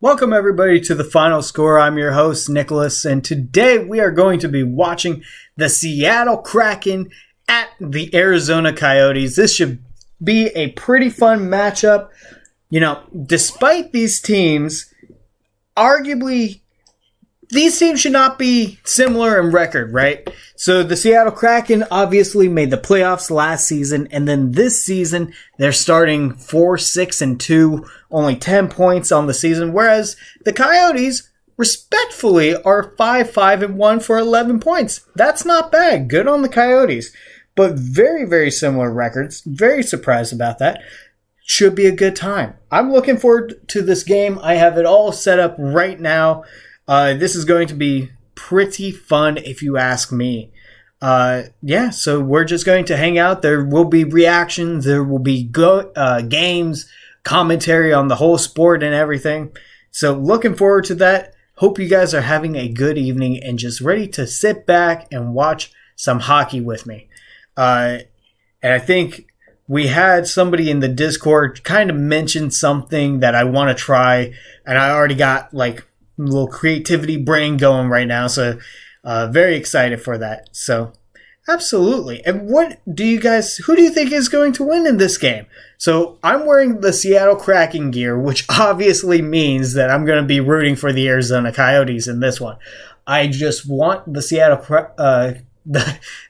Welcome everybody to the Final Score. I'm your host, Nicholas, and today we are going to be watching the Seattle Kraken at the Arizona Coyotes. This should be a pretty fun matchup. You know, despite these teams, arguably, these teams should not be similar in record, right? So the Seattle Kraken obviously made the playoffs last season, and then this season they're starting 4-6-2, only 10 points on the season, whereas the Coyotes respectfully are 5-5-1 for 11 points. That's not bad. Good on the Coyotes. But very, very similar records. Very surprised about that. Should be a good time. I'm looking forward to this game. I have it all set up right now. This is going to be pretty fun if you ask me. So we're just going to hang out. There will be reactions. There will be games, commentary on the whole sport and everything. So looking forward to that. Hope you guys are having a good evening and just ready to sit back and watch some hockey with me. And I think we had somebody in the Discord kind of mention something that I want to try, and I already got like a little creativity brain going right now, so very excited for that. So absolutely. And who do you think is going to win in this game? So I'm wearing the Seattle Kraken gear, which obviously means that I'm going to be rooting for the Arizona Coyotes in this one. I just want the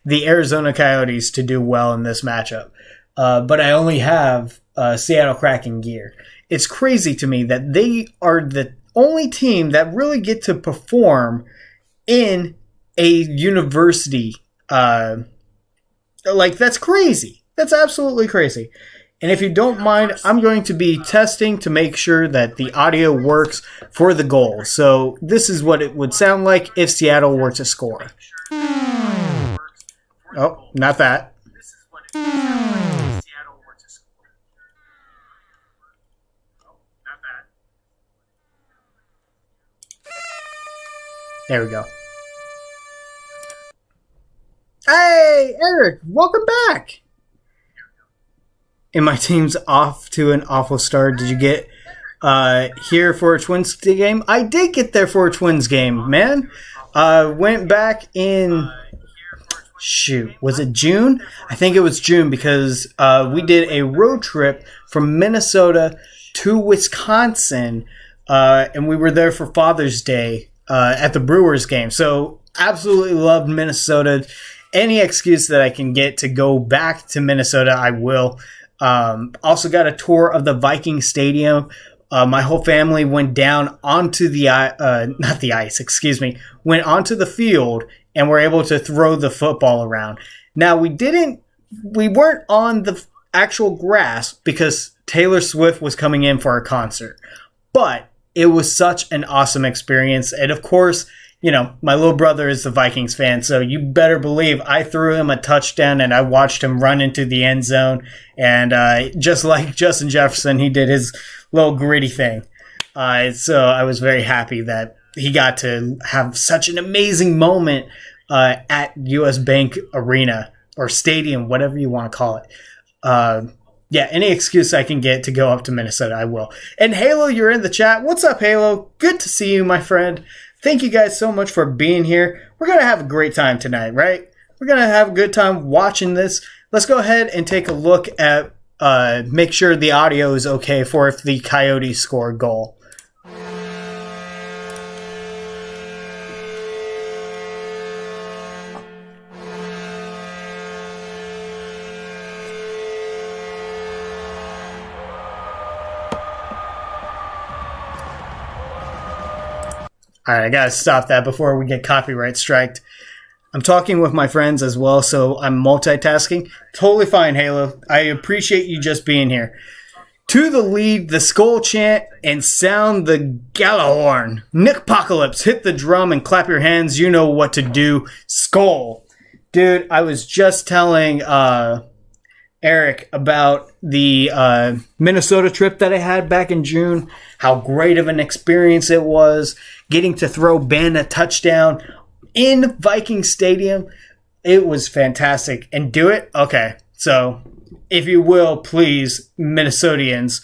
the Arizona Coyotes to do well in this matchup. But I only have Seattle Kraken gear. It's crazy to me that they are the only team that really get to perform in a university. That's crazy. That's absolutely crazy. And if you don't mind, I'm going to be testing to make sure that the audio works for the goal. So this is what it would sound like if Seattle were to score. Oh, not that. There we go. Hey, Eric, welcome back. And my team's off to an awful start. Did you get here for a Twins game? I did get there for a Twins game, man. Went back in... was it June? I think it was June because we did a road trip from Minnesota to Wisconsin, and we were there for Father's Day at the Brewers game. So absolutely loved Minnesota. Any excuse that I can get to go back to Minnesota, I will. Also got a tour of the Viking Stadium. My whole family went down onto the went onto the field and were able to throw the football around. Now we weren't on the actual grass because Taylor Swift was coming in for a concert, but it was such an awesome experience. And of course, you know, my little brother is the Vikings fan, so you better believe I threw him a touchdown and I watched him run into the end zone. And just like Justin Jefferson, he did his little gritty thing. So I was very happy that he got to have such an amazing moment at US Bank Arena or Stadium, whatever you want to call it. Any excuse I can get to go up to Minnesota, I will. And Halo, you're in the chat. What's up, Halo? Good to see you, my friend. Thank you guys so much for being here. We're going to have a great time tonight, right? We're going to have a good time watching this. Let's go ahead and take a look at, make sure the audio is okay for if the Coyotes score a goal. All right, I got to stop that before we get copyright striked. I'm talking with my friends as well, so I'm multitasking. Totally fine, Halo. I appreciate you just being here. To the lead, the Skull chant, and sound the Gallahorn. Nick Apocalypse, hit the drum and clap your hands. You know what to do. Skull. Dude, I was just telling Eric about the Minnesota trip that I had back in June. How great of an experience it was. Getting to throw Ben a touchdown in Viking Stadium. It was fantastic. And do it? Okay. So, if you will, please, Minnesotians,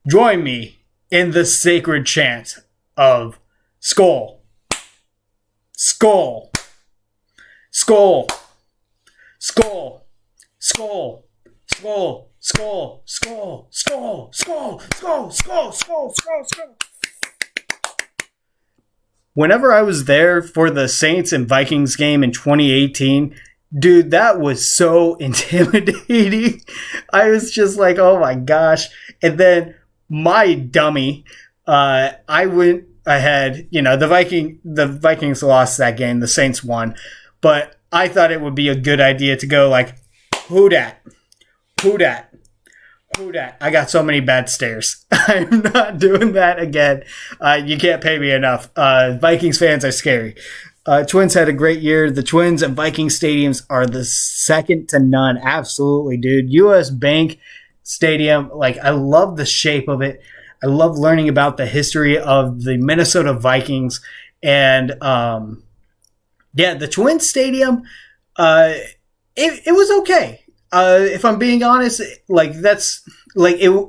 join me in the sacred chant of Skull, Skull, Skull, Skull, Skull, Skull, Skull, Skull, Skull, Skull, Skull, Skull, Skull, Skull. Whenever I was there for the Saints and Vikings game in 2018, dude, that was so intimidating. I was just like, oh my gosh. And then my dummy, I went ahead, the Vikings lost that game, the Saints won, but I thought it would be a good idea to go like, who dat? Who dat? Who dat? I got so many bad stares. I'm not doing that again. You can't pay me enough. Vikings fans are scary. Twins had a great year. The Twins and Vikings stadiums are the second to none. Absolutely, dude. US Bank Stadium, like, I love the shape of it. I love learning about the history of the Minnesota Vikings. And, the Twins Stadium, it was okay. If I'm being honest, like, that's, like, it,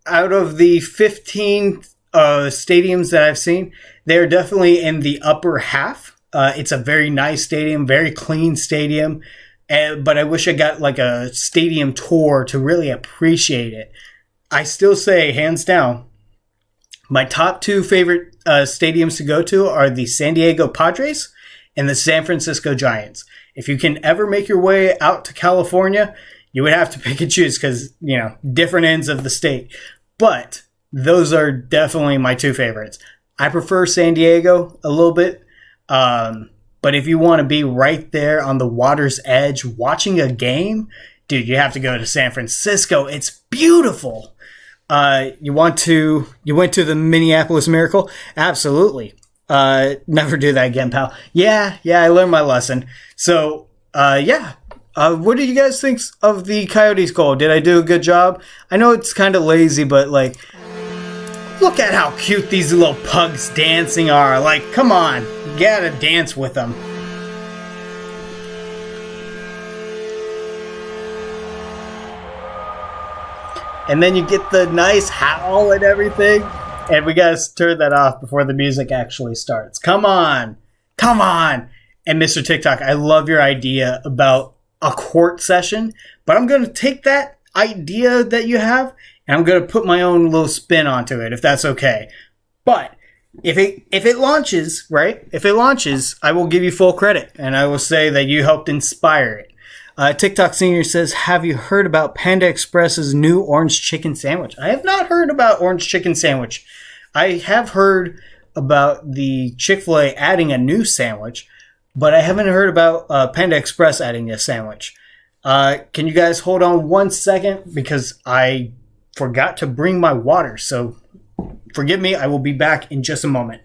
out of the 15 stadiums that I've seen, they're definitely in the upper half. It's a very nice stadium, very clean stadium, but I wish I got like a stadium tour to really appreciate it. I still say, hands down, my top two favorite stadiums to go to are the San Diego Padres and the San Francisco Giants. If you can ever make your way out to California, you would have to pick and choose because, different ends of the state. But those are definitely my two favorites. I prefer San Diego a little bit. But if you want to be right there on the water's edge watching a game, dude, you have to go to San Francisco. It's beautiful. You went to the Minneapolis Miracle? Absolutely. Never do that again, pal. Yeah, I learned my lesson. So, what do you guys think of the Coyotes goal? Did I do a good job? I know it's kind of lazy, but like, look at how cute these little pugs dancing are. Like, come on. You gotta dance with them. And then you get the nice howl and everything. And we gotta turn that off before the music actually starts. Come on. Come on. And Mr. TikTok, I love your idea about a court session. But I'm going to take that idea that you have and I'm going to put my own little spin onto it, if that's okay. But if it launches, right? If it launches, I will give you full credit. And I will say that you helped inspire it. TikTok Senior says, have you heard about Panda Express's new orange chicken sandwich? I have not heard about orange chicken sandwich. I have heard about the Chick-fil-A adding a new sandwich, but I haven't heard about Panda Express adding a sandwich. Can you guys hold on 1 second? Because I forgot to bring my water. So forgive me. I will be back in just a moment.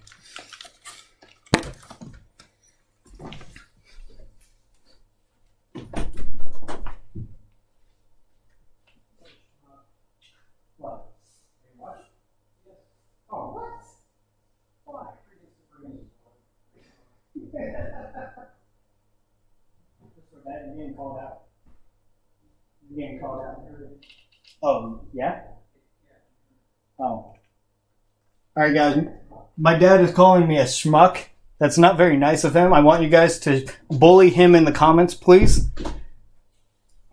You're getting called out. You're getting called out. Oh, yeah? Oh. All right, guys. My dad is calling me a schmuck. That's not very nice of him. I want you guys to bully him in the comments, please.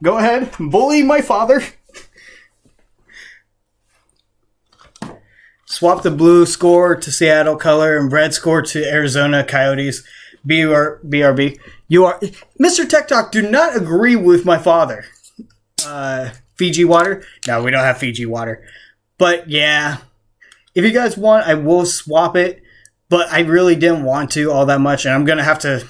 Go ahead. Bully my father. Swap the blue score to Seattle color and red score to Arizona Coyotes. BRB. You are Mr. TikTok. Do not agree with my father. Fiji water? No, we don't have Fiji water. But yeah, if you guys want, I will swap it. But I really didn't want to all that much, and I'm gonna have to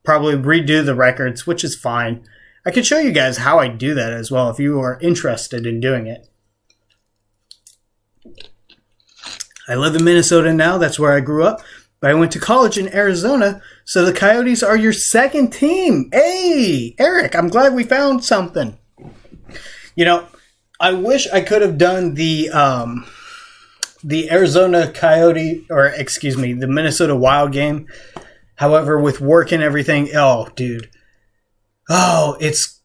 probably redo the records, which is fine. I could show you guys how I do that as well if you are interested in doing it. I live in Minnesota now. That's where I grew up. But I went to college in Arizona, so the Coyotes are your second team. Hey, Eric, I'm glad we found something. You know, I wish I could have done the Arizona Coyote, the Minnesota Wild game. However, with work and everything, oh, dude. Oh, it's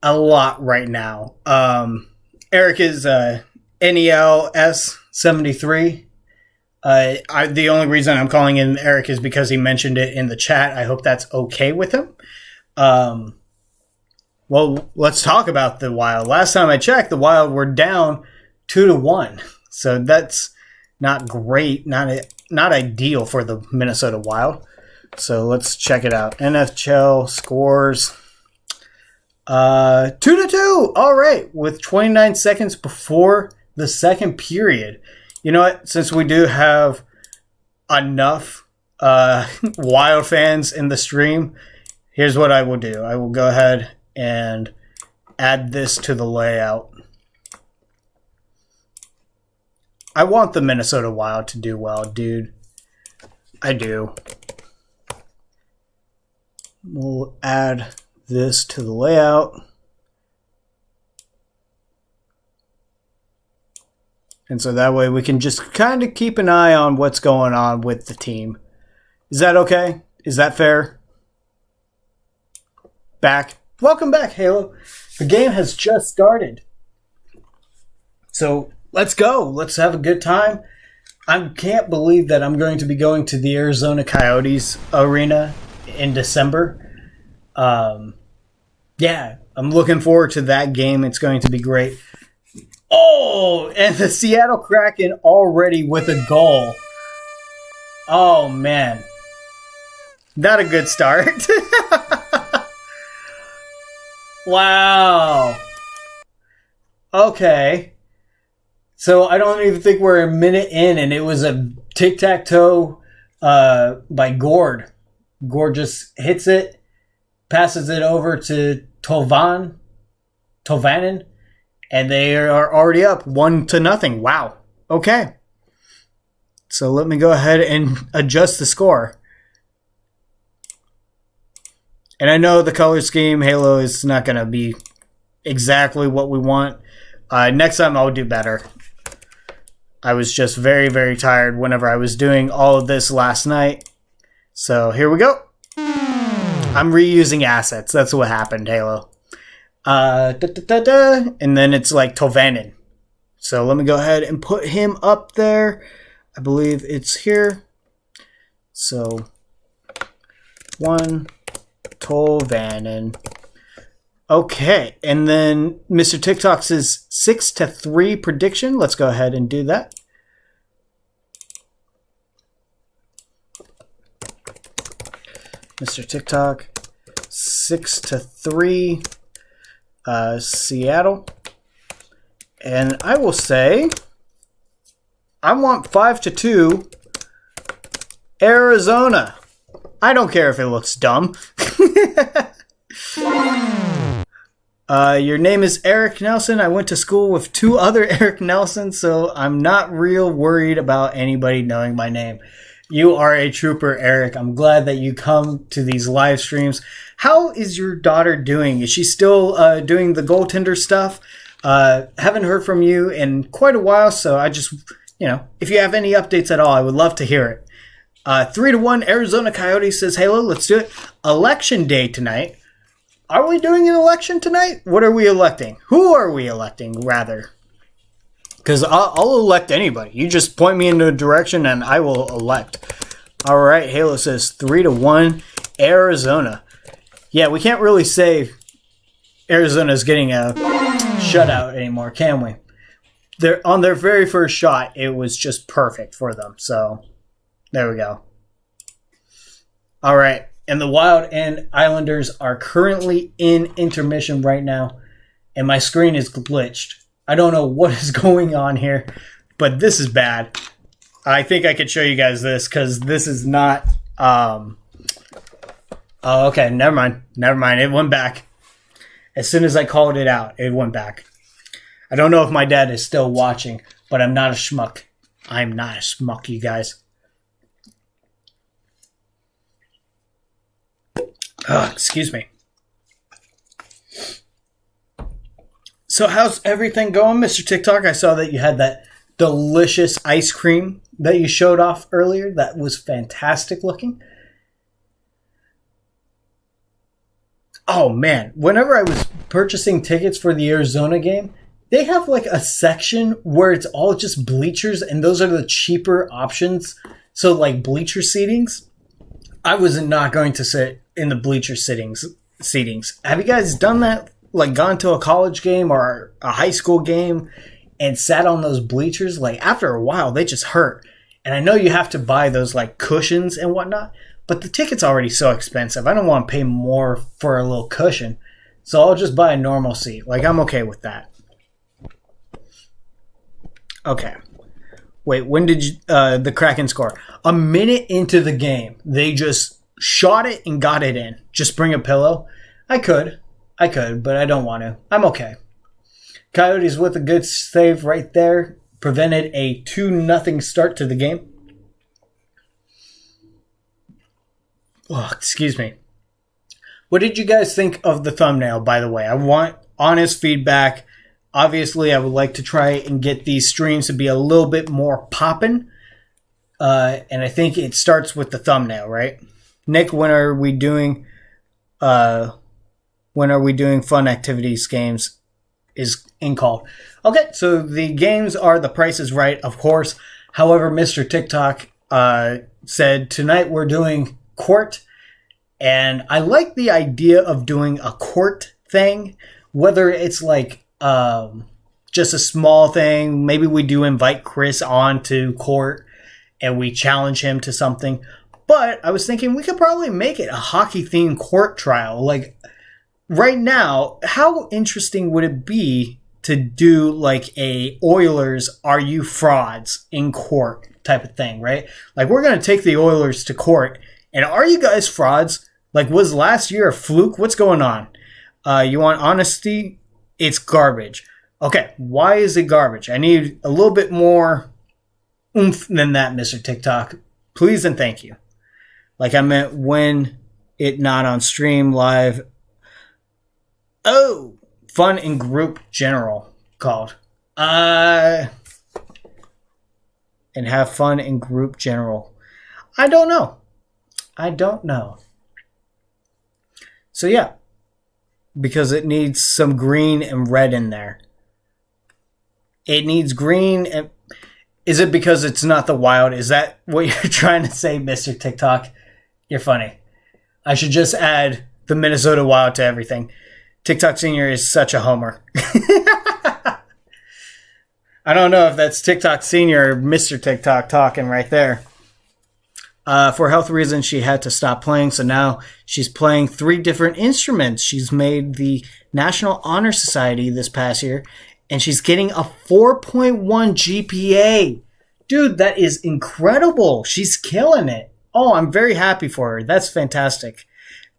a lot right now. Eric is NELS 73. The only reason I'm calling in Eric is because he mentioned it in the chat. I hope that's okay with him. Well, let's talk about the Wild. Last time I checked, the Wild were down 2-1. So that's not great, not ideal for the Minnesota Wild. So let's check it out. NHL scores 2-2. All right, with 29 seconds before the second period. You know what? Since we do have enough Wild fans in the stream, here's what I will do. I will go ahead and add this to the layout. I want the Minnesota Wild to do well, dude. I do. We'll add this to the layout. And so that way we can just kind of keep an eye on what's going on with the team. Is that okay? Is that fair? Back. Welcome back, Halo. The game has just started. So let's go. Let's have a good time. I can't believe that I'm going to be going to the Arizona Coyotes arena in December. Yeah, I'm looking forward to that game. It's going to be great. Oh, and the Seattle Kraken already with a goal. Oh, man. Not a good start. Wow. Okay. So I don't even think we're a minute in, and it was a tic-tac-toe by Gord. Gord just hits it, passes it over to Tolvanen, and they are already up 1-0. Wow. Okay. So let me go ahead and adjust the score. And I know the color scheme, Halo, is not going to be exactly what we want. Next time I'll do better. I was just very, very tired whenever I was doing all of this last night. So here we go. I'm reusing assets. That's what happened, Halo. And then it's like Tolvanen. So let me go ahead and put him up there. I believe it's here. So 1 Tolvanen. Okay, and then Mr. TikTok says 6-3 prediction. Let's go ahead and do that. Mr. TikTok, 6-3, Seattle. And I will say, I want 5-2, Arizona. I don't care if it looks dumb. Your name is Eric Nelson. I went to school with 2 other Eric Nelsons, so I'm not real worried about anybody knowing my name. You are a trooper, Eric. I'm glad that you come to these live streams. How is your daughter doing? Is she still doing the goaltender stuff? Haven't heard from you in quite a while, so I just, if you have any updates at all, I would love to hear it. 3-1 Arizona Coyotes says, Halo, let's do it. Election day tonight. Are we doing an election tonight? What are we electing? Who are we electing, rather? Because I'll elect anybody. You just point me in a direction and I will elect. All right, Halo says 3-1 Arizona. Yeah, we can't really say Arizona's getting a shutout anymore, can we? On their very first shot, it was just perfect for them. So there we go. All right. And the Wild and Islanders are currently in intermission right now. And my screen is glitched. I don't know what is going on here, but this is bad. I think I could show you guys this because this is not... Oh, okay. Never mind. It went back. As soon as I called it out, it went back. I don't know if my dad is still watching, but I'm not a schmuck. I'm not a schmuck, you guys. Excuse me. So how's everything going, Mr. TikTok? I saw that you had that delicious ice cream that you showed off earlier. That was fantastic looking. Oh, man. Whenever I was purchasing tickets for the Arizona game, they have like a section where it's all just bleachers, and those are the cheaper options. So like bleacher seatings, I was not going to sit in the bleacher seatings. Have you guys done that? Like gone to a college game or a high school game and sat on those bleachers? Like after a while, they just hurt. And I know you have to buy those like cushions and whatnot, but the ticket's already so expensive. I don't want to pay more for a little cushion. So I'll just buy a normal seat. Like I'm okay with that. Okay. Wait, when did the Kraken score? A minute into the game. They just shot it and got it in. Just bring a pillow. I could, but I don't want to. I'm okay. Coyotes with a good save right there. Prevented a 2-0 start to the game. Oh, excuse me. What did you guys think of the thumbnail, by the way? I want honest feedback. Obviously, I would like to try and get these streams to be a little bit more poppin'. And I think it starts with the thumbnail, right? Nick, when are we doing fun activities games is in called? Okay, so the games are The Price is Right, of course. However, Mr. TikTok said tonight we're doing court. And I like the idea of doing a court thing, whether it's like just a small thing. Maybe we do invite Chris on to court and we challenge him to something. But I was thinking we could probably make it a hockey-themed court trial. Like right now, how interesting would it be to do like a Oilers Are You Frauds in court type of thing, right? Like we're going to take the Oilers to court. And are you guys frauds? Like, was last year a fluke? What's going on? You want honesty? It's garbage. Okay, why is it garbage? I need a little bit more oomph than that, Mr. TikTok. Please and thank you. Like I meant when it not on stream live. Oh, fun in group general called. And have fun in group general. I don't know. So yeah, because it needs some green and red in there. It needs green and... Is it because it's not the Wild? Is that what you're trying to say, Mr. TikTok? You're funny. I should just add the Minnesota Wild to everything. TikTok Senior is such a homer. I don't know if that's TikTok Senior or Mr. TikTok talking right there. For health reasons, she had to stop playing, so now she's playing 3 different instruments. She's made the National Honor Society this past year, and she's getting a 4.1 GPA. Dude, that is incredible. She's killing it. Oh, I'm very happy for her. That's fantastic.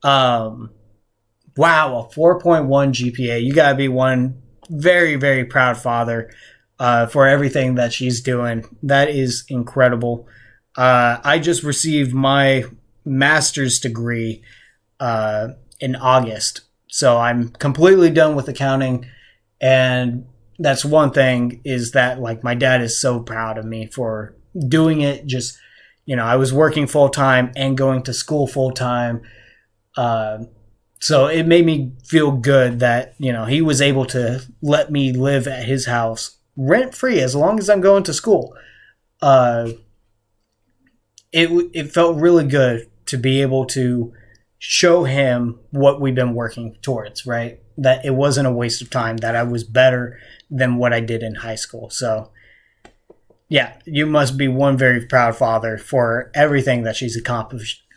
Wow, a 4.1 GPA. You gotta be one very, very proud father for everything that she's doing. That is incredible. I just received my master's degree in August. So I'm completely done with accounting. And that's one thing is that like my dad is so proud of me for doing it. Just, you know, I was working full time and going to school full time. So it made me feel good that, you know, he was able to let me live at his house rent free as long as I'm going to school. It felt really good to be able to show him what we've been working towards, right? That it wasn't a waste of time, that I was better than what I did in high school. So, yeah, you must be one very proud father for everything that she's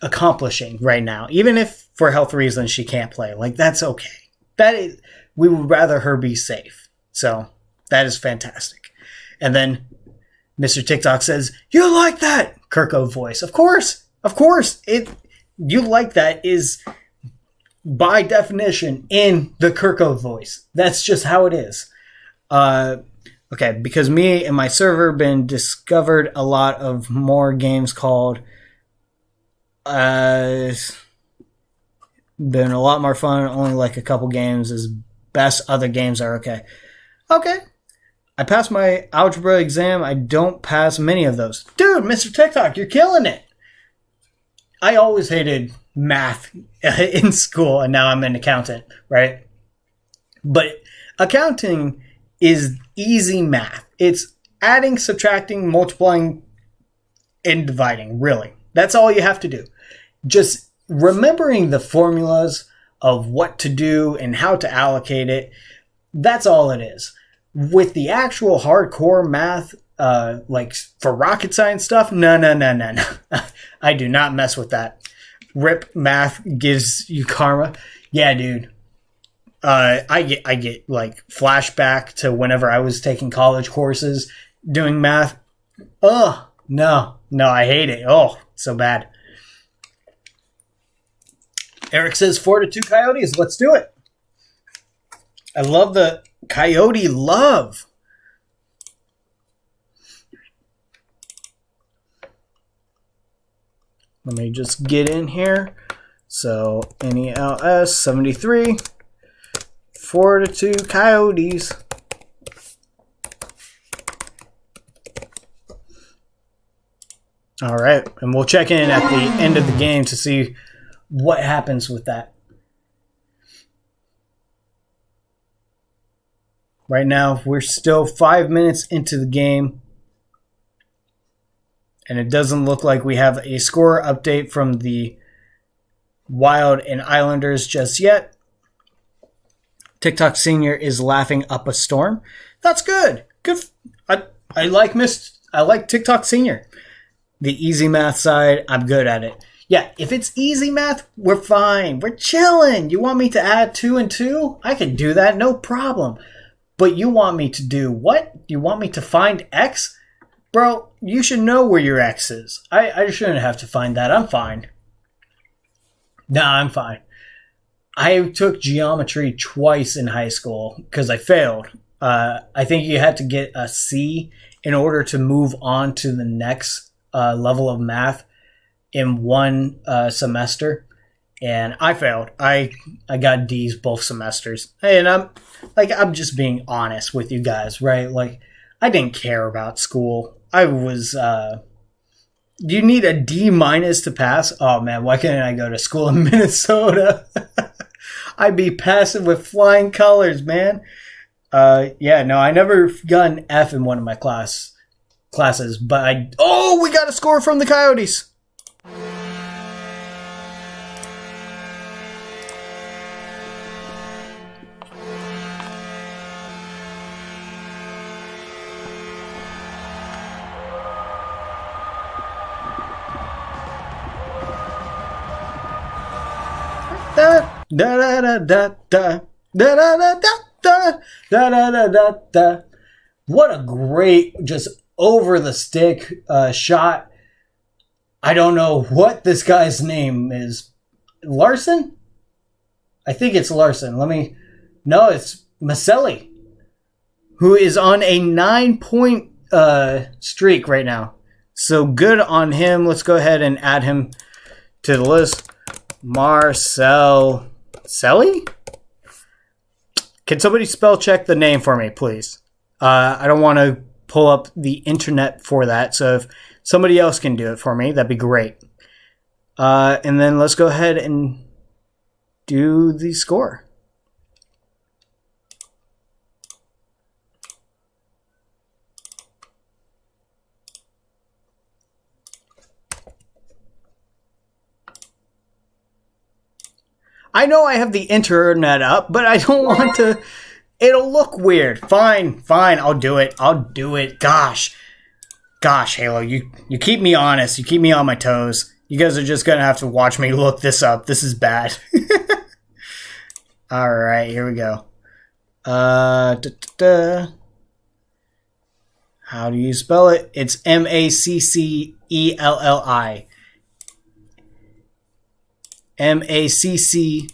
accomplishing right now. Even if for health reasons she can't play. Like, that's okay. We would rather her be safe. So, that is fantastic. And then Mr. TikTok says, "You like that?" Kirko voice. Of course. You like that is by definition in the Kirko voice. That's just how it is. Okay, because me and my server been discovered a lot of more games called. Been a lot more fun. Only like a couple games is best. Other games are okay. Okay. I passed my algebra exam. I don't pass many of those. Dude, Mr. TikTok, you're killing it. I always hated math in school, and now I'm an accountant, right? But accounting is easy math. It's adding, subtracting, multiplying, and dividing, really. That's all you have to do. Just remembering the formulas of what to do and how to allocate it, that's all it is. With the actual hardcore math, like for rocket science stuff, no. I do not mess with that. Rip math gives you karma. Yeah, dude. I get like flashback to whenever I was taking college courses doing math. Oh, no, I hate it. Oh, so bad. Eric says 4-2 Coyotes. Let's do it. I love the Coyote love. Let me just get in here. So NELS 73. 4-2 Coyotes. All right, and we'll check in at the end of the game to see what happens with that. Right now, we're still 5 minutes into the game, and it doesn't look like we have a score update from the Wild and Islanders just yet. TikTok Senior is laughing up a storm. That's good. Good. I like TikTok Senior. The easy math side, I'm good at it. Yeah, if it's easy math, we're fine. We're chilling. You want me to add 2 and 2? I can do that, no problem. But you want me to do what? You want me to find X? Bro, you should know where your X is. I shouldn't have to find that. I'm fine. Nah, I'm fine. I took geometry twice in high school because I failed. I think you had to get a C in order to move on to the next level of math in one semester, and I failed. I got D's both semesters, and I'm just being honest with you guys, right? Like, I didn't care about school. I was. You need a D minus to pass? Oh man, why couldn't I go to school in Minnesota? I'd be passing with flying colors, man. Yeah, no, I never got an F in one of my classes, but we got a score from the Coyotes. What a great, just over the stick shot. I don't know what this guy's name is. Larson? I think it's Larson. No, it's Maselli, who is on a 9-point streak right now. So good on him. Let's go ahead and add him to the list. Marcel Selly? Can somebody spell check the name for me, please? I don't want to pull up the internet for that, so if somebody else can do it for me, that'd be great. And then let's go ahead and do the score. I know I have the internet up, but I don't want to. It'll look weird. Fine. I'll do it. Gosh, Halo, you keep me honest. You keep me on my toes. You guys are just going to have to watch me look this up. This is bad. All right, here we go. How do you spell it? It's Maccelli. Maccelli,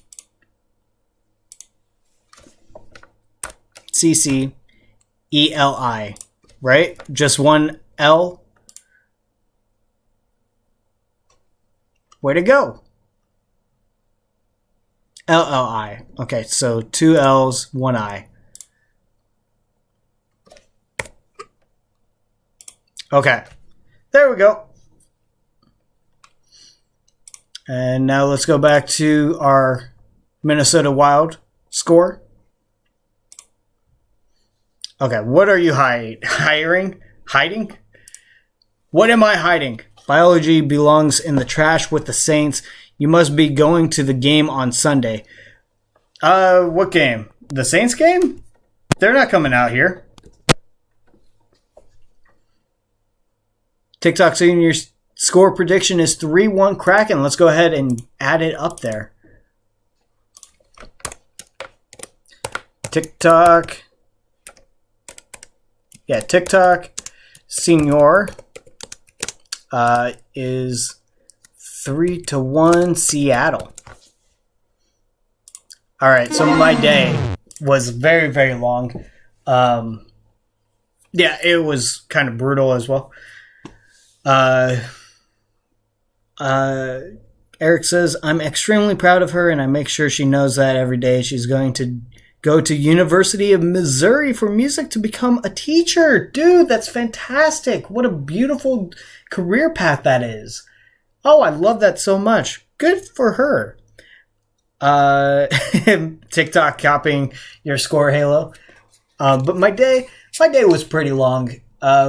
right? Just one L. Way to go. LLI. Okay, so 2 L's, 1 I. Okay, there we go. And now let's go back to our Minnesota Wild score. Okay, what are you hiding? What am I hiding? Biology belongs in the trash with the Saints. You must be going to the game on Sunday. What game? The Saints game? They're not coming out here. TikTok Senior score prediction is 3-1 Kraken. Let's go ahead and add it up there. TikTok. Yeah, TikTok Senior is 3-1 Seattle. All right, so my day was very, very long. Yeah, it was kind of brutal as well. Eric says, I'm extremely proud of her, and I make sure she knows that every day. She's going to go to University of Missouri for music to become a teacher. Dude, that's fantastic. What a beautiful career path that is. Oh, I love that so much. Good for her. TikTok copying your score, Halo. But my day was pretty long.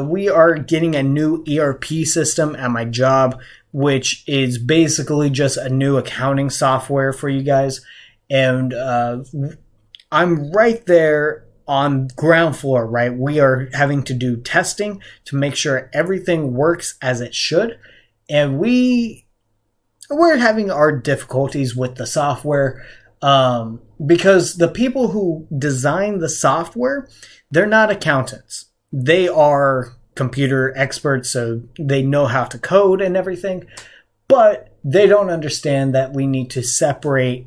We are getting a new ERP system at my job, which is basically just a new accounting software for you guys. And I'm right there on ground floor, right? We are having to do testing to make sure everything works as it should. And we're having our difficulties with the software because the people who design the software, they're not accountants. They are computer experts, so they know how to code and everything, but they don't understand that we need to separate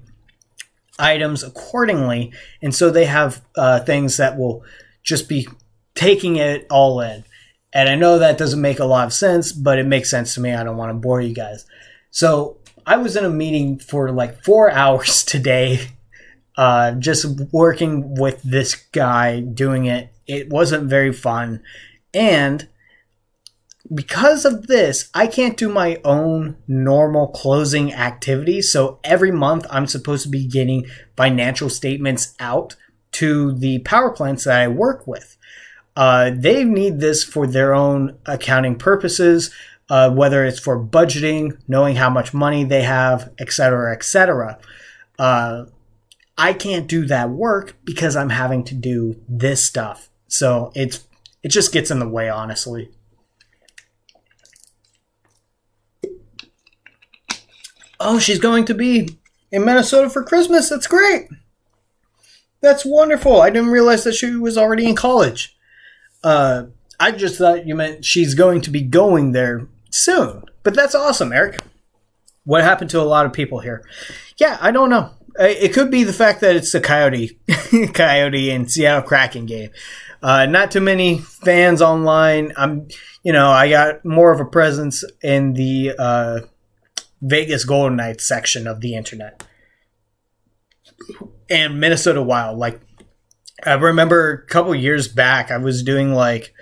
items accordingly, and so they have things that will just be taking it all in. And I know that doesn't make a lot of sense, but it makes sense to me. I don't want to bore you guys. So I was in a meeting for like 4 hours today, just working with this guy doing it. It wasn't very fun. And because of this, I can't do my own normal closing activities. So every month I'm supposed to be getting financial statements out to the power plants that I work with. They need this for their own accounting purposes, whether it's for budgeting, knowing how much money they have, etc., etc. I can't do that work because I'm having to do this stuff. So it just gets in the way, honestly. Oh, she's going to be in Minnesota for Christmas. That's great. That's wonderful. I didn't realize that she was already in college. I just thought you meant she's going to be going there soon. But that's awesome, Eric. What happened to a lot of people here? Yeah, I don't know. It could be the fact that it's the Coyote and Seattle Kraken game. Not too many fans online. I got more of a presence in the Vegas Golden Knights section of the internet. And Minnesota Wild. Like, I remember a couple years back, I was doing like,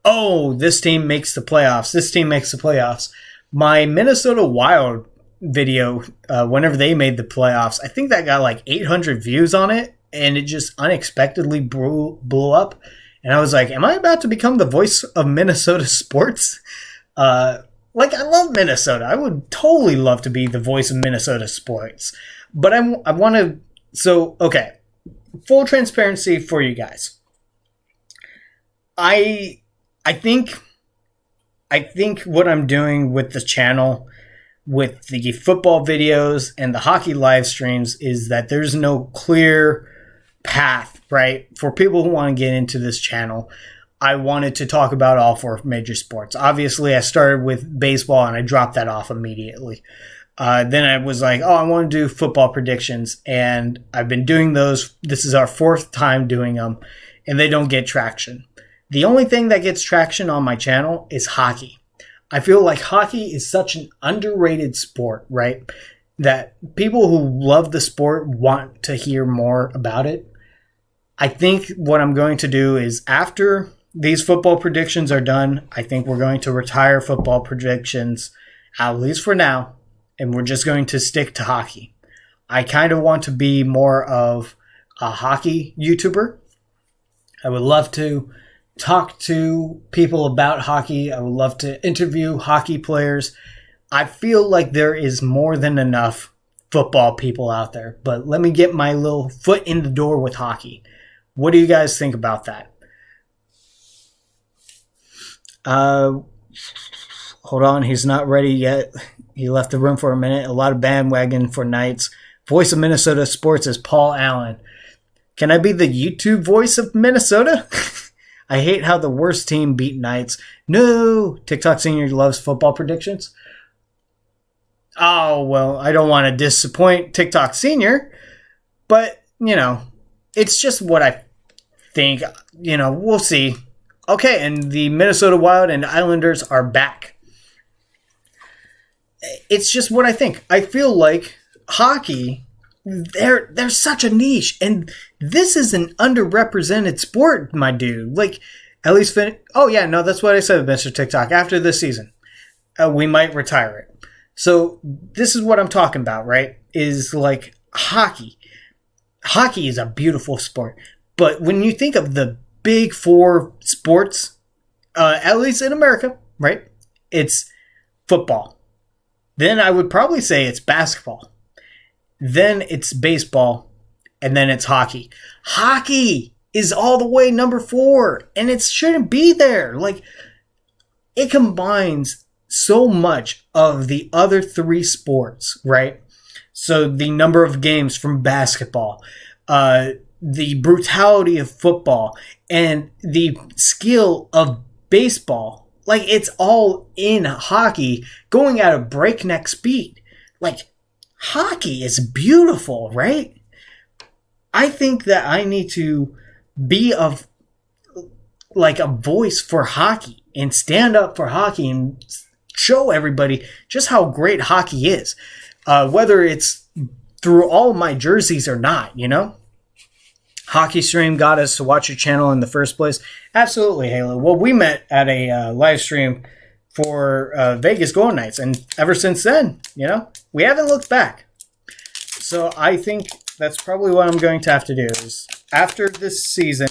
oh, this team makes the playoffs. This team makes the playoffs. My Minnesota Wild video, whenever they made the playoffs, I think that got like 800 views on it. And it just unexpectedly blew up. And I was like, am I about to become the voice of Minnesota sports? I love Minnesota. I would totally love to be the voice of Minnesota sports. But I want to... So, okay. Full transparency for you guys. I think what I'm doing with the channel, with the football videos and the hockey live streams, is that there's no clear path, right? For people who want to get into this channel, I wanted to talk about all four major sports. Obviously, I started with baseball and I dropped that off immediately. Then I was like, I want to do football predictions, and I've been doing those. This is our fourth time doing them, and they don't get traction. The only thing that gets traction on my channel is hockey. I feel like hockey is such an underrated sport, right? That people who love the sport want to hear more about it. I think what I'm going to do is, after these football predictions are done, I think we're going to retire football predictions, at least for now, and we're just going to stick to hockey. I kind of want to be more of a hockey YouTuber. I would love to talk to people about hockey. I would love to interview hockey players. I feel like there is more than enough football people out there, but let me get my little foot in the door with hockey. What do you guys think about that? Hold on, he's not ready yet. He left the room for a minute. A lot of bandwagon for Knights. Voice of Minnesota Sports is Paul Allen. Can I be the YouTube voice of Minnesota? I hate how the worst team beat Knights. No! TikTok Senior loves football predictions. Oh, well, I don't want to disappoint TikTok Senior, but, it's just what I think. We'll see. Okay, and the Minnesota Wild and Islanders are back. It's just what I think. I feel like hockey, they're such a niche, and this is an underrepresented sport, my dude. At least that's what I said, Mr. TikTok. After this season, we might retire it. So this is what I'm talking about, right? Is hockey. Hockey is a beautiful sport, but when you think of the big four sports, at least in America, right? It's football. Then I would probably say it's basketball. Then it's baseball. And then it's hockey. Hockey is all the way number 4. And it shouldn't be there. It combines so much of the other 3 sports, right? So the number of games from basketball, the brutality of football, and the skill of baseball. It's all in hockey going at a breakneck speed. Hockey is beautiful, right? I think that I need to be a voice for hockey and stand up for hockey and show everybody just how great hockey is. Whether it's through all my jerseys or not, Hockey Stream got us to watch your channel in the first place. Absolutely, Halo. Well, we met at a live stream for Vegas Golden Knights, and ever since then, we haven't looked back. So I think that's probably what I'm going to have to do is after this season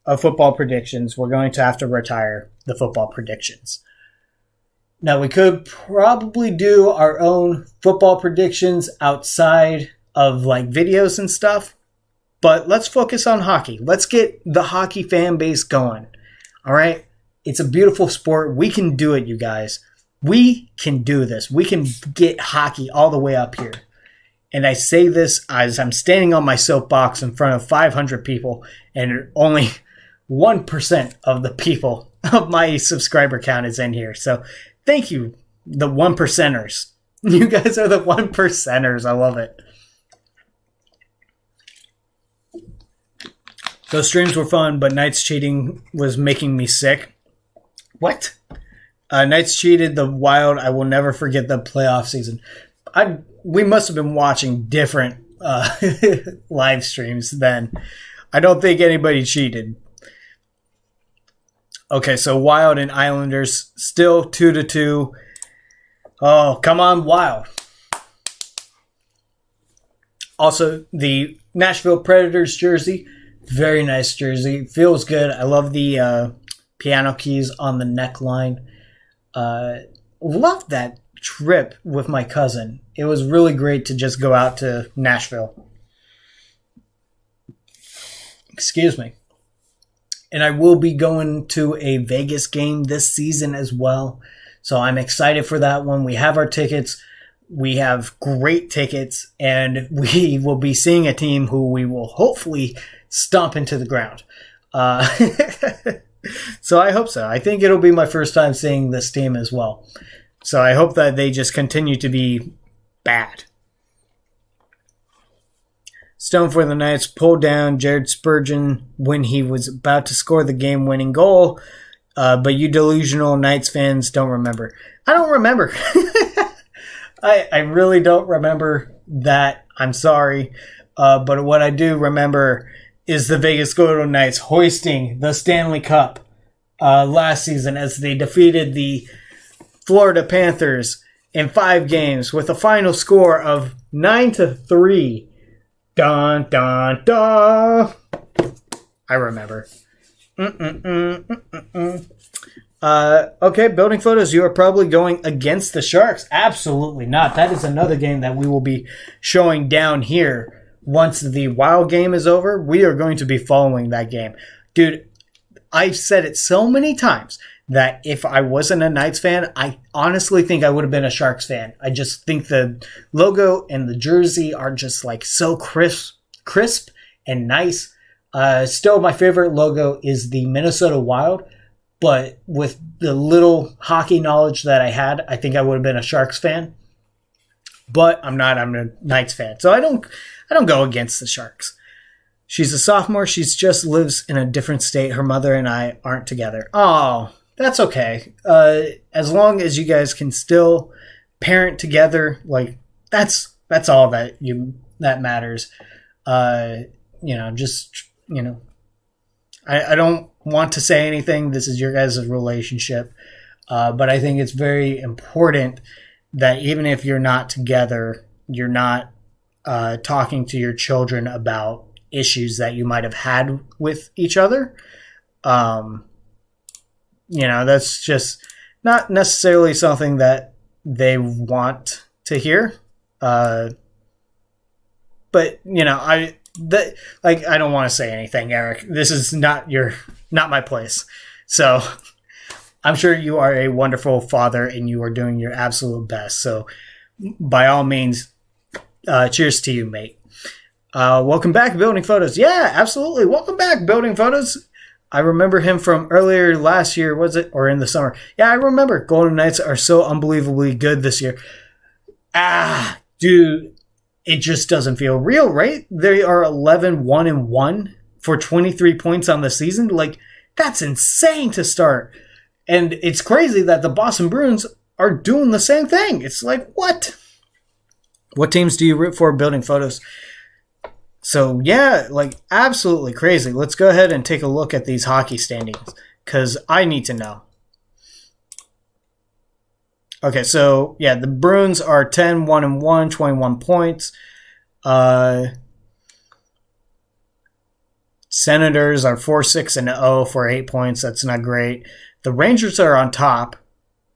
of football predictions, we're going to have to retire the football predictions. Now, we could probably do our own football predictions outside of videos and stuff. But let's focus on hockey. Let's get the hockey fan base going. All right? It's a beautiful sport. We can do it, you guys. We can do this. We can get hockey all the way up here. And I say this as I'm standing on my soapbox in front of 500 people, and only 1% of the people of my subscriber count is in here. So thank you, the 1%ers. You guys are the 1%ers. I love it. Those streams were fun, but Knights cheating was making me sick. What? Knights cheated the Wild. I will never forget the playoff season. We must have been watching different live streams then. I don't think anybody cheated. Okay, so Wild and Islanders still 2-2. Oh, come on, Wild. Also, the Nashville Predators jersey. Very nice jersey. Feels good. I love the piano keys on the neckline. Loved that trip with my cousin. It was really great to just go out to Nashville. Excuse me. And I will be going to a Vegas game this season as well. So I'm excited for that one. We have our tickets. We have great tickets. And we will be seeing a team who we will hopefully stomp into the ground. So I hope so. I think it'll be my first time seeing this team as well. So I hope that they just continue to be bad. Stone for the Knights pulled down Jared Spurgeon when he was about to score the game-winning goal. But you delusional Knights fans don't remember. I don't remember. I really don't remember that. I'm sorry. But what I do remember is the Vegas Golden Knights hoisting the Stanley Cup last season as they defeated the Florida Panthers in 5 games with a final score of 9-3. Dun, dun, dun. I remember. Okay, building photos. You are probably going against the Sharks. Absolutely not. That is another game that we will be showing down here. Once the Wild game is over, we are going to be following that game. Dude, I've said it so many times that if I wasn't a Knights fan, I honestly think I would have been a Sharks fan. I just think the logo and the jersey are just like so crisp and nice. Still, my favorite logo is the Minnesota Wild, but with the little hockey knowledge that I had, I think I would have been a Sharks fan. But I'm not. I'm a Knights fan, so I don't go against the Sharks. She's a sophomore. She just lives in a different state. Her mother and I aren't together. Oh, that's okay. As long as you guys can still parent together, like that's all that matters. I don't want to say anything. This is your guys' relationship, but I think it's very important that even if you're not together, you're not talking to your children about issues that you might have had with each other. That's just not necessarily something that they want to hear. But I don't want to say anything, Eric. This is not my place. So I'm sure you are a wonderful father and you are doing your absolute best. So by all means, cheers to you, mate. Welcome back, Building Photos. Yeah, absolutely. Welcome back, Building Photos. I remember him from earlier last year, was it? Or in the summer. Yeah, I remember. Golden Knights are so unbelievably good this year. Dude, it just doesn't feel real, right? They are 11-1-1 for 23 points on the season. Like, that's insane to start. And it's crazy that the Boston Bruins are doing the same thing. It's like, what? What teams do you root for, Building Photos? So, yeah, like, absolutely crazy. Let's go ahead and take a look at these hockey standings, because I need to know. Okay, so, yeah, the Bruins are 10-1-1, 21 points. Senators are 4-6-0 for 8 points. That's not great. The Rangers are on top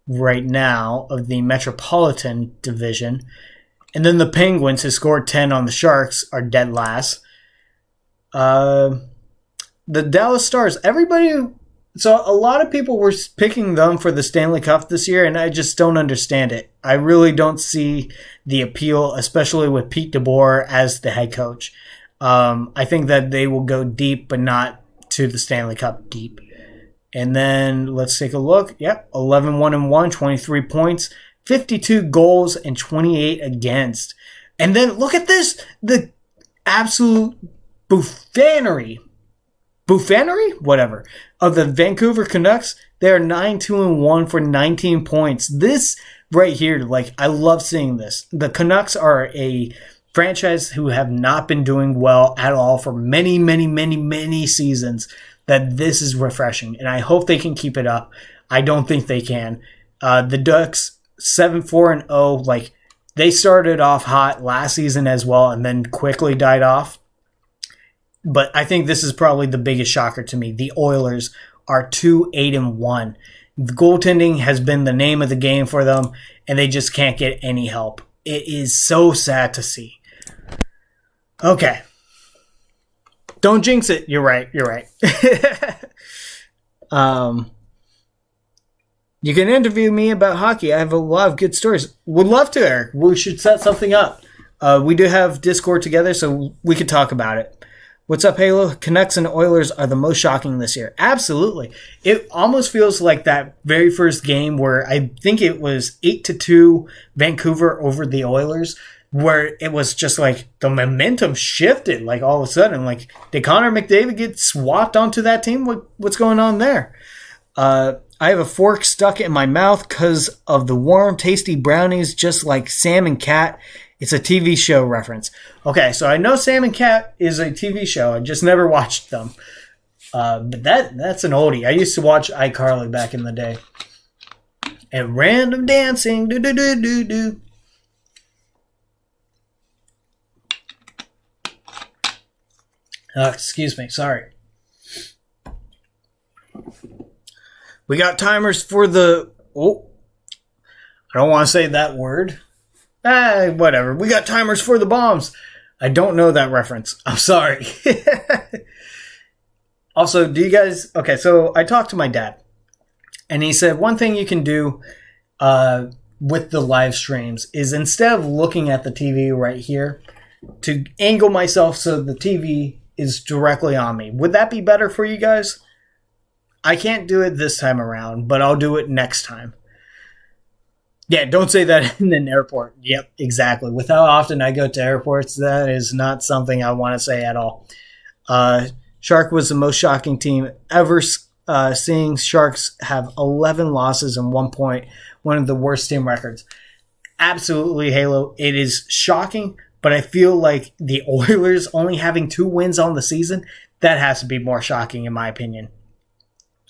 right now of the Metropolitan Division. And then the Penguins, who scored 10 on the Sharks, are dead last. The Dallas Stars, so a lot of people were picking them for the Stanley Cup this year, and I just don't understand it. I really don't see the appeal, especially with Pete DeBoer as the head coach. I think that they will go deep, but not to the Stanley Cup deep. And then let's take a look. Yep, 11-1-1, 23 points. 52 goals and 28 against. And then look at this. The absolute buffoonery, whatever, of the Vancouver Canucks. They are 9-2-1 for 19 points. This right here, like, I love seeing this. The Canucks are a franchise who have not been doing well at all for many, many, many, many seasons. That this is refreshing. And I hope they can keep it up. I don't think they can. The Ducks, 7-4-0, like, they started off hot last season as well and then quickly died off. But I think this is probably the biggest shocker to me. The Oilers are 2-8-1. The goaltending has been the name of the game for them, and they just can't get any help. It is so sad to see. Okay. Don't jinx it. You're right. You can interview me about hockey. I have a lot of good stories. Would love to, Eric. We should set something up. We do have Discord together, so we could talk about it. What's up, Halo? Canucks and Oilers are the most shocking this year. Absolutely. It almost feels like that very first game where I think it was 8-2 Vancouver over the Oilers, where it was just like the momentum shifted, like all of a sudden. Like, did Connor McDavid get swapped onto that team? What's going on there? I have a fork stuck in my mouth because of the warm, tasty brownies, just like Sam and Cat. It's a TV show reference. Okay, so I know Sam and Cat is a TV show. I just never watched them. But that's an oldie. I used to watch iCarly back in the day. And random dancing, do-do-do-do-do. Excuse me, sorry. We got timers for the... Oh, I don't want to say that word. Whatever. We got timers for the bombs. I don't know that reference. I'm sorry. Also, do you guys... Okay, so I talked to my dad. And he said one thing you can do with the live streams is instead of looking at the TV right here, to angle myself so the TV is directly on me. Would that be better for you guys? I can't do it this time around, but I'll do it next time. Yeah, don't say that in an airport. Yep, exactly. With how often I go to airports, that is not something I want to say at all. Shark was the most shocking team ever. Seeing Sharks have 11 losses and 1 point, one of the worst team records. Absolutely, Halo. It is shocking, but I feel like the Oilers only having 2 wins on the season, that has to be more shocking in my opinion.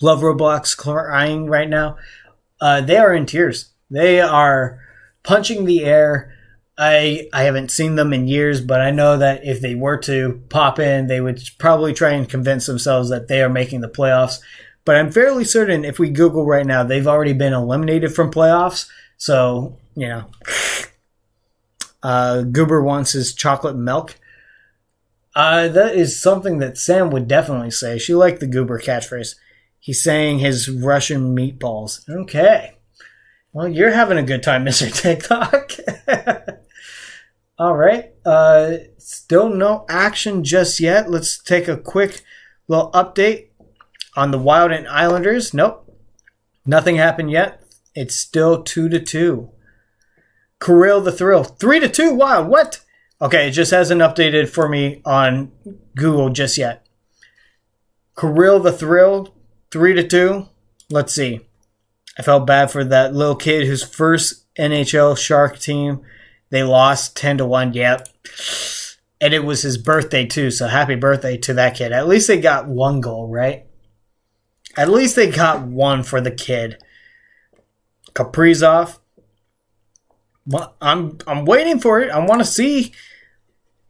Love Roblox crying right now. They are in tears. They are punching the air. I haven't seen them in years, but I know that if they were to pop in, they would probably try and convince themselves that they are making the playoffs. But I'm fairly certain if we Google right now, they've already been eliminated from playoffs. So, you know, Goober wants his chocolate milk. That is something that Sam would definitely say. She liked the Goober catchphrase. He's saying his Russian meatballs. Okay. Well, you're having a good time, Mr. TikTok. All right. Still no action just yet. Let's take a quick little update on the Wild and Islanders. Nope. Nothing happened yet. It's still 2-2. Kirill the Thrill. 3-2 Wild. What? Okay, it just hasn't updated for me on Google just yet. Kirill the Thrill. 3-2. Let's see. I felt bad for that little kid whose first NHL Shark team, they lost 10-1. Yep. And it was his birthday too, so happy birthday to that kid. At least they got 1 goal, right? At least they got 1 for the kid. Kaprizov. Well, I'm waiting for it. I want to see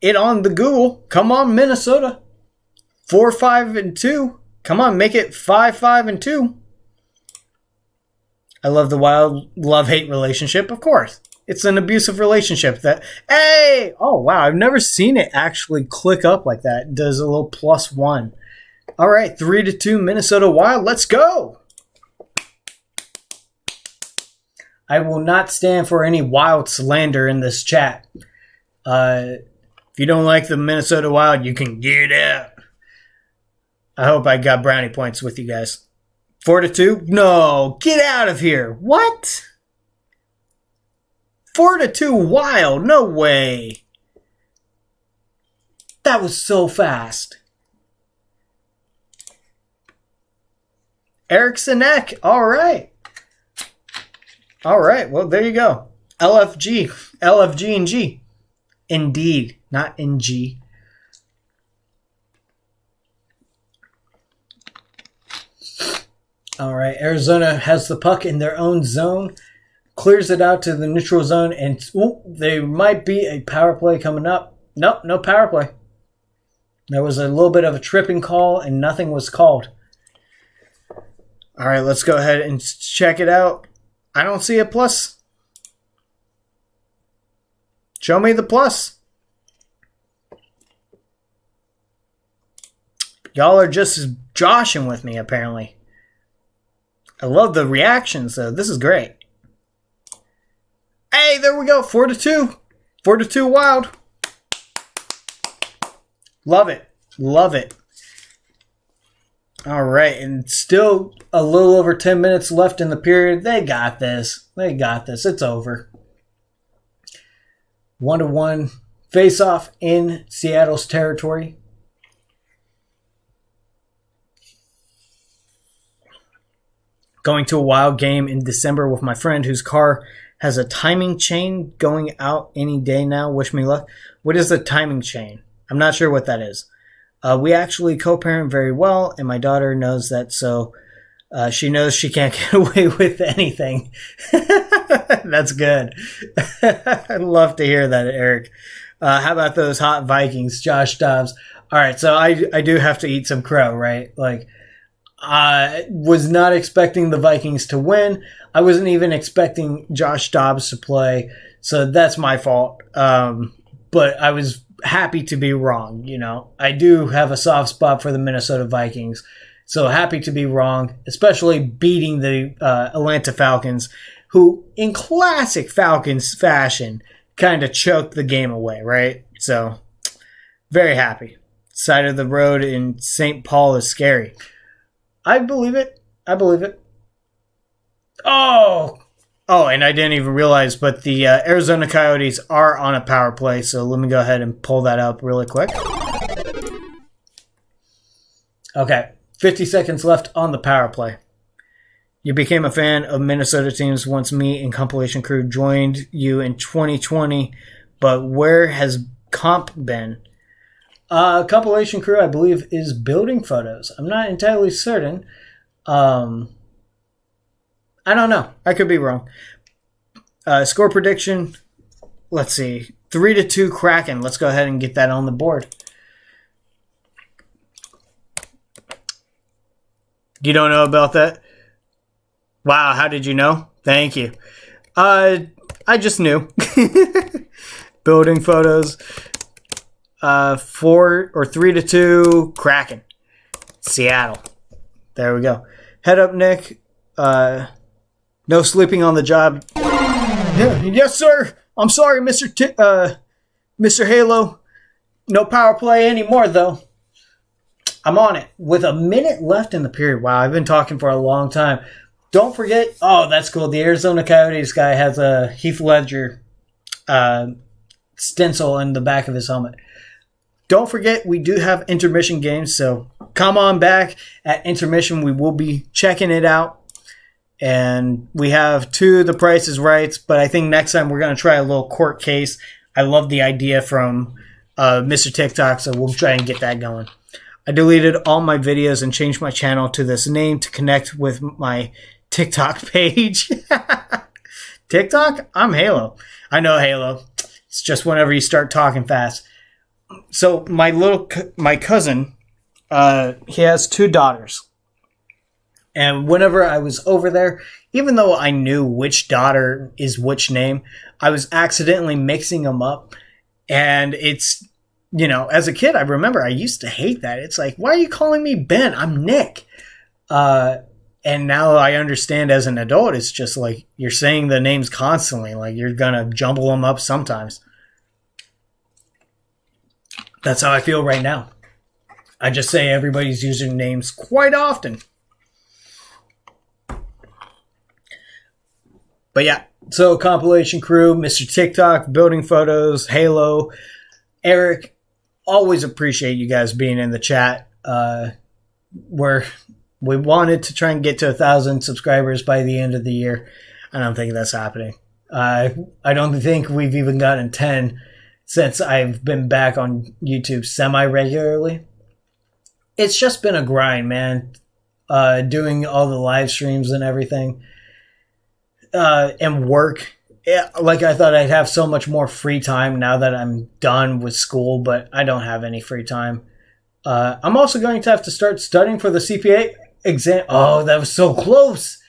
it on the Google. Come on, Minnesota. 4-5-2. Come on, make it 5-5-2. I love the Wild love-hate relationship, of course. It's an abusive relationship that, hey! Oh, wow, I've never seen it actually click up like that. It does a little +1. All right, 3-2 Minnesota Wild. Let's go! I will not stand for any Wild slander in this chat. If you don't like the Minnesota Wild, you can get out. I hope I got brownie points with you guys. 4-2? No, get out of here. What? 4-2 Wild? No way. That was so fast. Eriksson Ek. All right. All right. Well, there you go. LFG. LFG and G. Indeed. Not NG. All right, Arizona has the puck in their own zone, clears it out to the neutral zone, and there might be a power play coming up. Nope, no power play. There was a little bit of a tripping call, and nothing was called. All right, let's go ahead and check it out. I don't see a plus. Show me the plus. Y'all are just joshing with me, apparently. I love the reactions, though. This is great. Hey, there we go. 4-2. 4-2 Wild. Love it. Love it. All right. And still a little over 10 minutes left in the period. They got this. They got this. It's over. 1-1 face-off in Seattle's territory. Going to a Wild game in December with my friend whose car has a timing chain going out any day now. Wish me luck. What is a timing chain? I'm not sure what that is. We actually co-parent very well, and my daughter knows that, so she knows she can't get away with anything. That's good. I'd love to hear that, Eric. How about those hot Vikings, Josh Dobbs? All right, so I do have to eat some crow, right? Like, I was not expecting the Vikings to win. I wasn't even expecting Josh Dobbs to play, so that's my fault. But I was happy to be wrong. I do have a soft spot for the Minnesota Vikings, so happy to be wrong, especially beating the Atlanta Falcons, who, in classic Falcons fashion, kind of choked the game away, right? So, very happy. Side of the road in St. Paul is scary. I believe it. Oh, and I didn't even realize, but the Arizona Coyotes are on a power play, so let me go ahead and pull that up really quick. Okay, 50 seconds left on the power play. You became a fan of Minnesota teams once me and Compilation Crew joined you in 2020, but where has Comp been? Compilation Crew, I believe, is building photos. I'm not entirely certain. I don't know. I could be wrong. Score prediction. Let's see. 3-2 Kraken. Let's go ahead and get that on the board. You don't know about that? Wow, how did you know? Thank you. I just knew. Building photos. 3-2 Kraken. Seattle. There we go. Head up, Nick. No sleeping on the job. Yes, sir. I'm sorry, Mr. Halo. No power play anymore, though. I'm on it. With a minute left in the period. Wow, I've been talking for a long time. Don't forget. Oh, that's cool. The Arizona Coyotes guy has a Heath Ledger stencil in the back of his helmet. Don't forget, we do have intermission games, so come on back at intermission. We will be checking it out. And we have 2 The Price is Right, but I think next time we're going to try a little court case. I love the idea from Mr. TikTok, so we'll try and get that going. I deleted all my videos and changed my channel to this name to connect with my TikTok page. TikTok? I'm Halo. I know Halo. It's just whenever you start talking fast. So my cousin, he has 2 daughters. And whenever I was over there, even though I knew which daughter is which name, I was accidentally mixing them up. And it's, as a kid, I remember I used to hate that. It's like, why are you calling me Ben? I'm Nick. And now I understand as an adult, it's just like you're saying the names constantly. Like you're going to jumble them up sometimes. That's how I feel right now. I just say everybody's usernames quite often. But yeah, so Compilation Crew, Mr. TikTok, building photos, Halo, Eric, always appreciate you guys being in the chat. We wanted to try and get to 1,000 subscribers by the end of the year. I don't think that's happening. I don't think we've even gotten 10 since I've been back on YouTube semi-regularly. It's just been a grind, man. Doing all the live streams and everything. And work. Yeah, like I thought I'd have so much more free time now that I'm done with school, but I don't have any free time. I'm also going to have to start studying for the CPA exam. Oh, that was so close.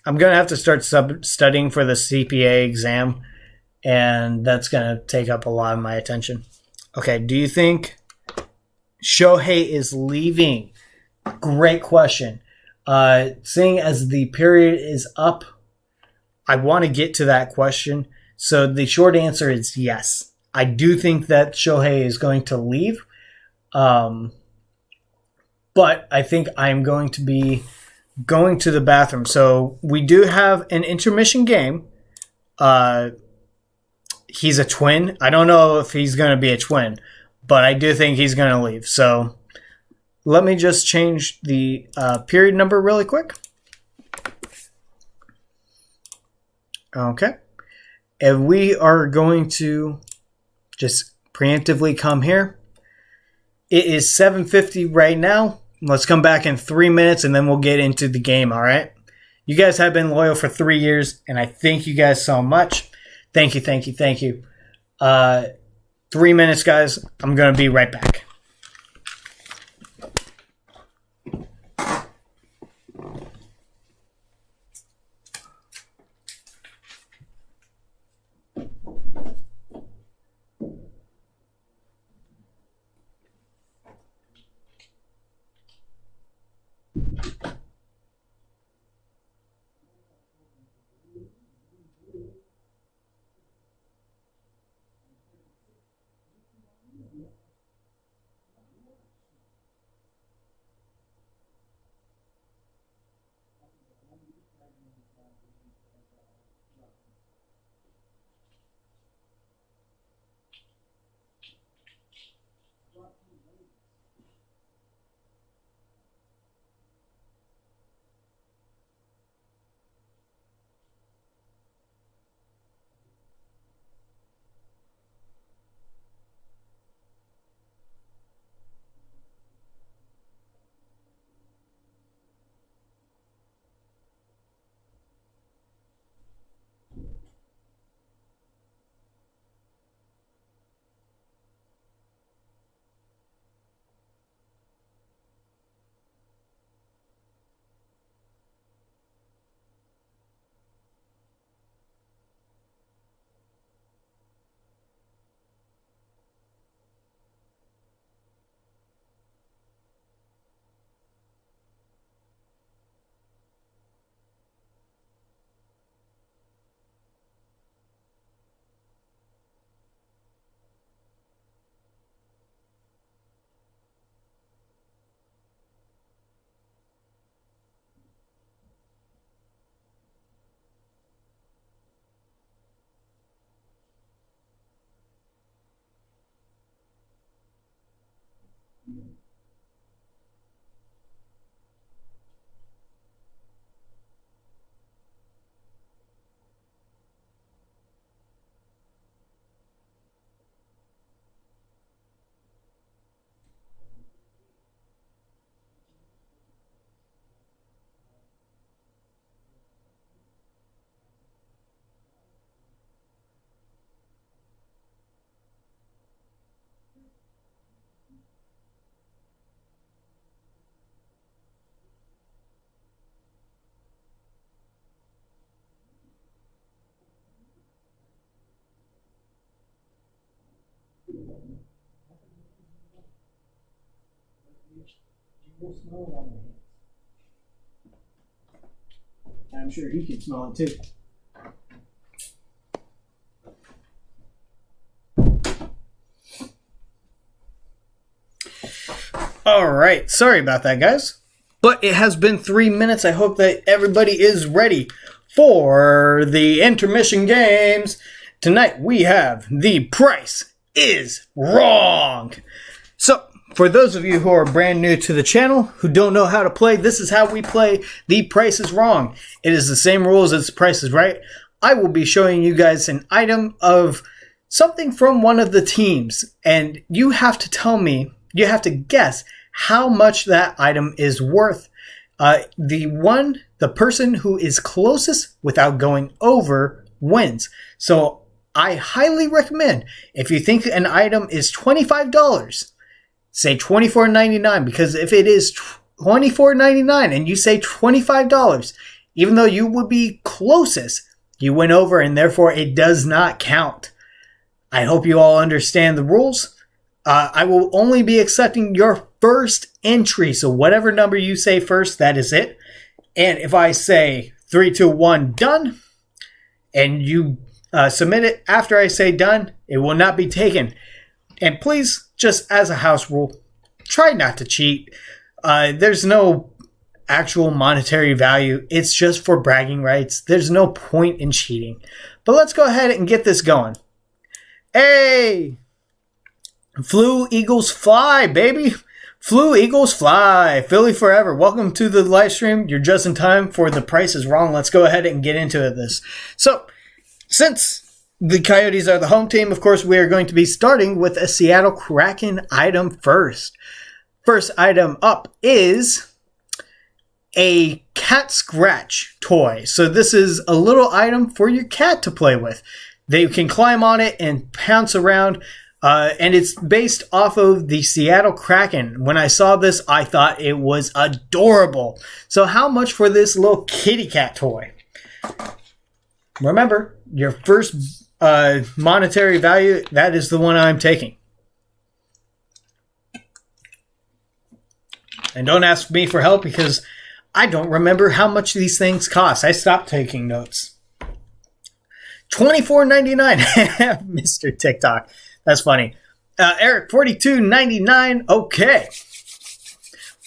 I'm going to have to start studying for the CPA exam, and that's going to take up a lot of my attention. Okay, do you think Shohei is leaving? Great question. Seeing as the period is up, I want to get to that question. So the short answer is yes. I do think that Shohei is going to leave. But I think I'm going to be going to the bathroom. So we do have an intermission game. He's a twin. I don't know if he's going to be a twin, but I do think he's going to leave. So let me just change the period number really quick. Okay. And we are going to just preemptively come here. It is 7:50 right now. Let's come back in 3 minutes and then we'll get into the game, all right? You guys have been loyal for 3 years, and I thank you guys so much. Thank you, thank you, thank you. 3 minutes, guys. I'm going to be right back. I'm sure he can smell it too. All right, sorry about that, guys. But it has been 3 minutes. I hope that everybody is ready for the intermission games. Tonight we have The Price is Wrong. So, for those of you who are brand new to the channel, who don't know how to play, this is how we play The Price is Wrong. It is the same rules as The Price is Right. I will be showing you guys an item of something from one of the teams, and you have to tell me, you have to guess how much that item is worth. The person who is closest without going over wins. So I highly recommend, if you think an item is $25, say $24.99, because if it is $24.99 and you say $25, even though you would be closest, you went over and therefore it does not count. I hope you all understand the rules. I will only be accepting your first entry, so whatever number you say first, that is it. And if I say 3, 2, 1, done, and you submit it after I say done, it will not be taken. And please, just as a house rule, try not to cheat. There's no actual monetary value. It's just for bragging rights. There's no point in cheating. But let's go ahead and get this going. Hey! Flew Eagles fly, baby! Flew Eagles fly! Philly forever. Welcome to the live stream. You're just in time for The Price is Wrong. Let's go ahead and get into this. So, since the Coyotes are the home team, of course, we are going to be starting with a Seattle Kraken item first. First item up is a cat scratch toy. So this is a little item for your cat to play with. They can climb on it and pounce around. And it's based off of the Seattle Kraken. When I saw this, I thought it was adorable. So how much for this little kitty cat toy? Remember, your first monetary value, that is the one I'm taking. And don't ask me for help because I don't remember how much these things cost. I stopped taking notes. $24.99, Mr. TikTok. That's funny. Eric, $42.99. Okay.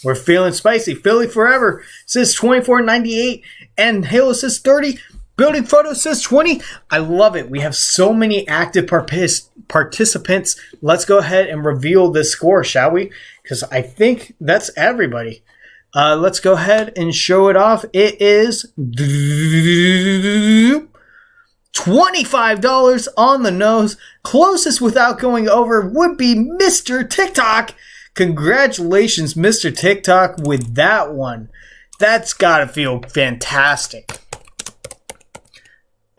We're feeling spicy. Philly Forever says $24.98. And Halo says $30. Building Photo says $20. I love it. We have so many active participants. Let's go ahead and reveal this score, shall we? Because I think that's everybody. Let's go ahead and show it off. It is $25 on the nose. Closest without going over would be Mr. TikTok. Congratulations, Mr. TikTok, with that one. That's got to feel fantastic.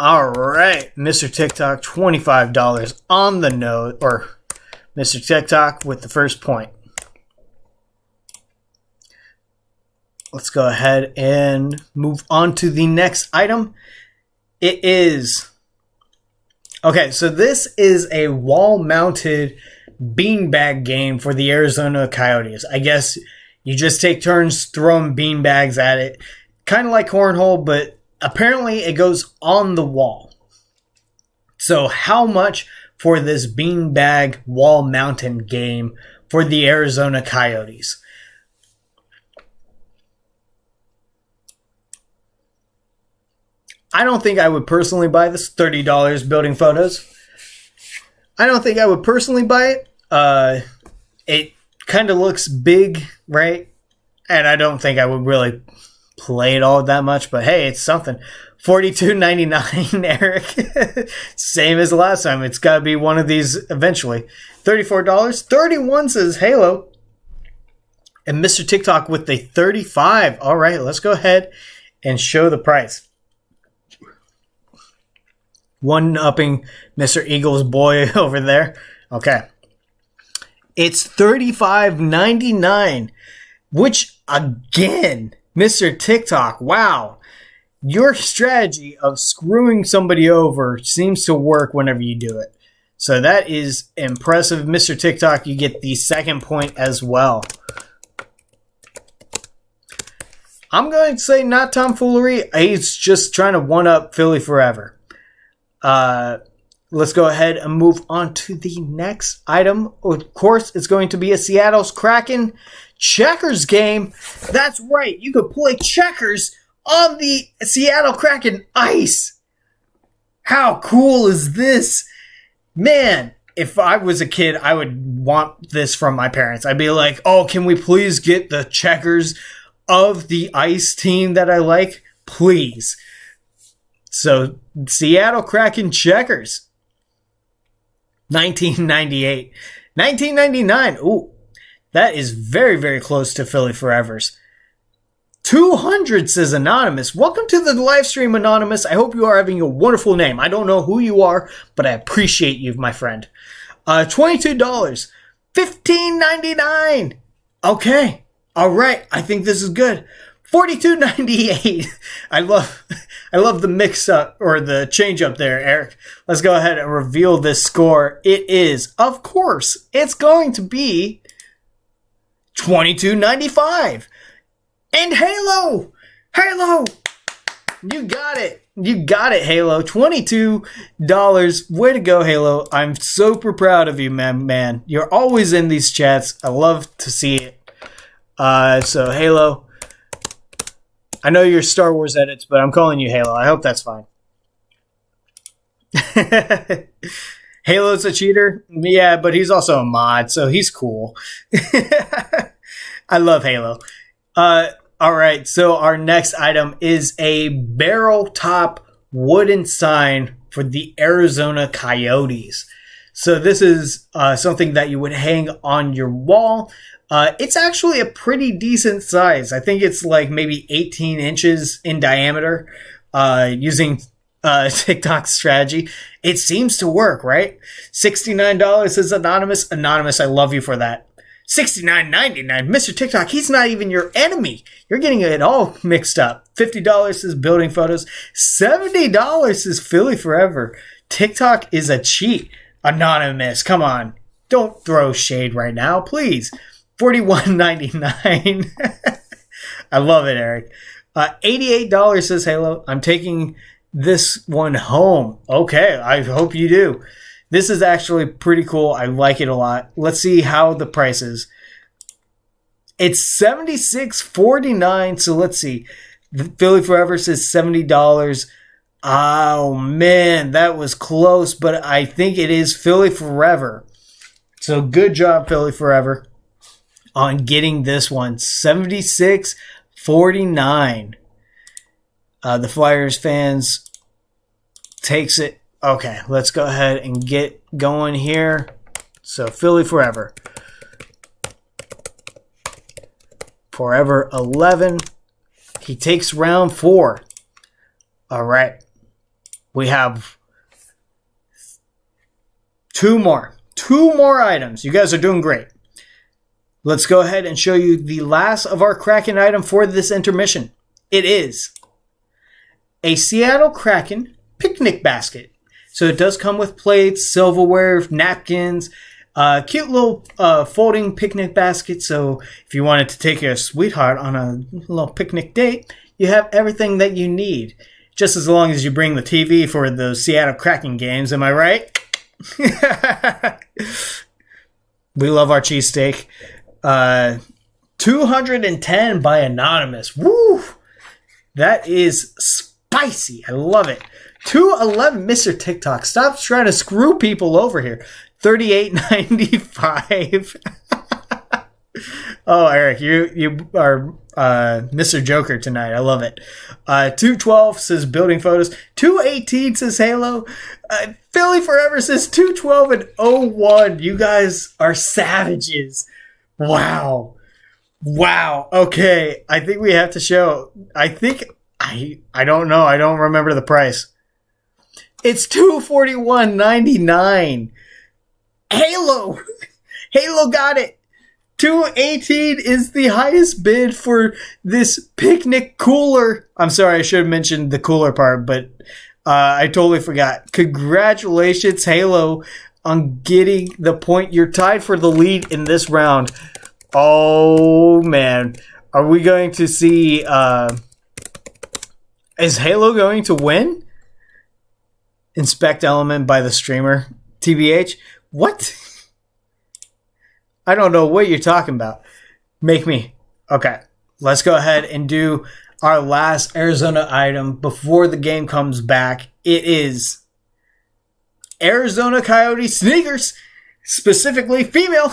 All right, Mr. TikTok, $25 on the nose, or Mr. TikTok with the first point. Let's go ahead and move on to the next item. It is, okay, so this is a wall-mounted beanbag game for the Arizona Coyotes. I guess you just take turns throwing beanbags at it. Kind of like cornhole, but apparently it goes on the wall. So how much for this beanbag wall-mounted game for the Arizona Coyotes? I don't think I would personally buy this. $30 Building Photos. I don't think I would personally buy it. It kind of looks big, right? And I don't think I would really play it all that much. But hey, it's something. $42.99, Eric. Same as the last time. It's got to be one of these eventually. $34. $31 says Halo. And Mr. TikTok with the $35. All right, let's go ahead and show the price. One-upping Mr. Eagles boy over there. Okay. It's $35.99, which, again, Mr. TikTok, wow. Your strategy of screwing somebody over seems to work whenever you do it. So that is impressive. Mr. TikTok, you get the second point as well. I'm going to say not tomfoolery. He's just trying to one-up Philly forever. Let's go ahead and move on to the next item. Of course, it's going to be a Seattle Kraken checkers game. That's right. You could play checkers on the Seattle Kraken ice. How cool is this? Man, if I was a kid, I would want this from my parents. I'd be like, oh, can we please get the checkers of the ice team that I like? Please. So, Seattle Kraken checkers. 1998. 1999. Ooh, that is very, very close to Philly Forever's. 200 says Anonymous. Welcome to the live stream, Anonymous. I hope you are having a wonderful name. I don't know who you are, but I appreciate you, my friend. $22. $15.99. Okay. All right. I think this is good. $42.98. I love the mix up or the change up there, Eric. Let's go ahead and reveal this score. It is, of course, it's going to be $22.95. And Halo! Halo! You got it. You got it, Halo. $22. Way to go, Halo. I'm super proud of you, man. You're always in these chats. I love to see it. So, Halo. I know you're Star Wars edits, but I'm calling you Halo. I hope that's fine. Halo's a cheater? Yeah, but he's also a mod, so he's cool. I love Halo. All right, so our next item is a barrel top wooden sign for the Arizona Coyotes. So this is something that you would hang on your wall. It's actually a pretty decent size. I think it's like maybe 18 inches in diameter using TikTok's strategy. It seems to work, right? $69 is Anonymous. Anonymous, I love you for that. $69.99. Mr. TikTok, he's not even your enemy. You're getting it all mixed up. $50 is building photos. $70 is Philly Forever. TikTok is a cheat. Anonymous, come on. Don't throw shade right now, please. $41.99. I love it, Eric. $88 says Halo. I'm taking this one home. Okay, I hope you do. This is actually pretty cool. I like it a lot. Let's see how the price is. It's $76.49. So let's see. Philly Forever says $70. Oh, man, that was close. But I think it is Philly Forever. So good job, Philly Forever, on getting this one. $76.49. The Flyers fans takes it. Okay, let's go ahead and get going here. So, Philly Forever. Forever 11. He takes round 4. All right. We have 2 more. 2 more items. You guys are doing great. Let's go ahead and show you the last of our Kraken item for this intermission. It is a Seattle Kraken picnic basket. So it does come with plates, silverware, napkins, cute little folding picnic basket. So if you wanted to take your sweetheart on a little picnic date, you have everything that you need. Just as long as you bring the TV for the Seattle Kraken games, am I right? We love our cheesesteak. 210 by Anonymous. Woo! That is spicy. I love it. 211, Mr. TikTok. Stop trying to screw people over here. $38.95. Oh, Eric, you are Mr. Joker tonight. I love it. 212 says building photos. 218 says Halo. Philly Forever says 212 and 01. You guys are savages. Wow. Okay. I think we have to show. I don't know. I don't remember the price. It's $241.99. Halo got it. $218 is the highest bid for this picnic cooler. I'm sorry, I should have mentioned the cooler part, but I totally forgot. Congratulations, Halo, on getting the point. You're tied for the lead in this round. Oh, man. Are we going to see... is Halo going to win? Inspect element by the streamer. TBH? What? I don't know what you're talking about. Make me... Okay. Let's go ahead and do our last Arizona item before the game comes back. It is Arizona Coyotes sneakers, specifically female.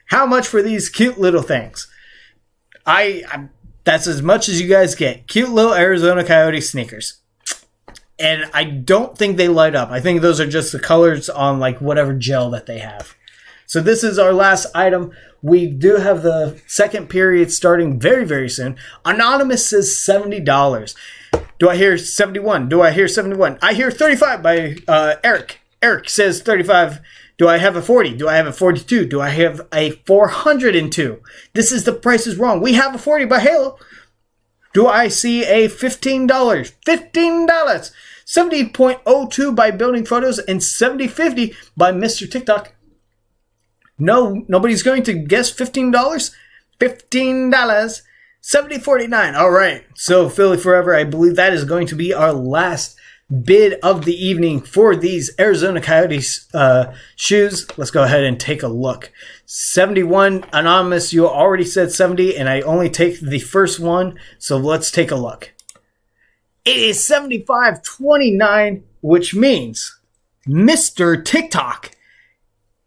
How much for these cute little things? That's as much as you guys get. Cute little Arizona Coyote sneakers. And I don't think they light up. I think those are just the colors on like whatever gel that they have. So this is our last item. We do have the second period starting very, very soon. Anonymous says $70. Do I hear 71? Do I hear 71? I hear 35 by Eric. Eric says 35. Do I have a 40? Do I have a 42? Do I have a 402? This is The Price is Wrong. We have a 40 by Halo. Do I see a $15? $15. 70.02 by Building Photos and 70.50 by Mr. TikTok. No, nobody's going to guess $15. $15. 70.49. All right. So Philly Forever, I believe that is going to be our last bid of the evening for these Arizona Coyotes shoes. Let's go ahead and take a look. 71. Anonymous, you already said 70, and I only take the first one. So let's take a look. It is 75.29, which means Mr. TikTok,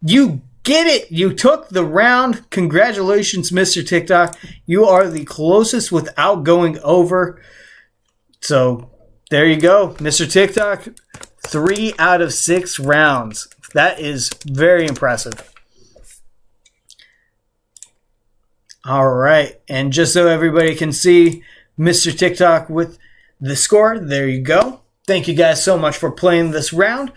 you get it. You took the round. Congratulations, Mr. TikTok. You are the closest without going over. So there you go, Mr. TikTok. 3 out of 6 rounds. That is very impressive. All right. And just so everybody can see Mr. TikTok with the score, there you go. Thank you guys so much for playing this round.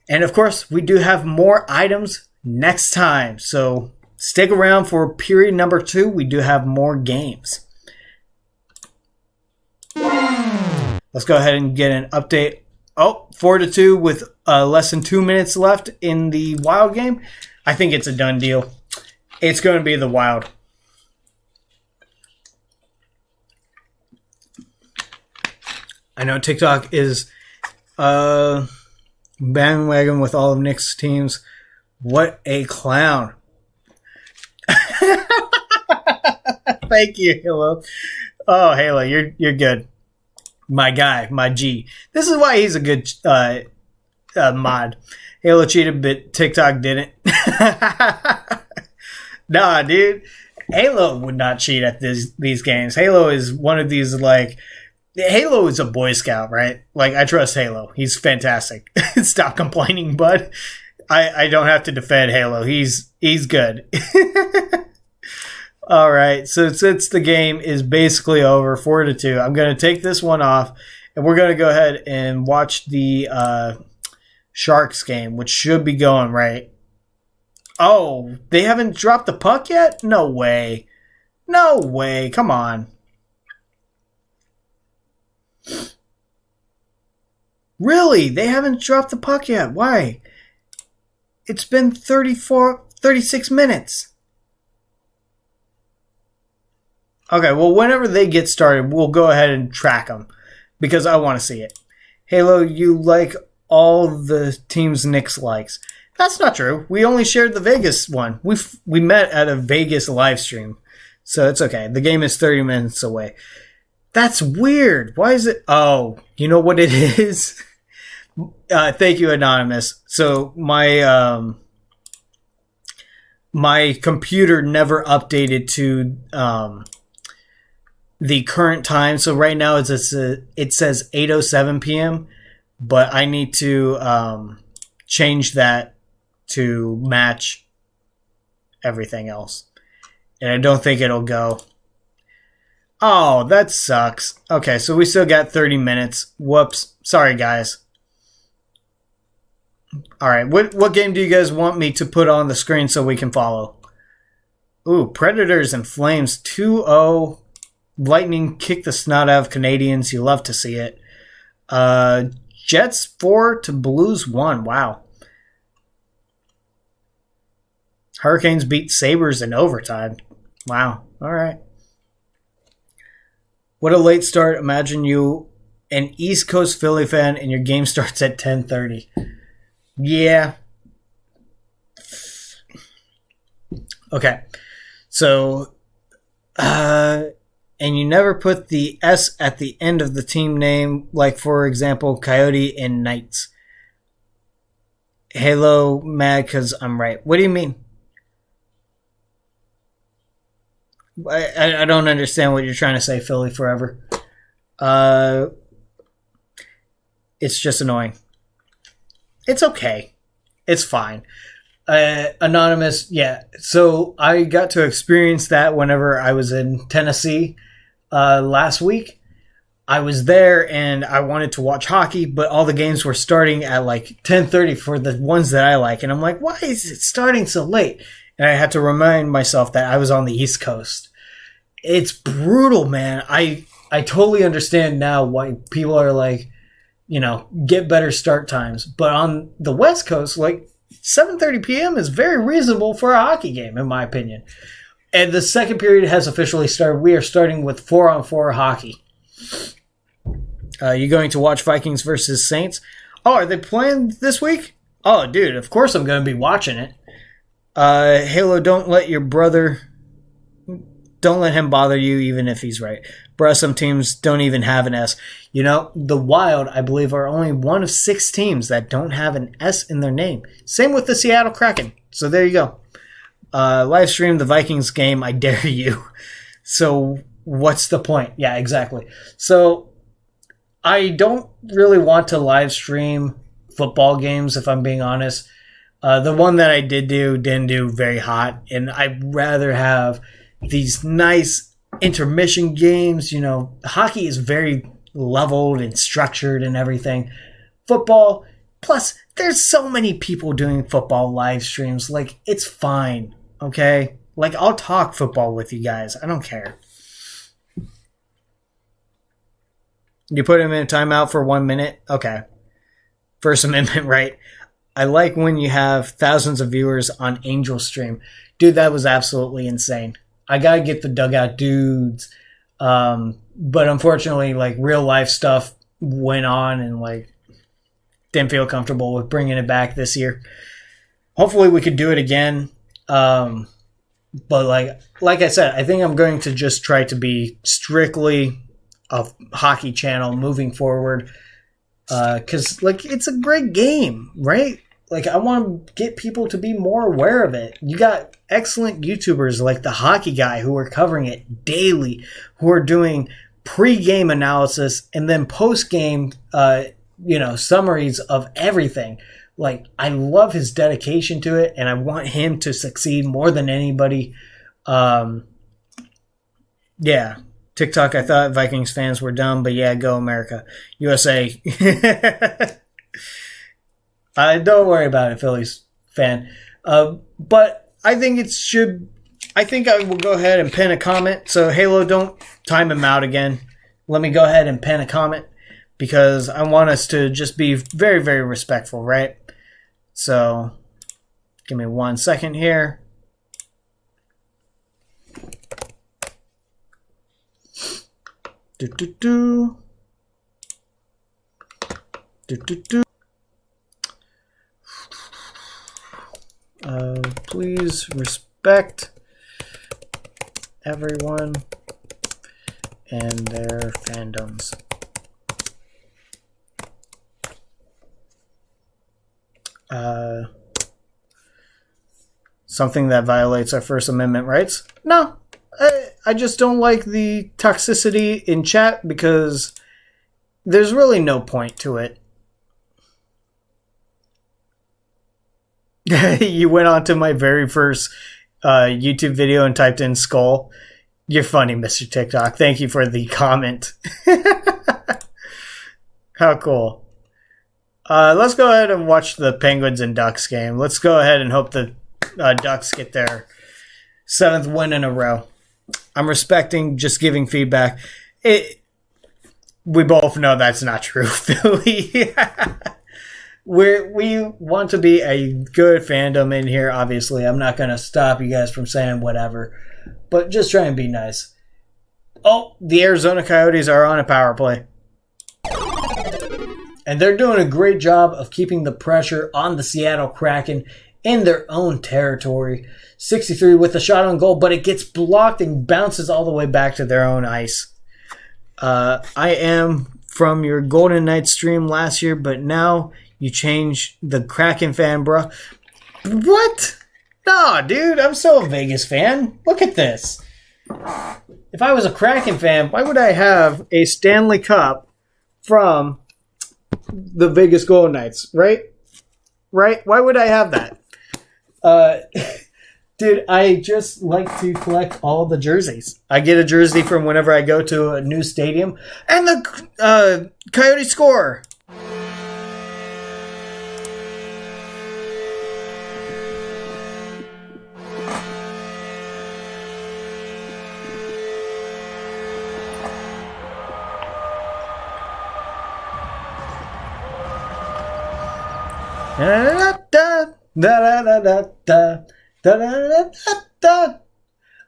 And of course, we do have more items next time. So stick around for period number 2. We do have more games. Let's go ahead and get an update. Oh, 4-2 with less than 2 minutes left in the Wild game. I think it's a done deal. It's going to be the Wild. I know TikTok is bandwagon with all of Nick's teams. What a clown. Thank you, Halo. Oh, Halo, you're good. My guy, my G. This is why he's a good mod. Halo cheated, but TikTok didn't. Nah, dude. Halo would not cheat at these games. Halo is one of these, like... Halo is a Boy Scout, right? Like, I trust Halo. He's fantastic. Stop complaining, bud. I don't have to defend Halo. He's good. All right. So since the game is basically over, 4-2, I'm going to take this one off, and we're going to go ahead and watch the Sharks game, which should be going right. Oh, they haven't dropped the puck yet? No way. No way. Come on. Really? They haven't dropped the puck yet? Why? It's been 36 minutes. Okay, well, whenever they get started, we'll go ahead and track them because I want to see it. Halo, you like all the teams Nick's likes. That's not true. We only shared the Vegas one. We met at a Vegas live stream, so it's okay. The game is 30 minutes away. That's weird. Why is it? Oh, you know what it is? Thank you, Anonymous. So my my computer never updated to the current time. So right now it says 8:07 p.m. But I need to change that to match everything else. And I don't think it'll go. Oh, that sucks. Okay, so we still got 30 minutes. Whoops. Sorry, guys. All right, what game do you guys want me to put on the screen so we can follow? Ooh, Predators and Flames 2-0. Lightning kick the snot out of Canadians. You love to see it. Jets 4 to Blues 1. Wow. Hurricanes beat Sabres in overtime. Wow. All right. What a late start. Imagine you, an East Coast Philly fan, and your game starts at 10:30. Yeah. Okay. So, and you never put the S at the end of the team name, like, for example, Coyote and Knights. Halo mad because I'm right. What do you mean? I don't understand what you're trying to say, Philly Forever. It's just annoying. It's okay. It's fine. Anonymous, yeah. So I got to experience that whenever I was in Tennessee last week. I was there and I wanted to watch hockey, but all the games were starting at like 10:30 for the ones that I like. And I'm like, why is it starting so late? And I had to remind myself that I was on the East Coast. It's brutal, man. I totally understand now why people are like, get better start times. But on the West Coast, like 7:30 p.m. is very reasonable for a hockey game, in my opinion. And the second period has officially started. We are starting with 4-on-4 hockey. You going to watch Vikings versus Saints? Oh, are they playing this week? Oh, dude, of course I'm going to be watching it. Halo, don't let him bother you even if he's right. Bruh, some teams don't even have an S. The Wild, I believe, are only one of 6 teams that don't have an S in their name. Same with the Seattle Kraken. So there you go. Live stream the Vikings game, I dare you. So what's the point? Yeah, exactly. So I don't really want to live stream football games, if I'm being honest. The one that I didn't do very hot, and I'd rather have these nice intermission games. Hockey is very leveled and structured and everything. Football, plus there's so many people doing football live streams. Like, it's fine, okay? Like, I'll talk football with you guys. I don't care. You put him in a timeout for 1 minute? Okay. First Amendment, right? I like when you have thousands of viewers on Angel Stream. Dude, that was absolutely insane. I gotta get the dugout dudes. But unfortunately, like, real life stuff went on and, like, didn't feel comfortable with bringing it back this year. Hopefully we could do it again. But like I said, I think I'm going to just try to be strictly a hockey channel moving forward. Because, like, it's a great game, right? Like, I want to get people to be more aware of it. You got excellent YouTubers like the Hockey Guy who are covering it daily, who are doing pre-game analysis and then post-game, summaries of everything. Like, I love his dedication to it, and I want him to succeed more than anybody. Yeah. TikTok, I thought Vikings fans were dumb, but yeah, go America. USA. Don't worry about it, Phillies fan. But I think I will go ahead and pin a comment. So, Halo, don't time him out again. Let me go ahead and pin a comment because I want us to just be very, very respectful, right? So, give me 1 second here. Please respect everyone and their fandoms. Something that violates our First Amendment rights? No. I just don't like the toxicity in chat because there's really no point to it. You went on to my very first YouTube video and typed in skull. You're funny, Mr. TikTok. Thank you for the comment. How cool. Let's go ahead and watch the Penguins and Ducks game. Let's go ahead and hope the Ducks get their 7th win in a row. I'm respecting just giving feedback. We both know that's not true, Philly. We want to be a good fandom in here, obviously. I'm not going to stop you guys from saying whatever. but just try and be nice. Oh, the Arizona Coyotes are on a power play. And they're doing a great job of keeping the pressure on the Seattle Kraken in their own territory. 63 with a shot on goal, but it gets blocked and bounces all the way back to their own ice. I am from your Golden Knights stream last year, but now you change the Kraken fan, bro. What? Nah, dude, I'm still a Vegas fan. Look at this. If I was a Kraken fan, why would I have a Stanley Cup from the Vegas Golden Knights, right? Right? Why would I have that? Dude, I just like to collect all the jerseys. I get a jersey from whenever I go to a new stadium. And the Coyotes score.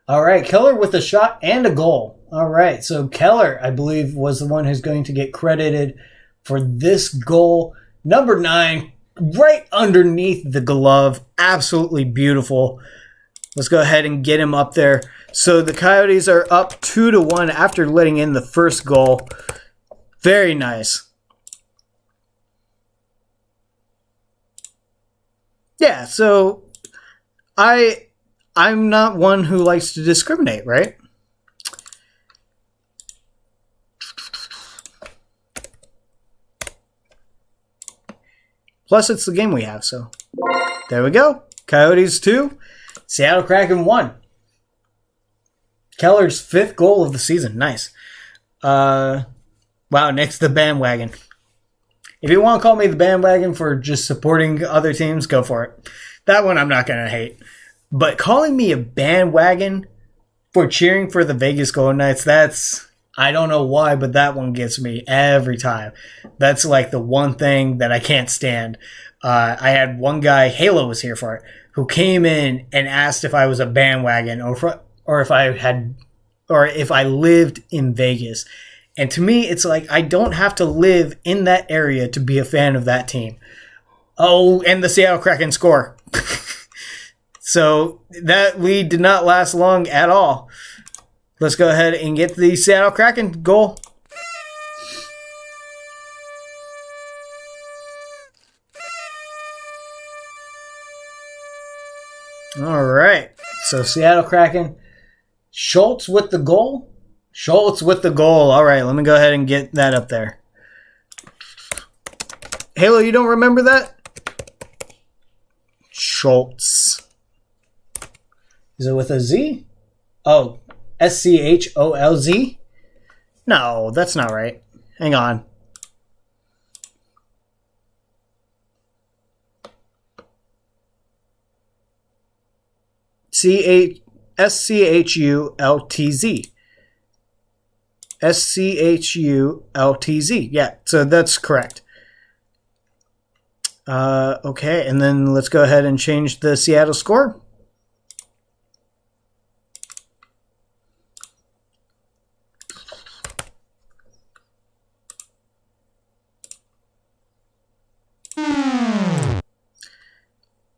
All right, Keller with a shot and a goal. All right, so Keller, I believe, was the one who's going to get credited for this goal. Number 9, right underneath the glove. Absolutely beautiful. Let's go ahead and get him up there. So the Coyotes are up 2-1 after letting in the first goal. Very nice. Yeah, so I'm not one who likes to discriminate, right? Plus, it's the game we have, so there we go. Coyotes 2, Seattle Kraken 1. Keller's 5th goal of the season. Nice. Wow, next the bandwagon. If you want to call me the bandwagon for just supporting other teams, go for it. That one I'm not going to hate. But calling me a bandwagon for cheering for the Vegas Golden Knights, I don't know why, but that one gets me every time. That's like the one thing that I can't stand. I had one guy, Halo was here for it, who came in and asked if I was a bandwagon or if I lived in Vegas. And to me, it's like I don't have to live in that area to be a fan of that team. Oh, and the Seattle Kraken score. So that lead did not last long at all. Let's go ahead and get the Seattle Kraken goal. All right. So Seattle Kraken. Schultz with the goal. Schultz with the goal. All right, let me go ahead and get that up there. Halo, you don't remember that? Schultz. Is it with a Z? Oh, SCHOLZ? No, that's not right. Hang on. SCHULTZ. SCHULTZ. Yeah, so that's correct. Okay, and then let's go ahead and change the Seattle score.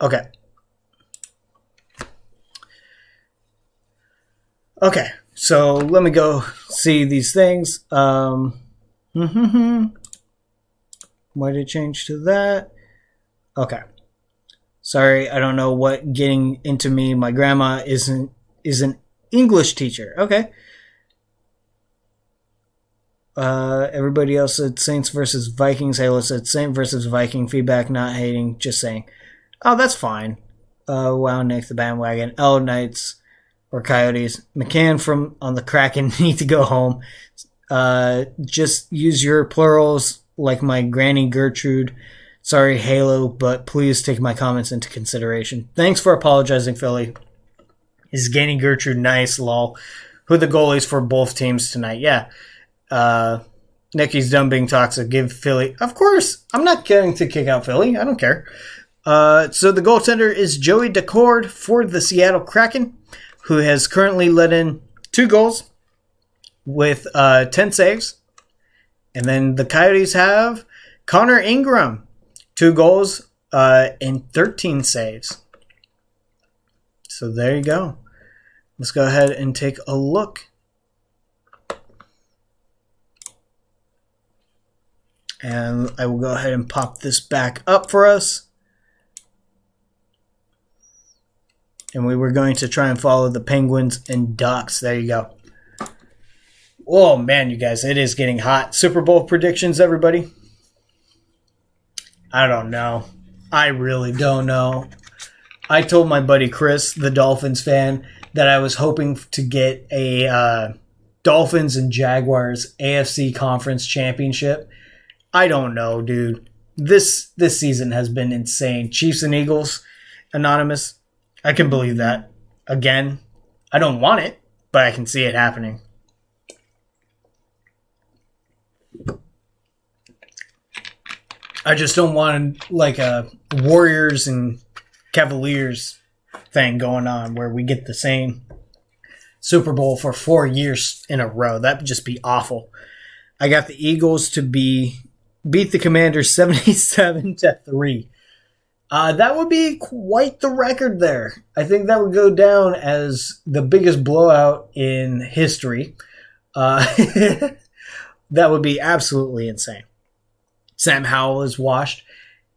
Okay. Okay, so let me go see these things. Why did it change to that? Okay. Sorry, I don't know what getting into me. My grandma is an English teacher. Okay. Everybody else said Saints versus Vikings. Halo said Saint versus Viking. Feedback, not hating, just saying. Oh, that's fine. Wow, Nick the bandwagon. L Knights or Coyotes. McCann from on the Kraken need to go home. Just use your plurals like my Granny Gertrude. Sorry, Halo, but please take my comments into consideration. Thanks for apologizing, Philly. Is Granny Gertrude nice, lol? Who are the goalies for both teams tonight? Yeah. Nicky's done being toxic. Give Philly. Of course. I'm not going to kick out Philly. I don't care. So the goaltender is Joey Decord for the Seattle Kraken. who has currently let in 2 goals with 10 saves. And then the Coyotes have Connor Ingram, 2 goals and 13 saves. So there you go. Let's go ahead and take a look. And I will go ahead and pop this back up for us. And we were going to try and follow the Penguins and Ducks. There you go. Oh, man, you guys, it is getting hot. Super Bowl predictions, everybody? I don't know. I really don't know. I told my buddy Chris, the Dolphins fan, that I was hoping to get a Dolphins and Jaguars AFC Conference Championship. I don't know, dude. This season has been insane. Chiefs and Eagles, anonymous. I can believe that. Again, I don't want it, but I can see it happening. I just don't want like a Warriors and Cavaliers thing going on where we get the same Super Bowl for 4 years in a row. That would just be awful. I got the Eagles to beat the Commanders 77-3. That would be quite the record there. I think that would go down as the biggest blowout in history. That would be absolutely insane. Sam Howell is washed.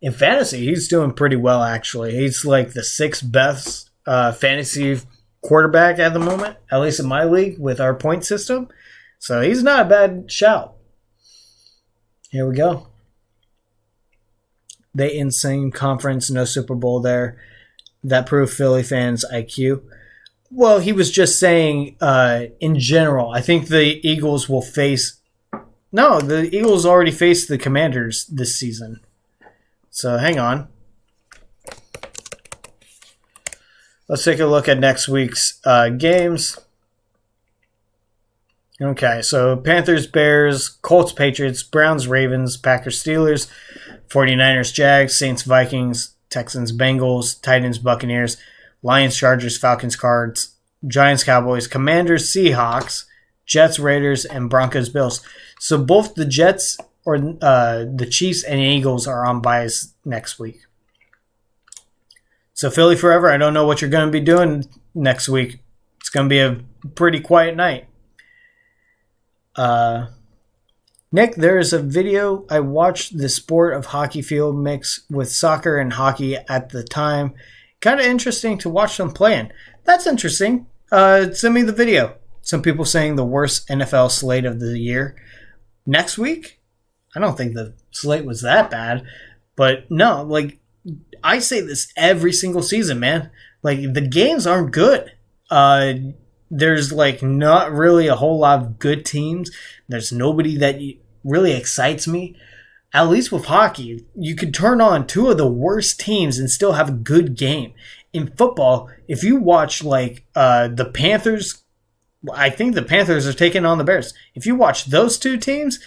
In fantasy, he's doing pretty well, actually. He's like the 6th best fantasy quarterback at the moment, at least in my league with our point system. So he's not a bad shout. Here we go. The insane conference, no Super Bowl there. That proved Philly fans' IQ. Well, he was just saying in general, I think the Eagles will face... No, the Eagles already faced the Commanders this season. So hang on. Let's take a look at next week's games. Okay, so Panthers, Bears, Colts, Patriots, Browns, Ravens, Packers, Steelers, 49ers, Jags, Saints, Vikings, Texans, Bengals, Titans, Buccaneers, Lions, Chargers, Falcons, Cards, Giants, Cowboys, Commanders, Seahawks, Jets, Raiders, and Broncos, Bills. So both the Jets or the Chiefs and Eagles are on byes next week. So Philly forever, I don't know what you're going to be doing next week. It's going to be a pretty quiet night. Nick, there is a video. I watched the sport of hockey field mix with soccer and hockey at the time. Kind of interesting to watch them playing. That's interesting. Send me the video. Some people saying the worst NFL slate of the year. Next week? I don't think the slate was that bad. But no, like, I say this every single season, man. Like, the games aren't good. There's, like, not really a whole lot of good teams. There's nobody that really excites me. At least with hockey, you could turn on 2 of the worst teams and still have a good game. In football, if you watch, like, the Panthers... I think the Panthers are taking on the Bears. If you watch those 2 teams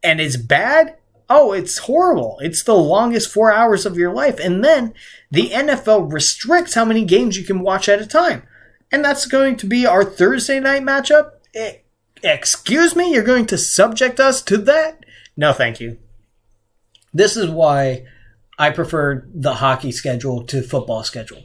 and it's bad, oh, it's horrible. It's the longest 4 hours of your life. And then the NFL restricts how many games you can watch at a time. And that's going to be our Thursday night matchup. Excuse me? You're going to subject us to that? No, thank you. This is why I prefer the hockey schedule to football schedule.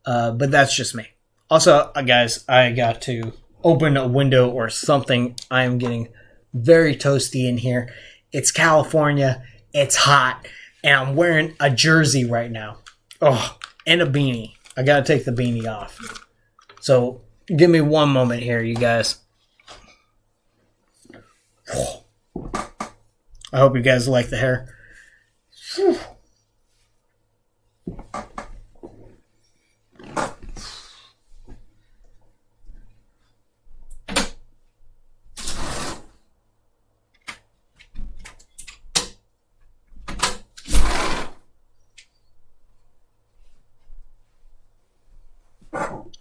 But that's just me. Also, guys, I got to open a window or something. I am getting very toasty in here. It's California. It's hot. And I'm wearing a jersey right now. Oh, and a beanie. I got to take the beanie off. So, give me one moment here, you guys. I hope you guys like the hair. Whew.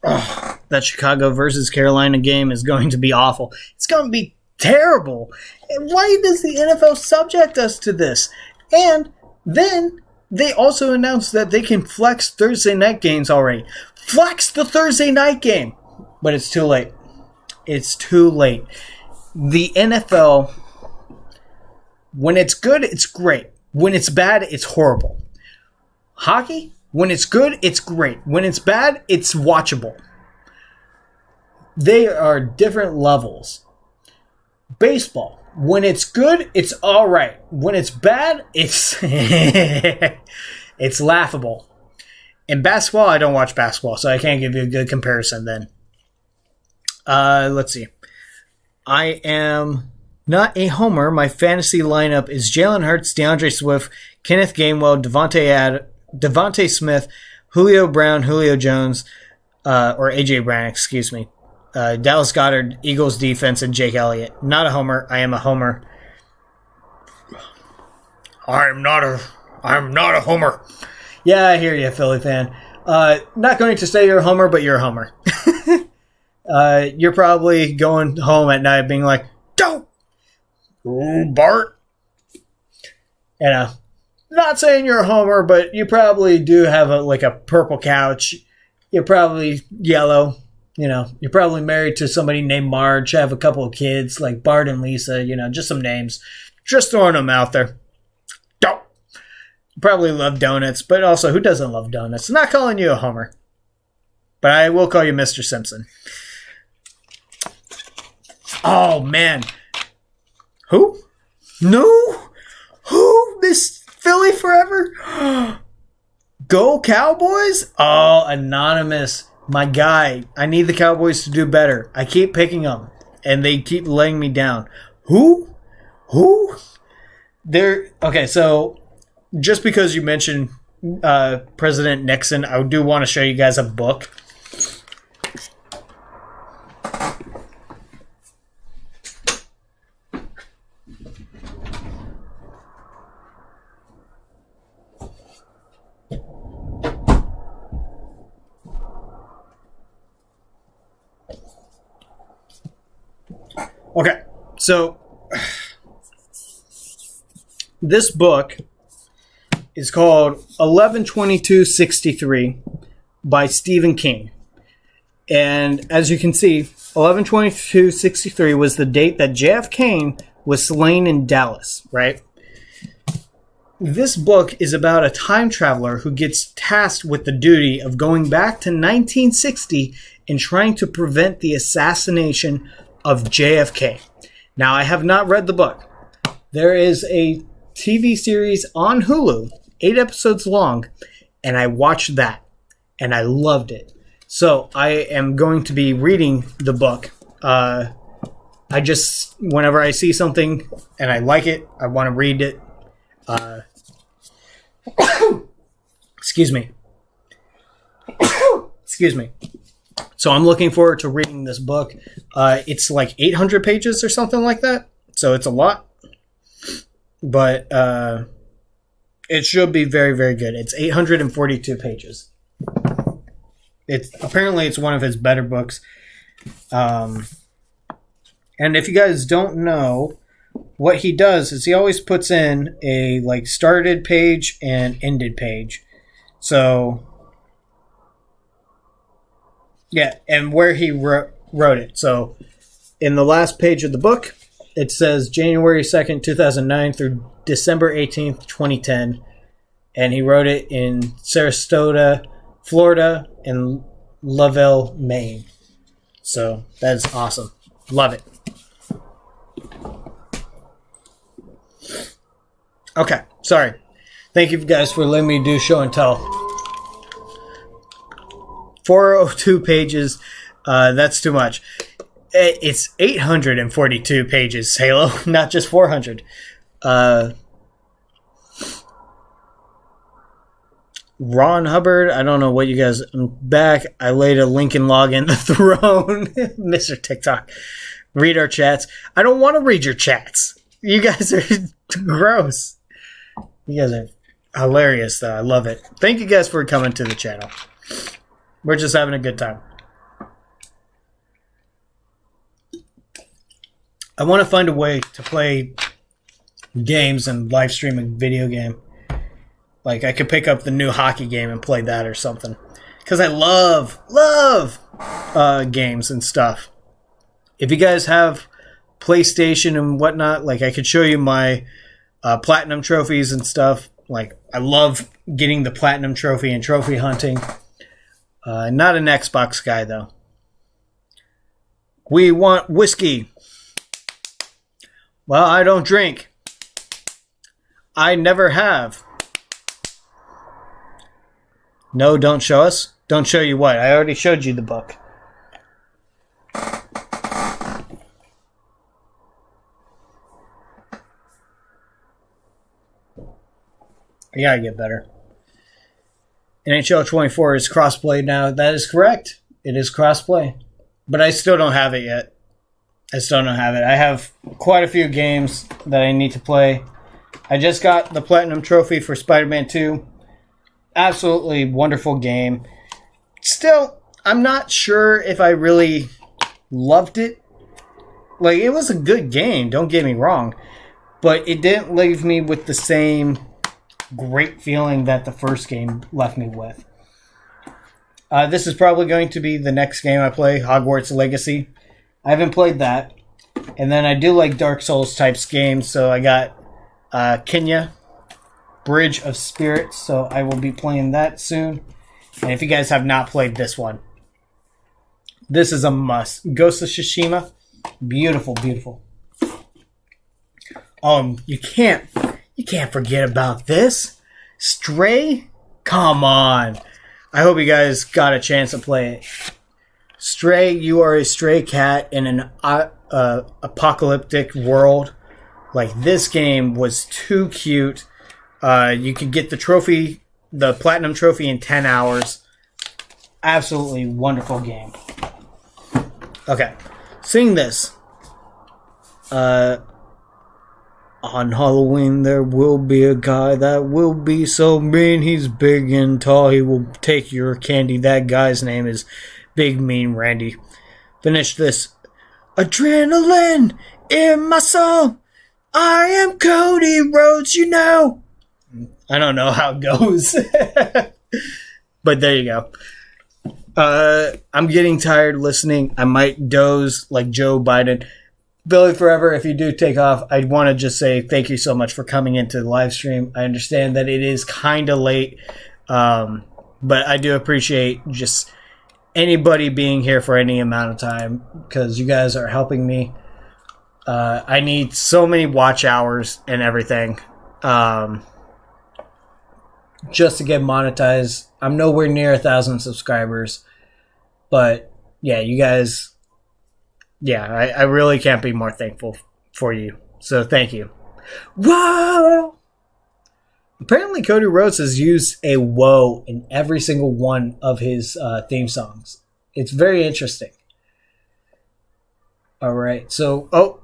Oh, that Chicago versus Carolina game is going to be awful. It's going to be terrible. Why does the NFL subject us to this? And then they also announced that they can flex Thursday night games already. Flex the Thursday night game! But it's too late. It's too late. The NFL, when it's good, it's great. When it's bad, it's horrible. Hockey, when it's good, it's great. When it's bad, it's watchable. They are different levels. Baseball, when it's good, it's all right. When it's bad, it's it's laughable. In basketball, I don't watch basketball, so I can't give you a good comparison then. Let's see. I am not a homer. My fantasy lineup is Jalen Hurts, DeAndre Swift, Kenneth Gainwell, Devontae Smith, Julio Brown, Julio Jones, or A.J. Brown, excuse me. Dallas Goedert, Eagles defense, and Jake Elliott. Not a homer. I am a homer. I'm not a homer. Yeah, I hear you, Philly fan. Not going to say you're a homer, but you're a homer. You're probably going home at night being like, "Don't, Bart." You know, not saying you're a homer, but you probably do have a purple couch. You're probably yellow. You know, you're probably married to somebody named Marge, have a couple of kids like Bart and Lisa, you know, just some names. Just throwing them out there. Don't. You probably love donuts, but also, who doesn't love donuts? I'm not calling you a homer, but I will call you Mr. Simpson. Oh, man. Who? No? Who? This Philly forever? Go Cowboys? Oh, anonymous. My guy. I need the Cowboys to do better. I keep picking them, and they keep laying me down. Who? Okay, so just because you mentioned President Nixon, I do want to show you guys a book. Okay, so this book is called 11/22/63 by Stephen King. And as you can see, 11/22/63 was the date that JFK was slain in Dallas, right? This book is about a time traveler who gets tasked with the duty of going back to 1960 and trying to prevent the assassination of JFK. Now, I have not read the book. There is a TV series on Hulu, 8 episodes long, and I watched that, and I loved it. So I am going to be reading the book. Whenever I see something and I like it, I want to read it. Excuse me. So I'm looking forward to reading this book. It's like 800 pages or something like that. So it's a lot. But it should be very, very good. It's 842 pages. It's one of his better books. And if you guys don't know, what he does is he always puts in a started page and ended page. So yeah, and where he wrote it. So in the last page of the book, it says January 2nd, 2009 through December 18th, 2010. And he wrote it in Sarasota, Florida, and Lovell, Maine. So that's awesome. Love it. Okay, sorry. Thank you guys for letting me do show and tell. 402 pages. That's too much. It's 842 pages, Halo, not just 400. Ron Hubbard, I don't know what you guys... I'm back. I laid a Lincoln log in the throne. Mr. TikTok. Read our chats. I don't want to read your chats. You guys are gross. You guys are hilarious, though. I love it. Thank you guys for coming to the channel. We're just having a good time. I want to find a way to play games and live stream a video game. Like, I could pick up the new hockey game and play that or something. Because I love games and stuff. If you guys have PlayStation and whatnot, like, I could show you my platinum trophies and stuff. Like, I love getting the platinum trophy and trophy hunting. Not an Xbox guy, though. We want whiskey. Well, I don't drink. I never have. No, don't show us. Don't show you what? I already showed you the book. I gotta get better. NHL 24 is crossplay now. That is correct. It is crossplay. But I still don't have it yet. I still don't have it. I have quite a few games that I need to play. I just got the Platinum Trophy for Spider-Man 2. Absolutely wonderful game. Still, I'm not sure if I really loved it. Like, it was a good game, don't get me wrong. But it didn't leave me with the same great feeling that the first game left me with. This is probably going to be the next game I play, Hogwarts Legacy. I haven't played that. And then I do like Dark Souls types games, so I got Kenya, Bridge of Spirits, so I will be playing that soon. And if you guys have not played this one, this is a must. Ghost of Tsushima, beautiful, beautiful. You can't forget about this. Stray, come on. I hope you guys got a chance to play it. Stray, you are a stray cat in an apocalyptic world. Like, this game was too cute. You could get the trophy, the Platinum Trophy, in 10 hours. Absolutely wonderful game. Okay, sing this. On Halloween, there will be a guy that will be so mean. He's big and tall. He will take your candy. That guy's name is Big Mean Randy. Finish this. Adrenaline in my soul. I am Cody Rhodes, you know. I don't know how it goes. But there you go. I'm getting tired listening. I might doze like Joe Biden. Billy Forever, if you do take off, I want to just say thank you so much for coming into the live stream. I understand that it is kind of late, but I do appreciate just anybody being here for any amount of time because you guys are helping me. I need so many watch hours and everything just to get monetized. I'm nowhere near 1,000 subscribers, but yeah, you guys... Yeah, I really can't be more thankful for you. So thank you. Whoa! Apparently Cody Rhodes has used a whoa in every single one of his theme songs. It's very interesting. All right, so...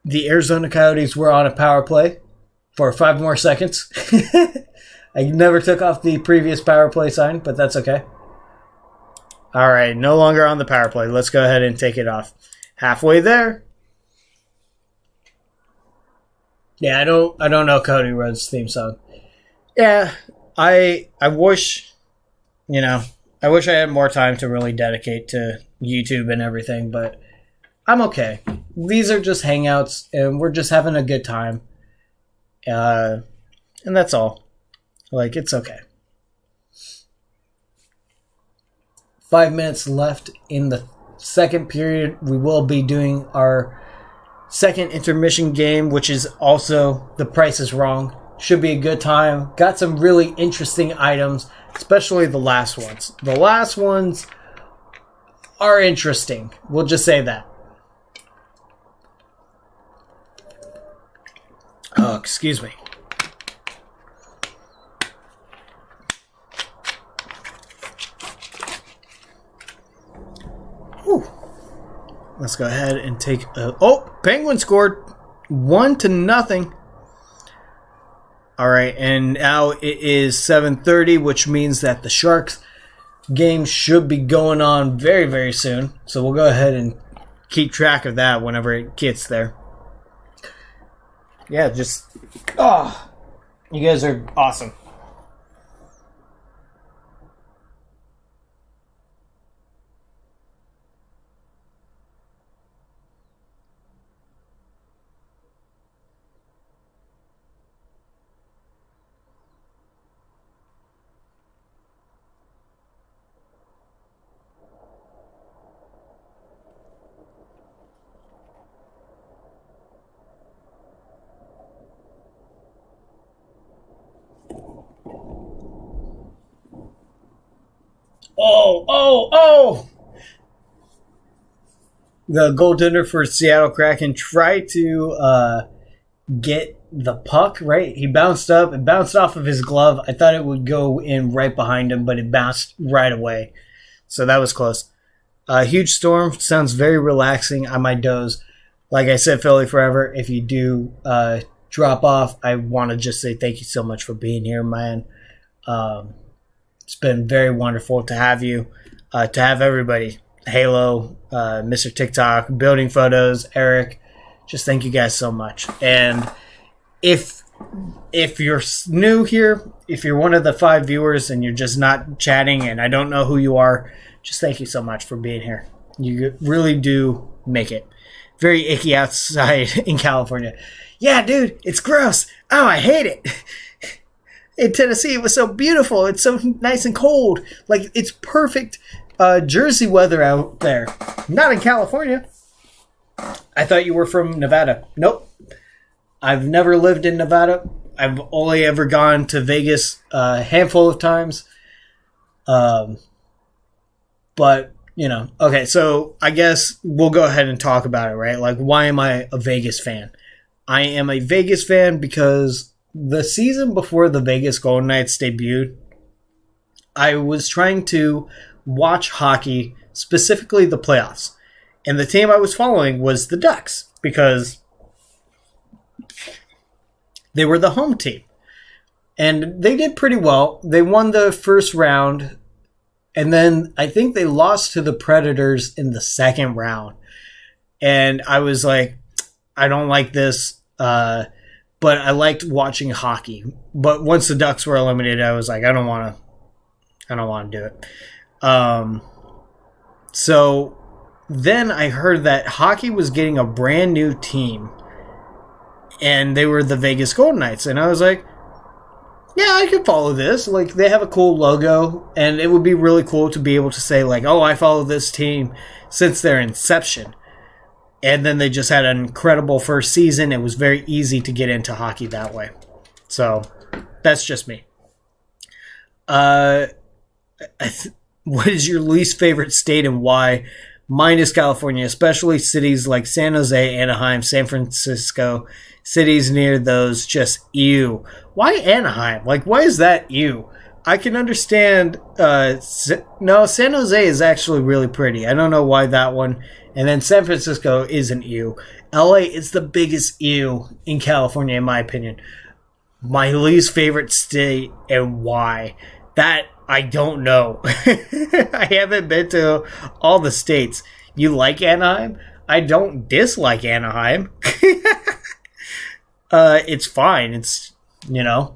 the Arizona Coyotes were on a power play for 5 more seconds. I never took off the previous power play sign, but that's okay. All right, no longer on the power play. Let's go ahead and take it off. Halfway there. Yeah, I don't know Cody Rhodes' theme song. Yeah, I wish, I wish I had more time to really dedicate to YouTube and everything, but I'm okay. These are just hangouts, and we're just having a good time. And that's all. Like, it's okay. 5 minutes left in the second period. We will be doing our second intermission game, which is also The Price is Wrong. Should be a good time. Got some really interesting items, especially the last ones. The last ones are interesting. We'll just say that. Oh, excuse me. Let's go ahead and take a... Oh, Penguin scored 1-0. All right, and now it is 7:30, which means that the Sharks game should be going on very, very soon. So we'll go ahead and keep track of that whenever it gets there. Yeah, just... Oh. You guys are awesome. Oh! The goaltender for Seattle Kraken tried to get the puck, right? He bounced up. It bounced off of his glove. I thought it would go in right behind him, but it bounced right away. So that was close. Huge storm. Sounds very relaxing. I might doze. Like I said, Philly forever. If you do drop off, I want to just say thank you so much for being here, man. It's been very wonderful to have you, to have everybody. Halo, Mr. TikTok, Building Photos, Eric. Just thank you guys so much. And if you're new here, if you're one of the 5 viewers and you're just not chatting and I don't know who you are, just thank you so much for being here. You really do make it. Very icky outside in California. Yeah, dude, it's gross. Oh, I hate it. In Tennessee, it was so beautiful. It's so nice and cold. Like, it's perfect Jersey weather out there. Not in California. I thought you were from Nevada. Nope. I've never lived in Nevada. I've only ever gone to Vegas a handful of times. But, you know. Okay, so I guess we'll go ahead and talk about it, right? Like, why am I a Vegas fan? I am a Vegas fan because the season before the Vegas Golden Knights debuted, I was trying to watch hockey, specifically the playoffs. And the team I was following was the Ducks because they were the home team. And they did pretty well. They won the first round. And then I think they lost to the Predators in the second round. And I was like, I don't like this. But I liked watching hockey. But once the Ducks were eliminated, I was like, I don't want to do it. So then I heard that hockey was getting a brand new team, and they were the Vegas Golden Knights, and I was like, yeah, I could follow this. Like, they have a cool logo, and it would be really cool to be able to say, like, oh, I follow this team since their inception. And then they just had an incredible first season. It was very easy to get into hockey that way. So that's just me. What is your least favorite state and why? Mine is California, especially cities like San Jose, Anaheim, San Francisco. Cities near those, just ew. Why Anaheim? Like, why is that ew? I can understand. No, San Jose is actually really pretty. I don't know why that one. And then San Francisco is an ew. LA is the biggest ew in California, in my opinion. My least favorite state and why? That I don't know. I haven't been to all the states. You like Anaheim? I don't dislike Anaheim. It's fine. It's, you know.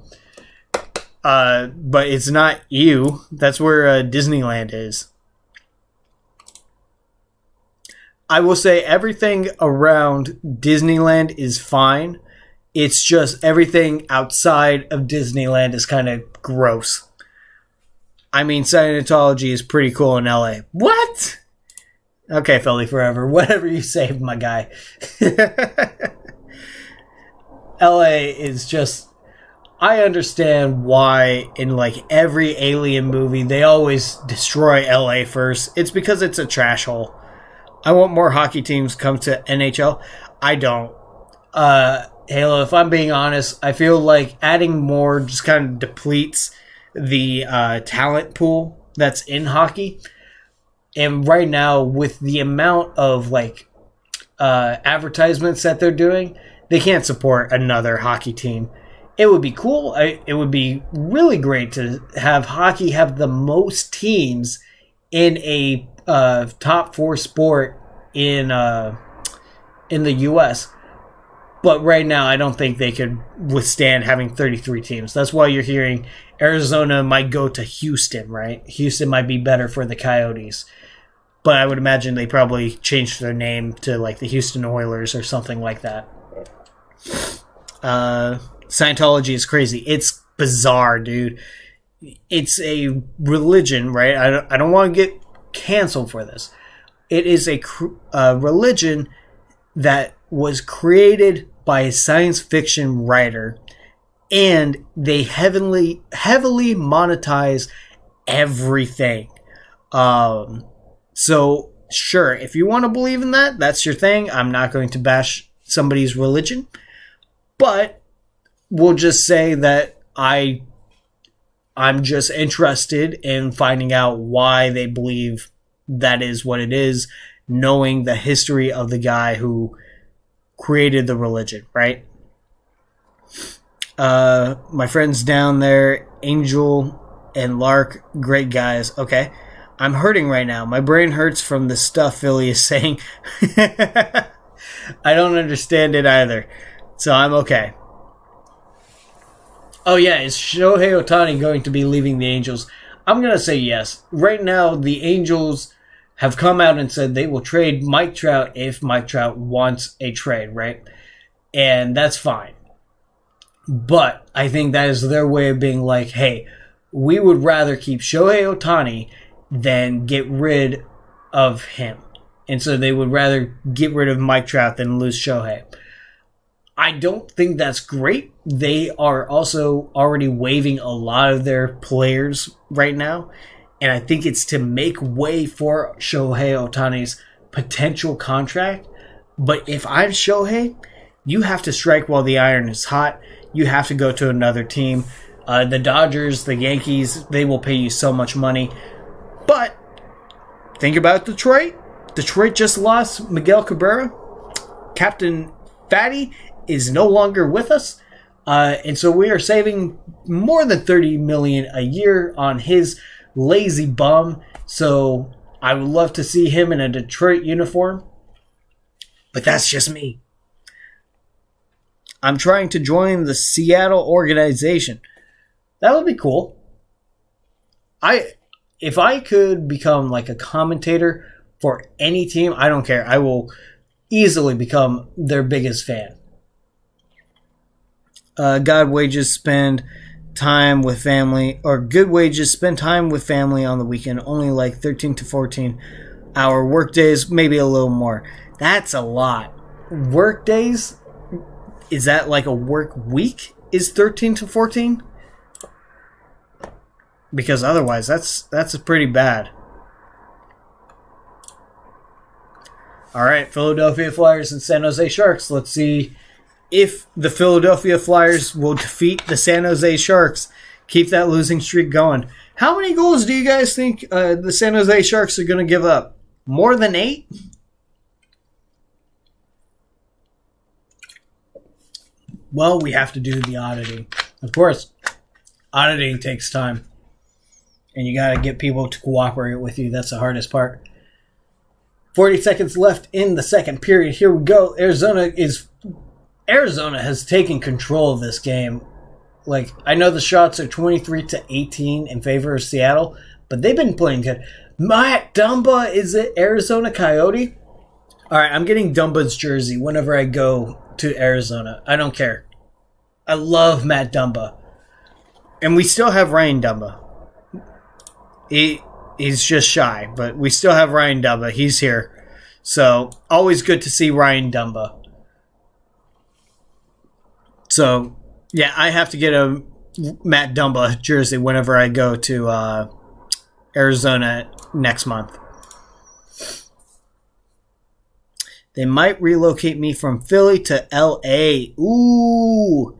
But it's not ew. That's where Disneyland is. I will say everything around Disneyland is fine. It's just everything outside of Disneyland is kind of gross. I mean, Scientology is pretty cool in LA. What? Okay, Philly forever. Whatever you say, my guy. LA is just... I understand why in like every alien movie they always destroy LA first. It's because it's a trash hole. I want more hockey teams come to NHL. I don't. Halo, if I'm being honest, I feel like adding more just kind of depletes the talent pool that's in hockey. And right now, with the amount of like advertisements that they're doing, they can't support another hockey team. It would be cool. It would be really great to have hockey have the most teams in a top 4 sport in the U.S. But right now, I don't think they could withstand having 33 teams. That's why you're hearing Arizona might go to Houston, right? Houston might be better for the Coyotes. But I would imagine they probably changed their name to like the Houston Oilers or something like that. Scientology is crazy. It's bizarre, dude. It's a religion, right? I don't want to get canceled for this. It is a religion that was created by a science fiction writer, and they heavily monetize everything. So sure, if you want to believe in that, that's your thing. I'm not going to bash somebody's religion, but we'll just say that I'm just interested in finding out why they believe that is what it is, knowing the history of the guy who created the religion, right? My friends down there, Angel and Lark, great guys. Okay. I'm hurting right now. My brain hurts from the stuff Philly is saying. I don't understand it either. So I'm okay. Oh yeah, is Shohei Ohtani going to be leaving the Angels? I'm going to say yes. Right now, the Angels have come out and said they will trade Mike Trout if Mike Trout wants a trade, right? And that's fine. But I think that is their way of being like, hey, we would rather keep Shohei Ohtani than get rid of him. And so they would rather get rid of Mike Trout than lose Shohei. I don't think that's great. They are also already waiving a lot of their players right now. And I think it's to make way for Shohei Ohtani's potential contract. But if I'm Shohei, you have to strike while the iron is hot. You have to go to another team. The Dodgers, the Yankees, they will pay you so much money. But think about Detroit. Detroit just lost Miguel Cabrera. Captain Fatty is no longer with us. And so we are saving more than $30 million a year on his lazy bum. So I would love to see him in a Detroit uniform. But that's just me. I'm trying to join the Seattle organization. That would be cool. If I could become like a commentator for any team, I don't care. I will easily become their biggest fan. God wages spend time with family, or good wages spend time with family on the weekend, only like 13 to 14 hour work days, maybe a little more. That's a lot. Work days, is that like a work week is 13 to 14? Because otherwise that's pretty bad. All right, Philadelphia Flyers and San Jose Sharks. Let's see if the Philadelphia Flyers will defeat the San Jose Sharks, keep that losing streak going. How many goals do you guys think the San Jose Sharks are going to give up? More than 8? Well, we have to do the auditing. Of course, auditing takes time. And you got to get people to cooperate with you. That's the hardest part. 40 seconds left in the second period. Here we go. Arizona has taken control of this game. Like, I know the shots are 23-18 in favor of Seattle, but they've been playing good. Matt Dumba is an Arizona Coyote. All right, I'm getting Dumba's jersey whenever I go to Arizona. I don't care. I love Matt Dumba. And we still have Ryan Dumba. He's just shy, but we still have Ryan Dumba. He's here. So, always good to see Ryan Dumba. So, yeah, I have to get a Matt Dumba jersey whenever I go to Arizona next month. They might relocate me from Philly to L.A. Ooh.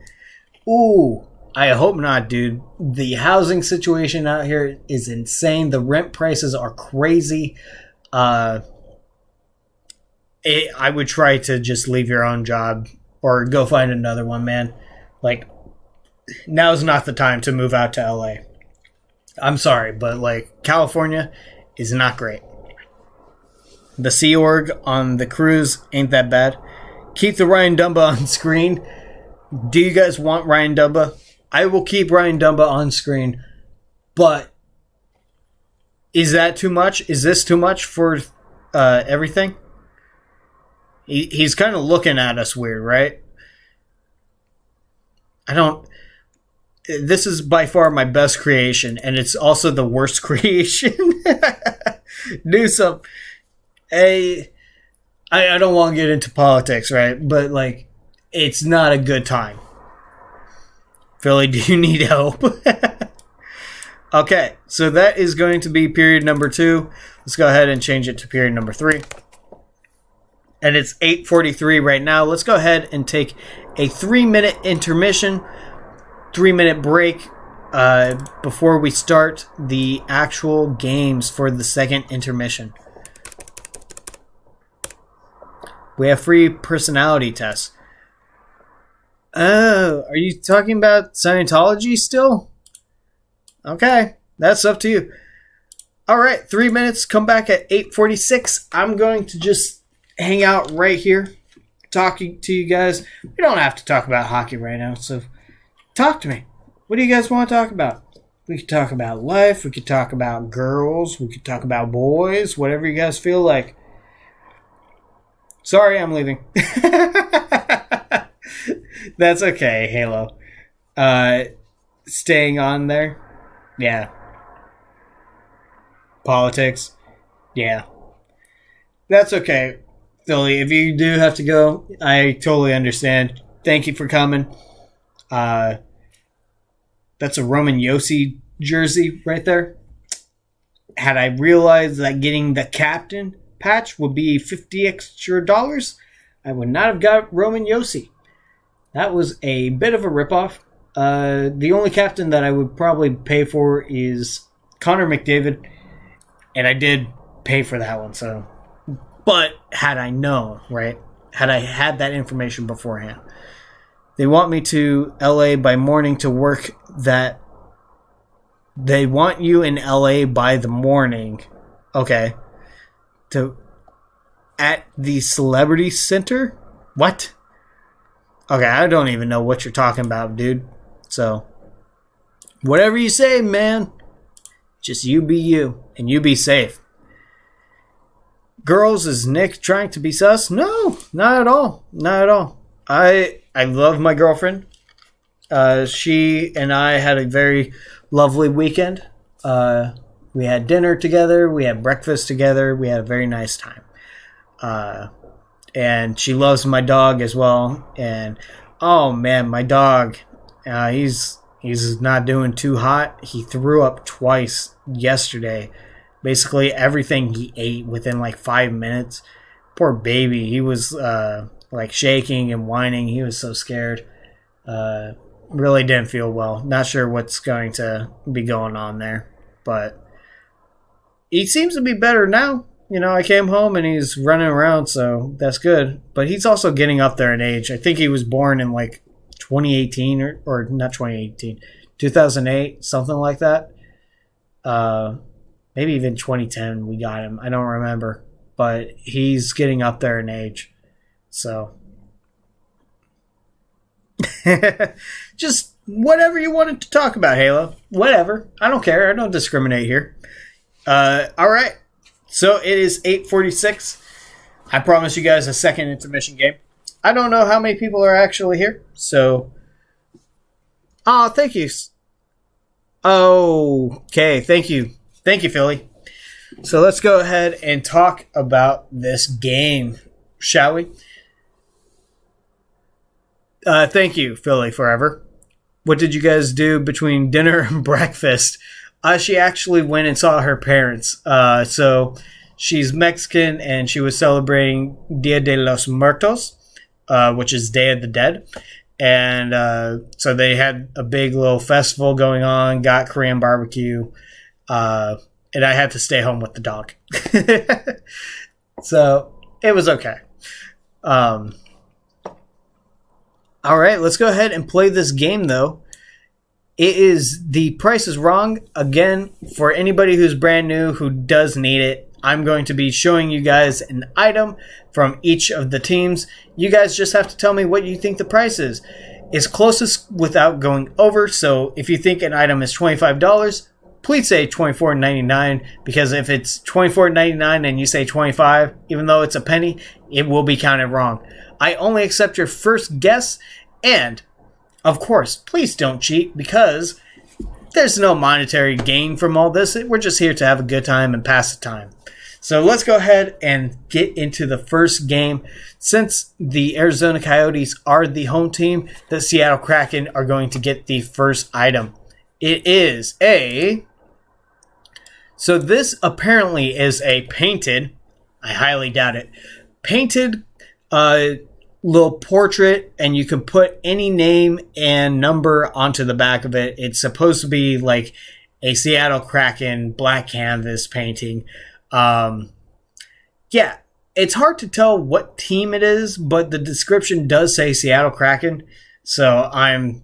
I hope not, dude. The housing situation out here is insane. The rent prices are crazy. I would try to just leave your own job or go find another one, man. Like, now's not the time to move out to LA. I'm sorry, but like, California is not great. The Sea Org on the cruise ain't that bad. keep the Ryan Dumba on screen. Do you guys want Ryan Dumba? I will keep Ryan Dumba on screen. But is that too much? Is this too much for everything? He's kind of looking at us weird, right? This is by far my best creation, and it's also the worst creation. Do some. I don't want to get into politics, right? But, like, it's not a good time. Philly, do you need help? Okay, so that is going to be period number 2. Let's go ahead and change it to period number 3. And it's 8:43 right now. Let's go ahead and take a 3-minute intermission, 3-minute break before we start the actual games for the second intermission. We have free personality tests. Oh, are you talking about Scientology still? Okay, that's up to you. All right, 3 minutes. Come back at 8:46. I'm going to just hang out right here, talking to you guys. We don't have to talk about hockey right now, so talk to me. What do you guys want to talk about? We could talk about life. We could talk about girls. We could talk about boys. Whatever you guys feel like. Sorry, I'm leaving. That's okay, Halo. Staying on there. Yeah. Politics. Yeah. That's okay, Philly. If you do have to go, I totally understand. Thank you for coming. That's a Roman Yossi jersey right there. Had I realized that getting the captain patch would be $50 extra, I would not have got Roman Yossi. That was a bit of a ripoff. The only captain that I would probably pay for is Connor McDavid, and I did pay for that one. So, but had I known, right? Had I had that information beforehand, they want me to LA by morning to work that. They want you in LA by the morning, okay? At the Celebrity Center? What? Okay, I don't even know what you're talking about, dude. So, whatever you say, man. Just you be you, and you be safe. Girls, is Nick trying to be sus? No, not at all. Not at all. I love my girlfriend. She and I had a very lovely weekend. We had dinner together. We had breakfast together. We had a very nice time. And she loves my dog as well. And oh man, my dog, he's not doing too hot. He threw up twice yesterday. Basically everything he ate within like 5 minutes. Poor baby. He was like shaking and whining. He was so scared. Really didn't feel well. Not sure what's going to be going on there, but he seems to be better now. You know, I came home and he's running around, so that's good. But he's also getting up there in age. I think he was born in like 2018 or not 2018, 2008, something like that. Maybe even 2010 we got him. I don't remember. But he's getting up there in age. So just whatever you wanted to talk about, Halo. Whatever. I don't care. I don't discriminate here. All right. So it is 8:46. I promise you guys a second intermission game. I don't know how many people are actually here. So, thank you. Okay, thank you. Thank you, Philly. So let's go ahead and talk about this game, shall we? Thank you, Philly Forever. What did you guys do between dinner and breakfast? She actually went and saw her parents. So she's Mexican and she was celebrating Dia de los Muertos, which is Day of the Dead. And so they had a big little festival going on, got Korean barbecue, and I had to stay home with the dog. So it was okay. All right, let's go ahead and play this game, though. It is The Price is Wrong. Again, for anybody who's brand new, who does need it, I'm going to be showing you guys an item from each of the teams. You guys just have to tell me what you think the price is. It's closest without going over, so if you think an item is $25, please say $24.99, because if it's $24.99 and you say $25, even though it's a penny, it will be counted wrong. I only accept your first guess, and of course, please don't cheat, because there's no monetary gain from all this. We're just here to have a good time and pass the time. So let's go ahead and get into the first game. Since the Arizona Coyotes are the home team, the Seattle Kraken are going to get the first item. It is so this apparently is a painted, I highly doubt it, painted little portrait, and you can put any name and number onto the back of it. It's supposed to be like a Seattle Kraken black canvas painting. Yeah, it's hard to tell what team it is, but the description does say Seattle Kraken, so I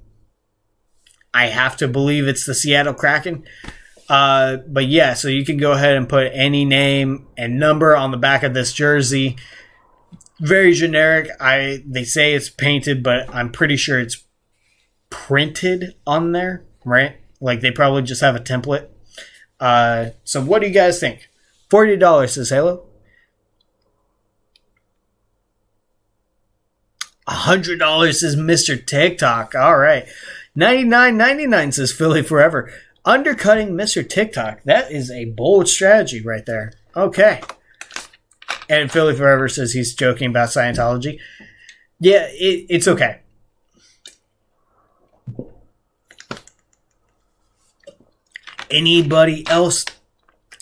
have to believe it's the Seattle Kraken. But yeah, so you can go ahead and put any name and number on the back of this jersey. Very generic. They say it's painted, but I'm pretty sure it's printed on there, right? Like they probably just have a template. So what do you guys think? $40 says Halo. $100 says Mr. TikTok. All right. $99.99 says Philly Forever. Undercutting Mr. TikTok. That is a bold strategy right there. Okay. And Philly Forever says he's joking about Scientology. Yeah, it's okay. Anybody else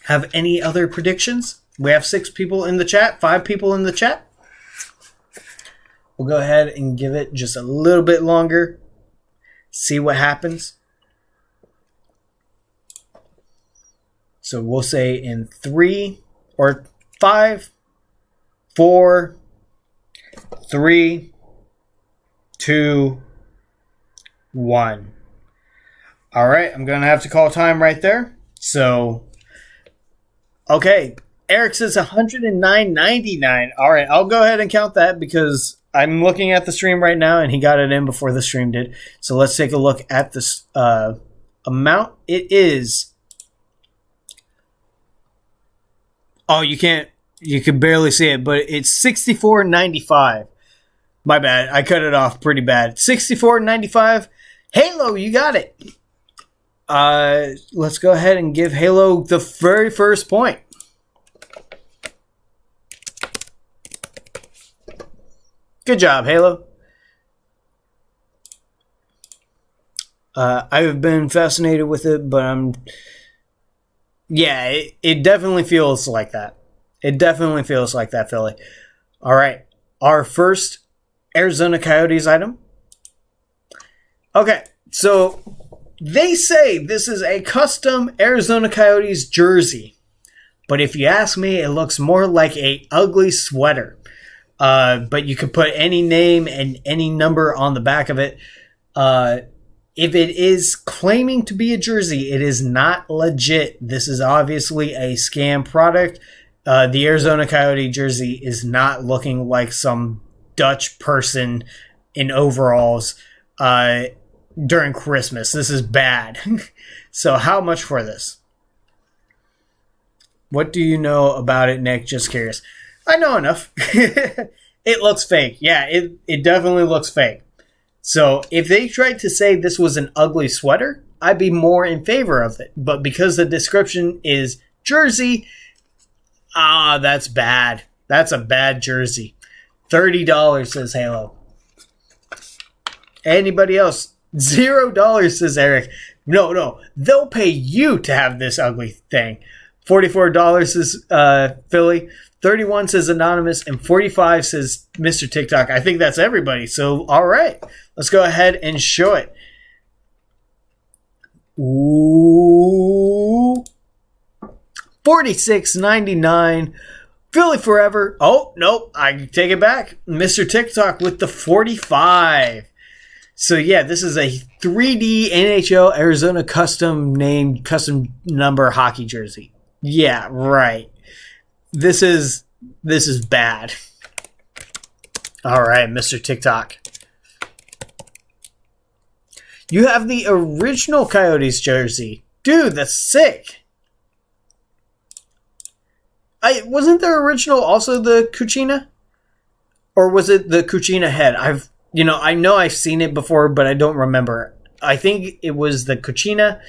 have any other predictions? We have 6 people in the chat, 5 people in the chat. We'll go ahead and give it just a little bit longer. See what happens. So we'll say in 3 or 5, 4, 3, 2, 1. All right, I'm going to have to call time right there. So, okay, Eric says $109.99. All right, I'll go ahead and count that because I'm looking at the stream right now and he got it in before the stream did. So let's take a look at this amount. It is... Oh, you can barely see it, but it's $64.95. My bad. I cut it off pretty bad. $64.95. Halo, you got it. Let's go ahead and give Halo the very first point. Good job, Halo. I've been fascinated with it, but yeah, it definitely feels like that. It definitely feels like that, Philly. All right. Our first Arizona Coyotes item. Okay. So they say this is a custom Arizona Coyotes jersey. But if you ask me, it looks more like a ugly sweater. But you could put any name and any number on the back of it. If it is claiming to be a jersey, it is not legit. This is obviously a scam product. The Arizona Coyote jersey is not looking like some Dutch person in overalls during Christmas. This is bad. So how much for this? What do you know about it, Nick? Just curious. I know enough. It looks fake. Yeah, it definitely looks fake. So if they tried to say this was an ugly sweater, I'd be more in favor of it. But because the description is jersey, that's bad. That's a bad jersey. $30 says Halo. Anybody else? $0 says Eric. No. They'll pay you to have this ugly thing. $44 says Philly. 31 says Anonymous, and 45 says Mr. TikTok. I think that's everybody. So, all right. Let's go ahead and show it. Ooh. $46.99. Philly Forever. Oh, nope. I take it back. Mr. TikTok with the 45. So, yeah, this is a 3D NHL Arizona custom named, custom number hockey jersey. Yeah, right. This is bad. All right, Mr. TikTok. You have the original Coyotes jersey. Dude, that's sick. Wasn't the original also the Cucina? Or was it the Cucina head? I know I've seen it before, but I don't remember. I think it was the Cucina,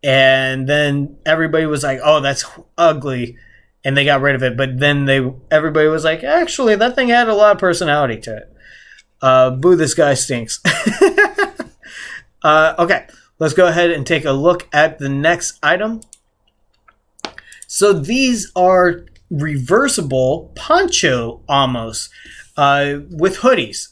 and then everybody was like, "Oh, that's ugly," and they got rid of it. But then everybody was like, "Actually, that thing had a lot of personality to it." Boo! This guy stinks. Okay, let's go ahead and take a look at the next item. So these are reversible poncho almost with hoodies.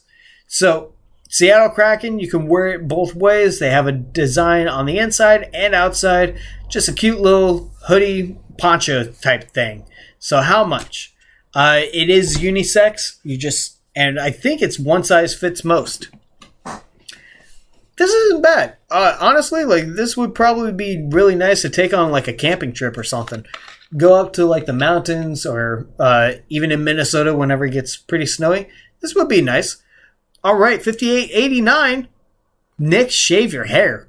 So Seattle Kraken, you can wear it both ways. They have a design on the inside and outside. Just a cute little hoodie poncho type thing. So how much? It is unisex. And I think it's one size fits most. This isn't bad. Honestly, this would probably be really nice to take on a camping trip or something. Go up to the mountains or even in Minnesota whenever it gets pretty snowy. This would be nice. All right, $58.89. Nick, shave your hair.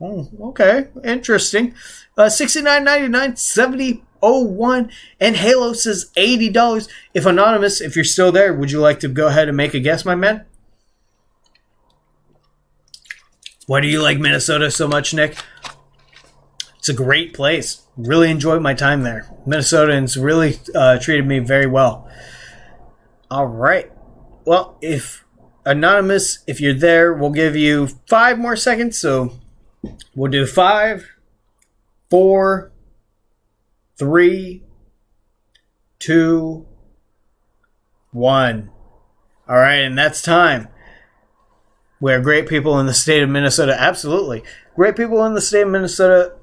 Oh, okay, interesting. $69.99, $70.01, and Halo says $80. If Anonymous, if you're still there, would you like to go ahead and make a guess, my man? Why do you like Minnesota so much, Nick? It's a great place. Really enjoyed my time there. Minnesotans really treated me very well. All right. Well, if Anonymous, if you're there, we'll give you 5 more seconds. So we'll do 5, 4, 3, 2, 1. All right, and that's time. We're great people in the state of Minnesota. Absolutely. Great people in the state of Minnesota.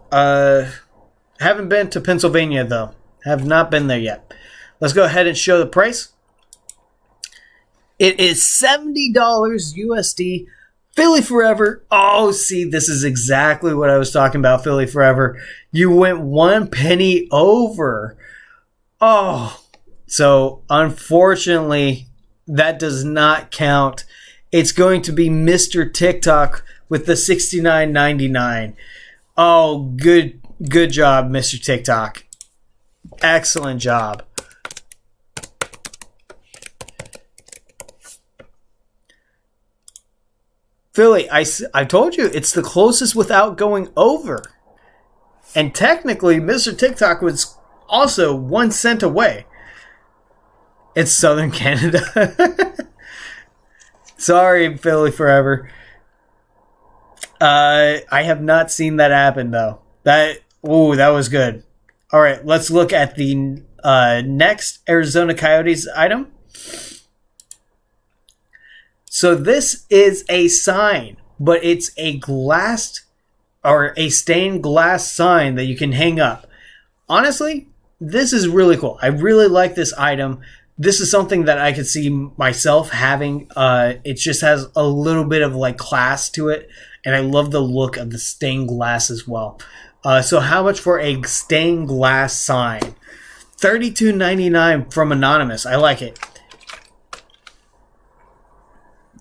Haven't been to Pennsylvania, though. Have not been there yet. Let's go ahead and show the price. It is $70 USD. Philly Forever. Oh, see, this is exactly what I was talking about, Philly Forever. You went 1 penny over. Oh, so unfortunately, that does not count. It's going to be Mr. TikTok with the $69.99. Oh, good job, Mr. TikTok. Excellent job. Philly, I told you, it's the closest without going over. And technically, Mr. TikTok was also 1 cent away. It's Southern Canada. Sorry, Philly Forever. I have not seen that happen, though. That was good. All right, let's look at the next Arizona Coyotes item. So this is a sign, but it's a glass or a stained glass sign that you can hang up. Honestly, this is really cool. I really like this item. This is something that I could see myself having. It just has a little bit of class to it, and I love the look of the stained glass as well. So how much for a stained glass sign? $32.99 from Anonymous. I like it.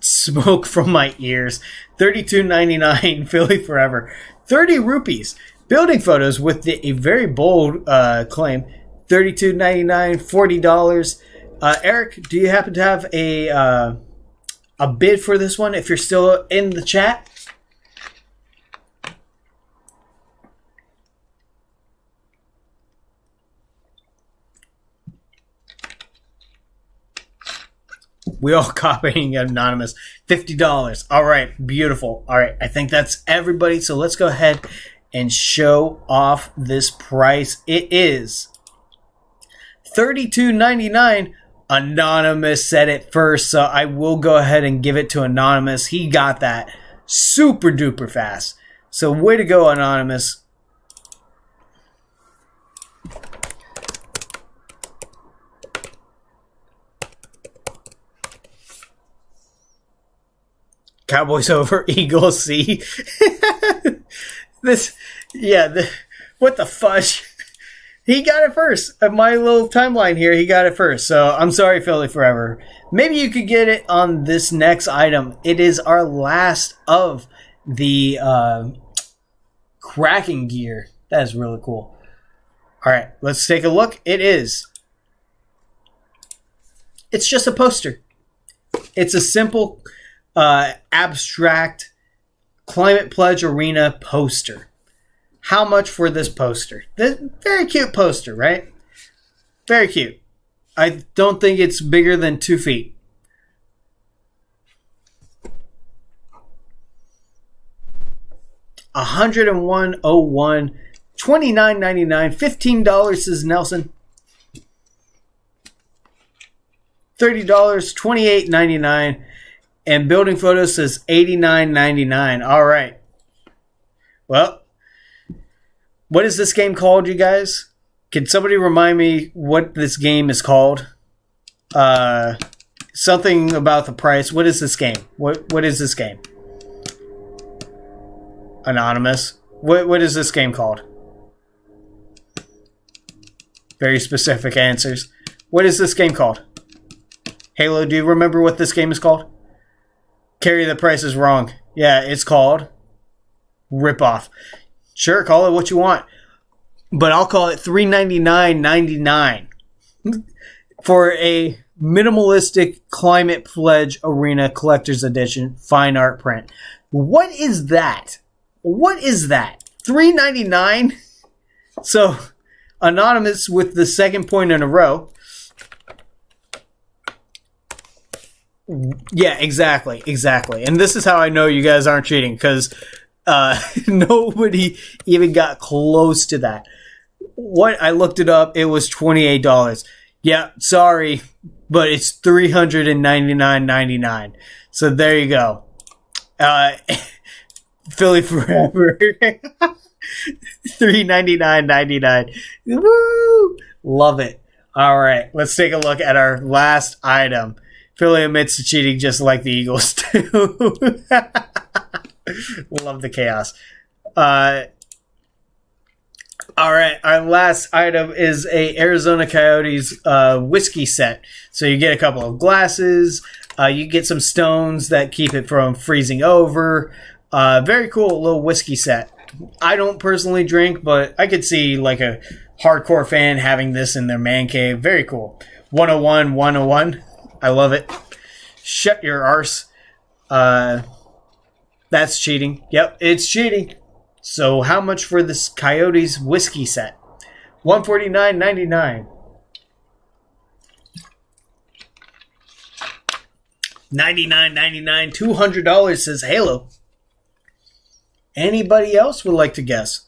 Smoke from my ears. $32.99 Philly Forever. 30 rupees. Building photos with a very bold claim. $32.99, $40. Eric, do you happen to have a bid for this one if you're still in the chat? We all copying Anonymous. $50. All right, beautiful. All right, I think that's everybody. So let's go ahead and show off this price. It is $32.99. Anonymous said it first, so I will go ahead and give it to Anonymous. He got that super duper fast. So way to go, Anonymous. Cowboys over, Eagles see. What the fudge? He got it first. Of my little timeline here, he got it first. So I'm sorry, Philly Forever. Maybe you could get it on this next item. It is our last of the Kraken gear. That is really cool. All right, let's take a look. It's just a poster. It's a simple, abstract Climate Pledge Arena poster. How much for this poster? Very cute poster, right? Very cute. I don't think it's bigger than 2 feet. $101.01, $29.99, $15 says Nelson. $30, $28.99, and Building Photos says $89.99. All right. Well, what is this game called, you guys? Can somebody remind me what this game is called? Something about the price. What is this game? What is this game? Anonymous. What is this game called? Very specific answers. What is this game called? Halo, do you remember what this game is called? Carrie, the price is wrong. Yeah, it's called Ripoff. Sure, call it what you want. But I'll call it $399.99 for a minimalistic Climate Pledge Arena Collector's Edition fine art print. What is that? What is that? $399? So, Anonymous with the second point in a row. Yeah, exactly. And this is how I know you guys aren't cheating, because nobody even got close to that. What I looked it up, it was $28. Yeah, sorry, but it's $399.99. So there you go. Philly Forever. $399.99. Woo! Love it. All right, let's take a look at our last item. Philly admits to cheating just like the Eagles do. Love the chaos. All right, our last item is a Arizona Coyotes whiskey set. So you get a couple of glasses. You get some stones that keep it from freezing over. Very cool little whiskey set. I don't personally drink, but I could see like a hardcore fan having this in their man cave. Very cool. 101, 101. I love it. Shut your arse. That's cheating. Yep, it's cheating. So how much for this Coyotes whiskey set? $149.99. $99.99. $200 says Halo. Anybody else would like to guess?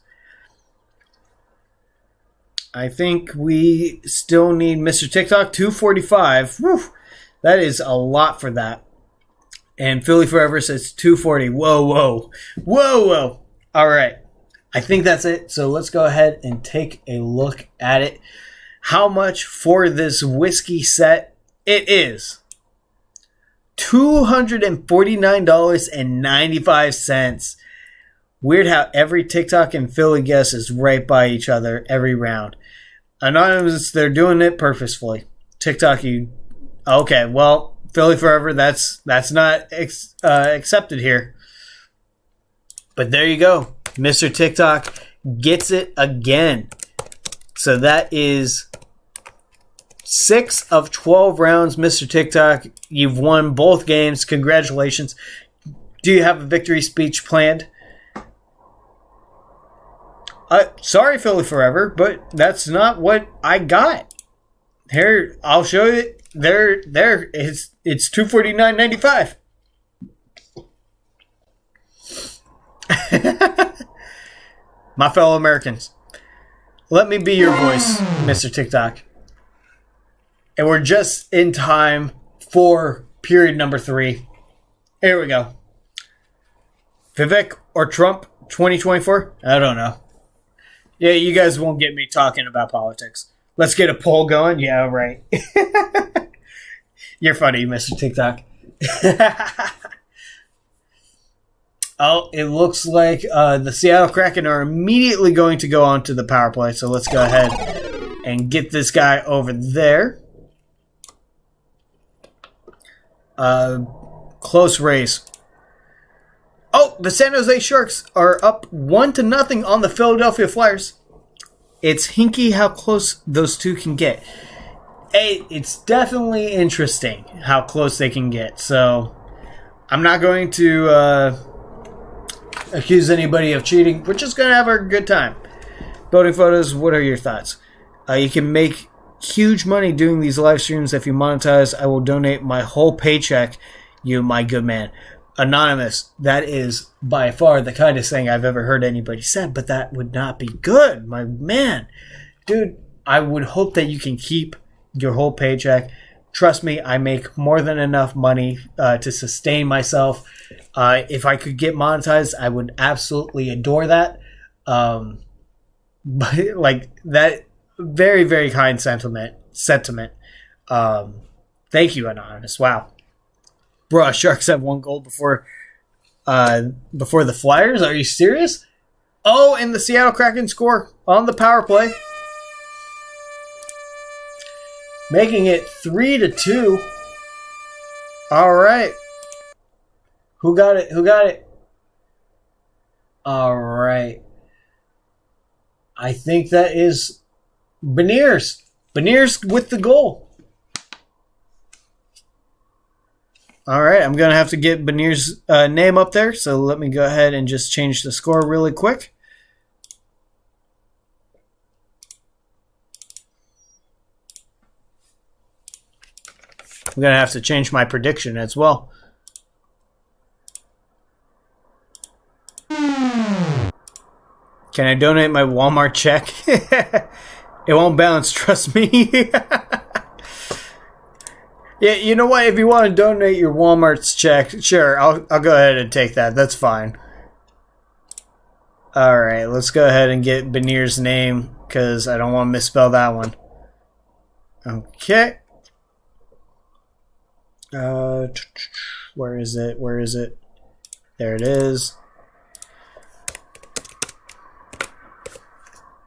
I think we still need Mr. TikTok. $245. Whew, that is a lot for that. And Philly Forever says $240. Whoa. All right. I think that's it. So let's go ahead and take a look at it. How much for this whiskey set? It is $249.95. Weird how every TikTok and Philly guess is right by each other every round. Anonymous, they're doing it purposefully. TikTok, you... Okay, well, Philly Forever, that's not accepted here. But there you go. Mr. TikTok gets it again. So that is 6 of 12 rounds, Mr. TikTok. You've won both games. Congratulations. Do you have a victory speech planned? Sorry, Philly Forever, but that's not what I got. Here, I'll show you. There. It's $249.95. My fellow Americans, let me be your voice, Mr. TikTok. And we're just in time for period number 3. Here we go. Vivek or Trump 2024? I don't know. Yeah, you guys won't get me talking about politics. Let's get a poll going. Yeah, right. You're funny, Mr. TikTok. Oh, it looks like the Seattle Kraken are immediately going to go on to the power play. So let's go ahead and get this guy over there. Close race. Oh, the San Jose Sharks are up 1-0 on the Philadelphia Flyers. It's hinky how close those two can get. Hey, it's definitely interesting how close they can get. So, I'm not going to accuse anybody of cheating. We're just going to have a good time. Voting photos, what are your thoughts? You can make huge money doing these live streams. If you monetize, I will donate my whole paycheck. You, my good man. Anonymous, that is by far the kindest thing I've ever heard anybody said, but that would not be good, my man. Dude, I would hope that you can keep your whole paycheck. Trust me, I make more than enough money to sustain myself. If I could get monetized, I would absolutely adore that. But like that, very, very kind sentiment. Thank you, Anonymous. Wow. Bro, Sharks have 1 goal before the Flyers. Are you serious? Oh, and the Seattle Kraken score on the power play, making it 3-2. All right. Who got it? All right. I think that is Beniers. Beniers with the goal. All right, I'm going to have to get Beniers' name up there, so let me go ahead and just change the score really quick. I'm going to have to change my prediction as well. Can I donate my Walmart check? It won't bounce, trust me. Yeah, you know what? If you want to donate your Walmart's check, sure, I'll go ahead and take that. That's fine. All right, let's go ahead and get Beniers' name because I don't want to misspell that one. Okay. Where is it? Where is it? There it is.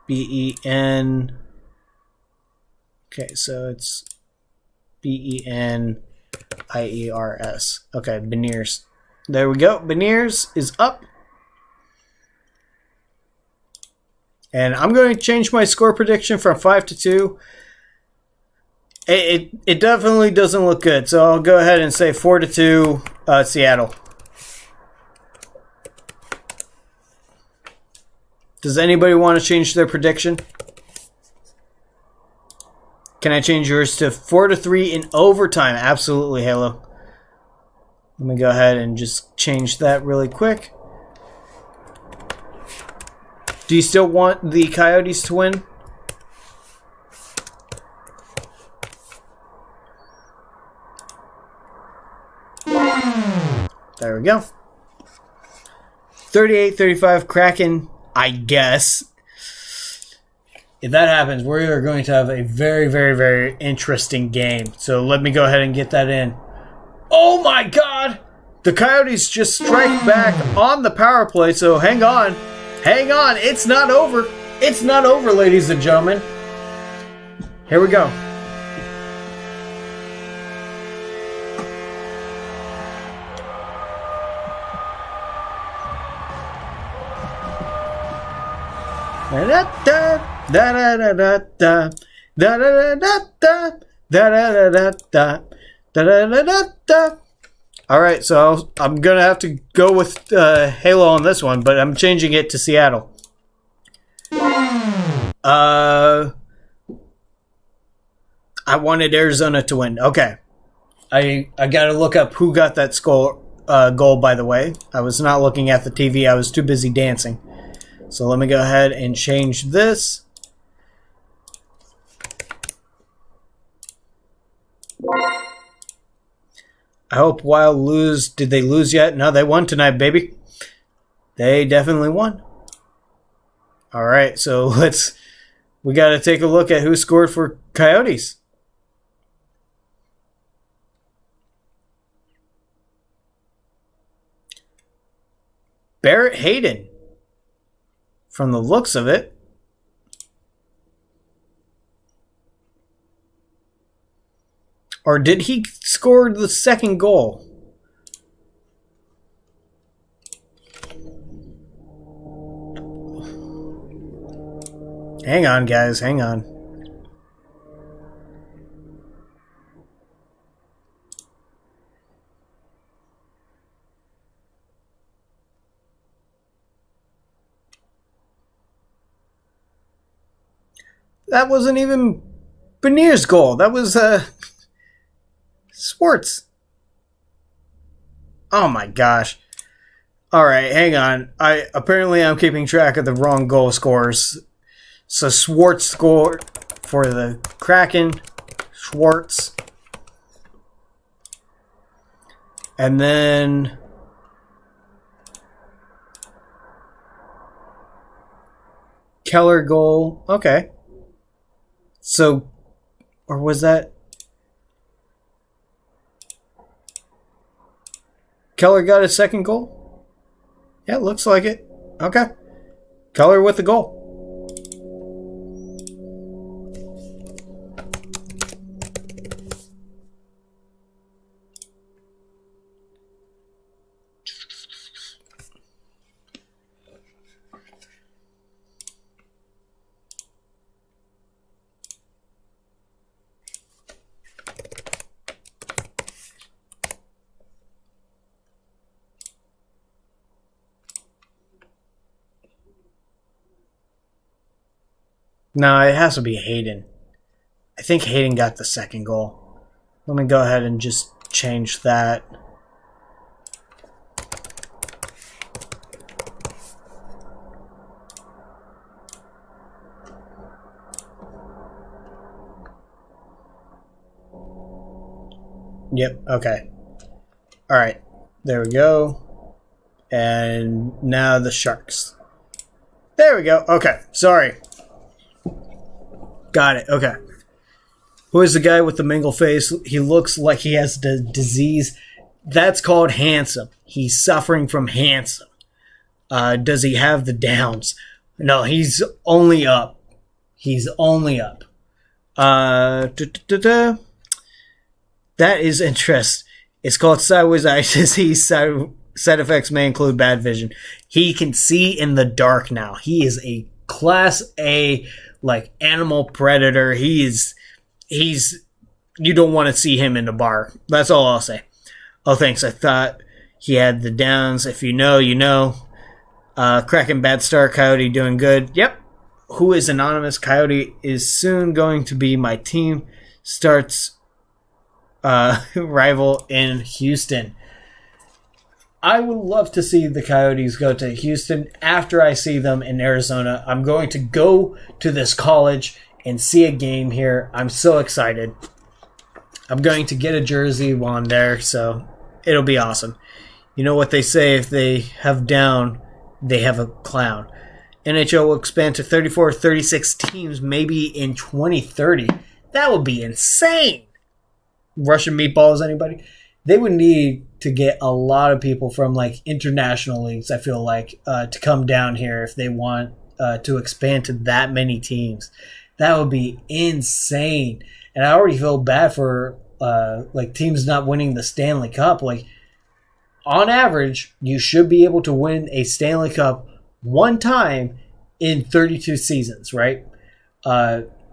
B-E-N. Okay, so it's B-E-N-I-E-R-S. Okay, Beniers. There we go. Beniers is up. And I'm going to change my score prediction from 5-2. It definitely doesn't look good. So I'll go ahead and say 4-2 Seattle. Does anybody want to change their prediction? Can I change yours to 4-3 in overtime? Absolutely, Halo. Let me go ahead and just change that really quick. Do you still want the Coyotes to win? There we go. 38-35 Kraken, I guess. If that happens, we are going to have a very, very, very interesting game. So let me go ahead and get that in. Oh my God! The Coyotes just strike back on the power play, so hang on. Hang on, it's not over. It's not over, ladies and gentlemen. Here we go. All right, so I'm gonna have to go with Halo on this one, but I'm changing it to Seattle. I wanted Arizona to win. Okay, I gotta look up who got that goal. By the way, I was not looking at the TV. I was too busy dancing. So let me go ahead and change this. I hope Wild lose. Did they lose yet? No, they won tonight, baby. They definitely won. All right, so we got to take a look at who scored for Coyotes. Barrett Hayden. From the looks of it. Or did he score the second goal? Hang on, guys. Hang on. That wasn't even Benir's goal. That was Swartz. Oh my gosh. Alright, hang on. I'm keeping track of the wrong goal scorers. So Swartz scored for the Kraken. Swartz. And then Keller goal. Okay. So, or was that Keller got his second goal? Yeah, it looks like it. Okay. Keller with the goal. No, it has to be Hayden. I think Hayden got the second goal. Let me go ahead and just change that. Yep, okay. Alright, there we go. And now the Sharks. There we go. Okay, sorry. Got it. Okay. Who is the guy with the mingle face? He looks like he has the disease. That's called handsome. He's suffering from handsome. Does he have the downs? No, he's only up. He's only up. That is interest. It's called sideways eye disease. Side effects may include bad vision. He can see in the dark now. He is a Class A, like, animal predator. He's you don't want to see him in the bar. That's all I'll say. Oh, thanks. I thought he had the downs. If you know, you know. Kraken bad star. Coyote doing good. Yep. Who is anonymous? Coyote is soon going to be my team. Starts rival in Houston. I would love to see the Coyotes go to Houston after I see them in Arizona. I'm going to go to this college and see a game here. I'm so excited. I'm going to get a jersey while I'm there, so it'll be awesome. You know what they say, if they have down, they have a clown. NHL will expand to 34 or 36 teams maybe in 2030. That would be insane. Russian meatballs, anybody? They would need to get a lot of people from, like, international leagues, I feel like, to come down here if they want to expand to that many teams. That would be insane. And I already feel bad for, like, teams not winning the Stanley Cup. Like, on average, you should be able to win a Stanley Cup one time in 32 seasons, right?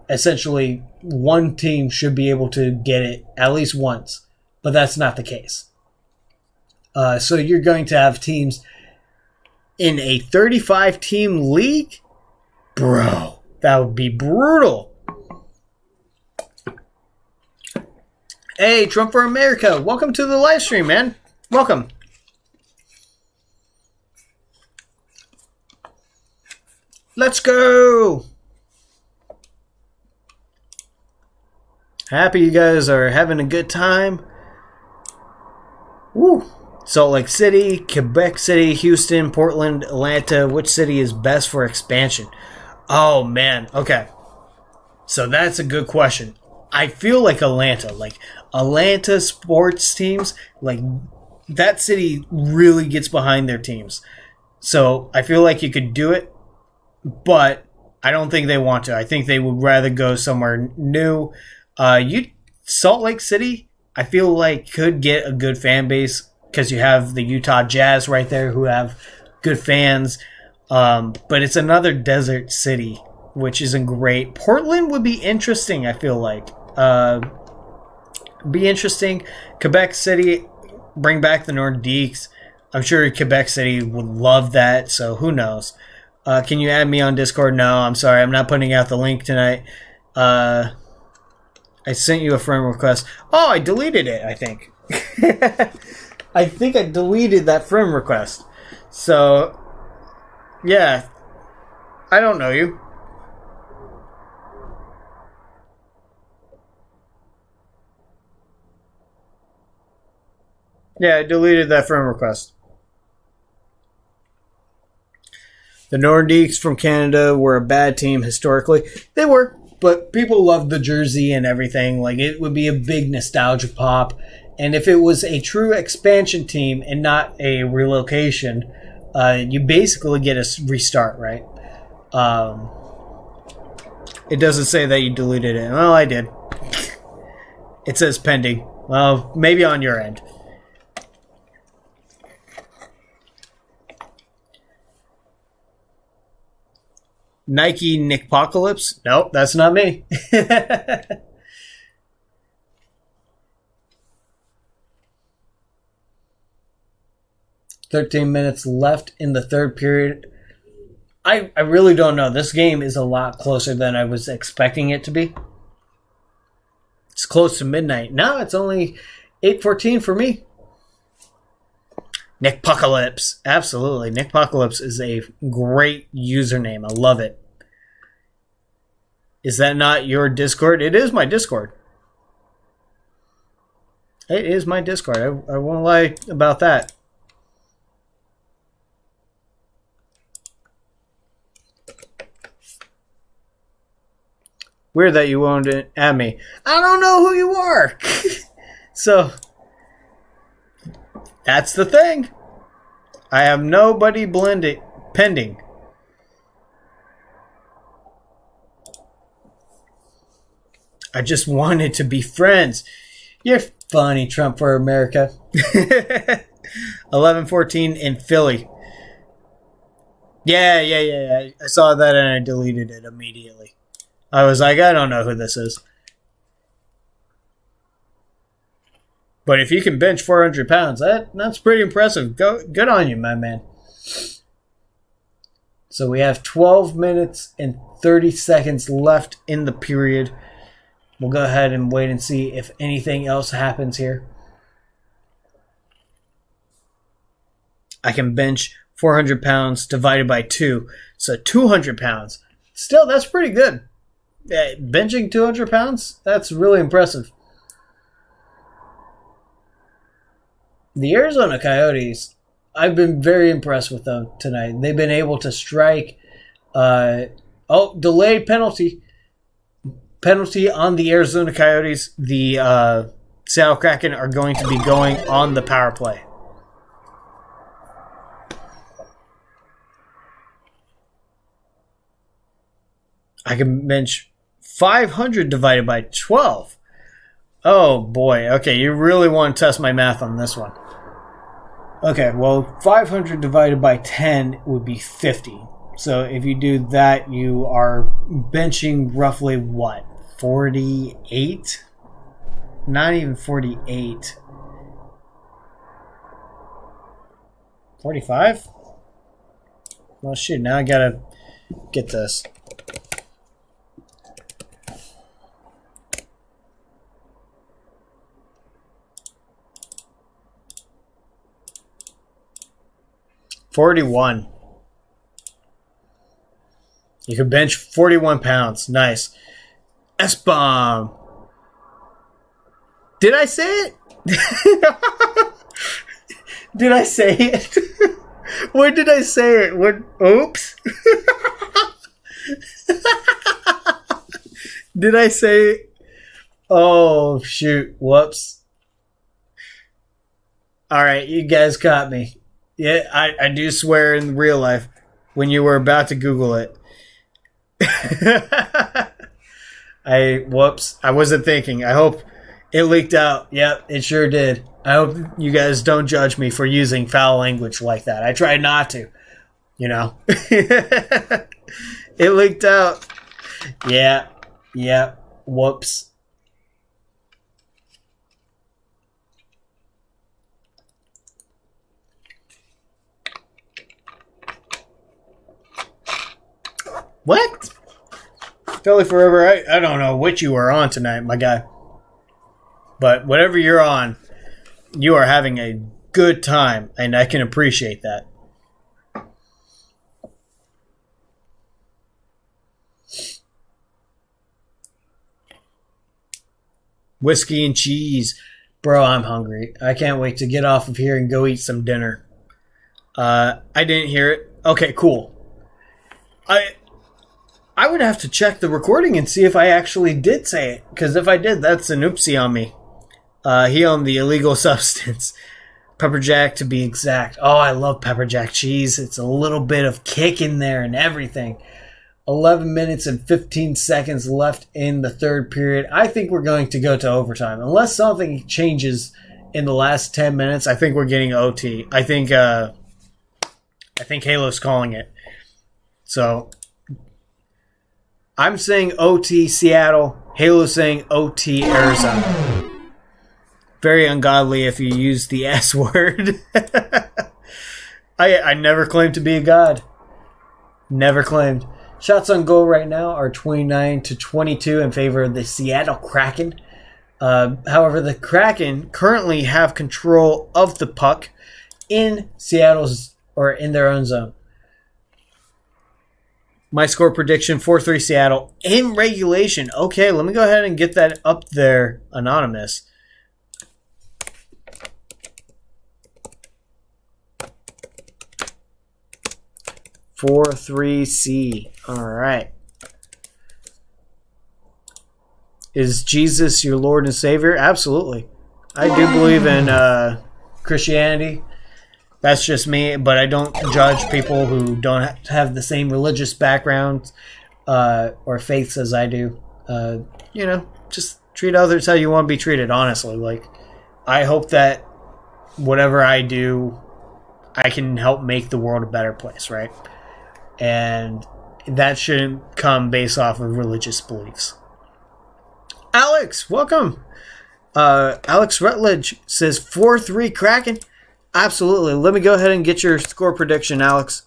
Essentially, one team should be able to get it at least once. But that's not the case. So you're going to have teams in a 35-team league? Bro, that would be brutal. Hey, Trump for America. Welcome to the live stream, man. Welcome. Let's go. Happy you guys are having a good time. Woo! Salt Lake City, Quebec City, Houston, Portland, Atlanta. Which city is best for expansion? Oh, man. Okay. So that's a good question. I feel like Atlanta. Like, Atlanta sports teams, like, that city really gets behind their teams. So I feel like you could do it, but I don't think they want to. I think they would rather go somewhere new. You'd Salt Lake City, I feel like could get a good fan base because you have the Utah Jazz right there who have good fans. But it's another desert city, which isn't great. Portland would be interesting, I feel like. Be interesting. Quebec City, bring back the Nordiques. I'm sure Quebec City would love that, so who knows. Can you add me on Discord? No, I'm sorry. I'm not putting out the link tonight. I sent you a friend request. Oh, I deleted it, I think. I think I deleted that friend request. So, yeah. I don't know you. Yeah, I deleted that friend request. The Nordiques from Canada were a bad team historically. They were, but people loved the jersey and everything. Like, it would be a big nostalgia pop. And if it was a true expansion team and not a relocation, you basically get a restart, right? It doesn't say that you deleted it. Well, I did. It says pending. Well, maybe on your end. Nike Nickpocalypse? Nope, that's not me. 13 minutes left in the third period. I really don't know. This game is a lot closer than I was expecting it to be. It's close to midnight. No, it's only 8:14 for me. Nickpocalypse. Absolutely. Nickpocalypse is a great username. I love it. Is that not your Discord? It is my Discord. It is my Discord. I won't lie about that. Weird that you won't add me. I don't know who you are. So, that's the thing. I have nobody pending. I just wanted to be friends. You're funny, Trump for America. 11:14 in Philly. Yeah. I saw that and I deleted it immediately. I was like, I don't know who this is. But if you can bench 400 pounds, that's pretty impressive. Good on you, my man. So we have 12 minutes and 30 seconds left in the period. We'll go ahead and wait and see if anything else happens here. I can bench 400 pounds divided by 2. So 200 pounds. Still, that's pretty good. Benching 200 pounds? That's really impressive. The Arizona Coyotes, I've been very impressed with them tonight. They've been able to strike. Delayed penalty. Penalty on the Arizona Coyotes. The Seattle Kraken are going to be going on the power play. I can bench 500 divided by 12. Oh, boy. Okay, you really want to test my math on this one. Okay, well, 500 divided by 10 would be 50. So if you do that, you are benching roughly what? 48? Not even 48. 45? Well, shoot, now I gotta get this. $41. You can bench 41 pounds. Nice. S-bomb. Did I say it? Did I say it? When did I say it? What? Oops. Did I say it? Oh, shoot. Whoops. All right, you guys caught me. Yeah, I do swear in real life when you were about to Google it. I wasn't thinking. I hope It leaked out. Yep, it sure did. I hope you guys don't judge me for using foul language like that. I tried not to, you know. It leaked out. Yeah. Whoops. What? Philly Forever, I don't know what you are on tonight, my guy. But whatever you're on, you are having a good time, and I can appreciate that. Whiskey and cheese. Bro, I'm hungry. I can't wait to get off of here and go eat some dinner. I didn't hear it. Okay, cool. I would have to check the recording and see if I actually did say it. Because if I did, that's an oopsie on me. He owned the illegal substance. Pepper jack to be exact. Oh, I love pepper jack cheese. It's a little bit of kick in there and everything. 11 minutes and 15 seconds left in the third period. I think we're going to go to overtime. Unless something changes in the last 10 minutes, I think we're getting OT. I think Halo's calling it. So I'm saying OT Seattle. Halo's saying OT Arizona. Very ungodly if you use the S word. I never claimed to be a god. Never claimed. Shots on goal right now are 29-22 in favor of the Seattle Kraken. However, the Kraken currently have control of the puck in Seattle's or in their own zone. My score prediction, 4-3 Seattle in regulation. Okay, let me go ahead and get that up there, anonymous. Four, 3C. All right. Is Jesus your Lord and Savior? Absolutely. I do believe in Christianity. That's just me, but I don't judge people who don't have the same religious background or faiths as I do. Just treat others how you want to be treated, honestly. Like, I hope that whatever I do, I can help make the world a better place, right? And that shouldn't come based off of religious beliefs. Alex, welcome. Alex Rutledge says 4-3 Kraken. Absolutely. Let me go ahead and get your score prediction, Alex.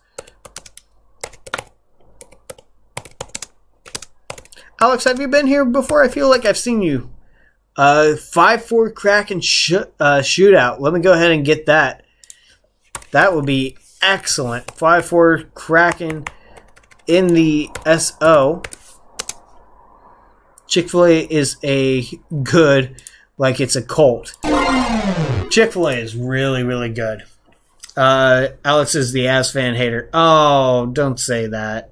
Alex, have you been here before? I feel like I've seen you. 5-4 Kraken shootout. Let me go ahead and get that. That would be excellent. 5-4 Kraken in the SO. Chick-fil-A is a good, like it's a cult. Chick-fil-A is really, really good. Alex is the ass fan hater. Oh, don't say that.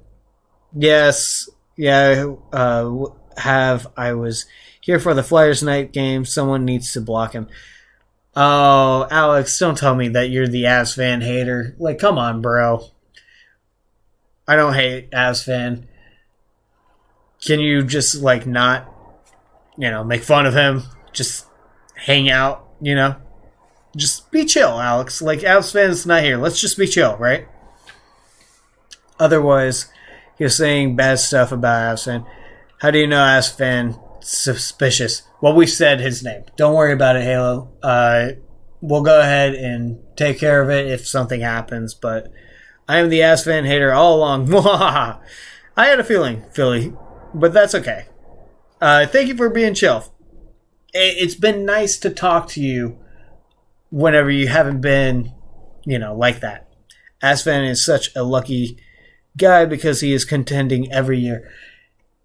Yes. Yeah, I was here for the Flyers night game. Someone needs to block him. Oh, Alex, don't tell me that you're the ass fan hater. Like, come on, bro. I don't hate ass fan. Can you just, like, not, make fun of him? Just hang out, Just be chill, Alex. Like, Avs fan's not here. Let's just be chill, right? Otherwise, you're saying bad stuff about Avs fan. How do you know Avs fan suspicious? Well, we said his name. Don't worry about it, Halo. We'll go ahead and take care of it if something happens, but I am the Avs fan hater all along. I had a feeling, Philly, but that's okay. Thank you for being chill. It's been nice to talk to you whenever you haven't been, like that. Asfan is such a lucky guy because he is contending every year.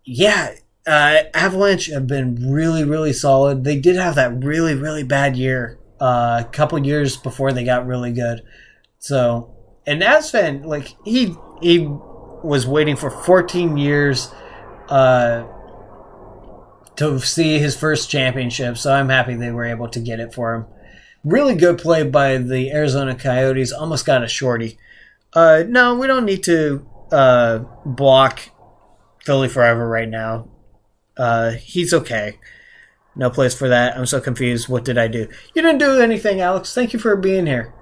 Yeah, Avalanche have been really, really solid. They did have that really, really bad year a couple years before they got really good. So, and Asfan, like, he was waiting for 14 years to see his first championship, so I'm happy they were able to get it for him. Really good play by the Arizona Coyotes. Almost got a shorty. No, we don't need to block Philly Forever right now. He's okay. No place for that. I'm so confused. What did I do? You didn't do anything, Alex. Thank you for being here.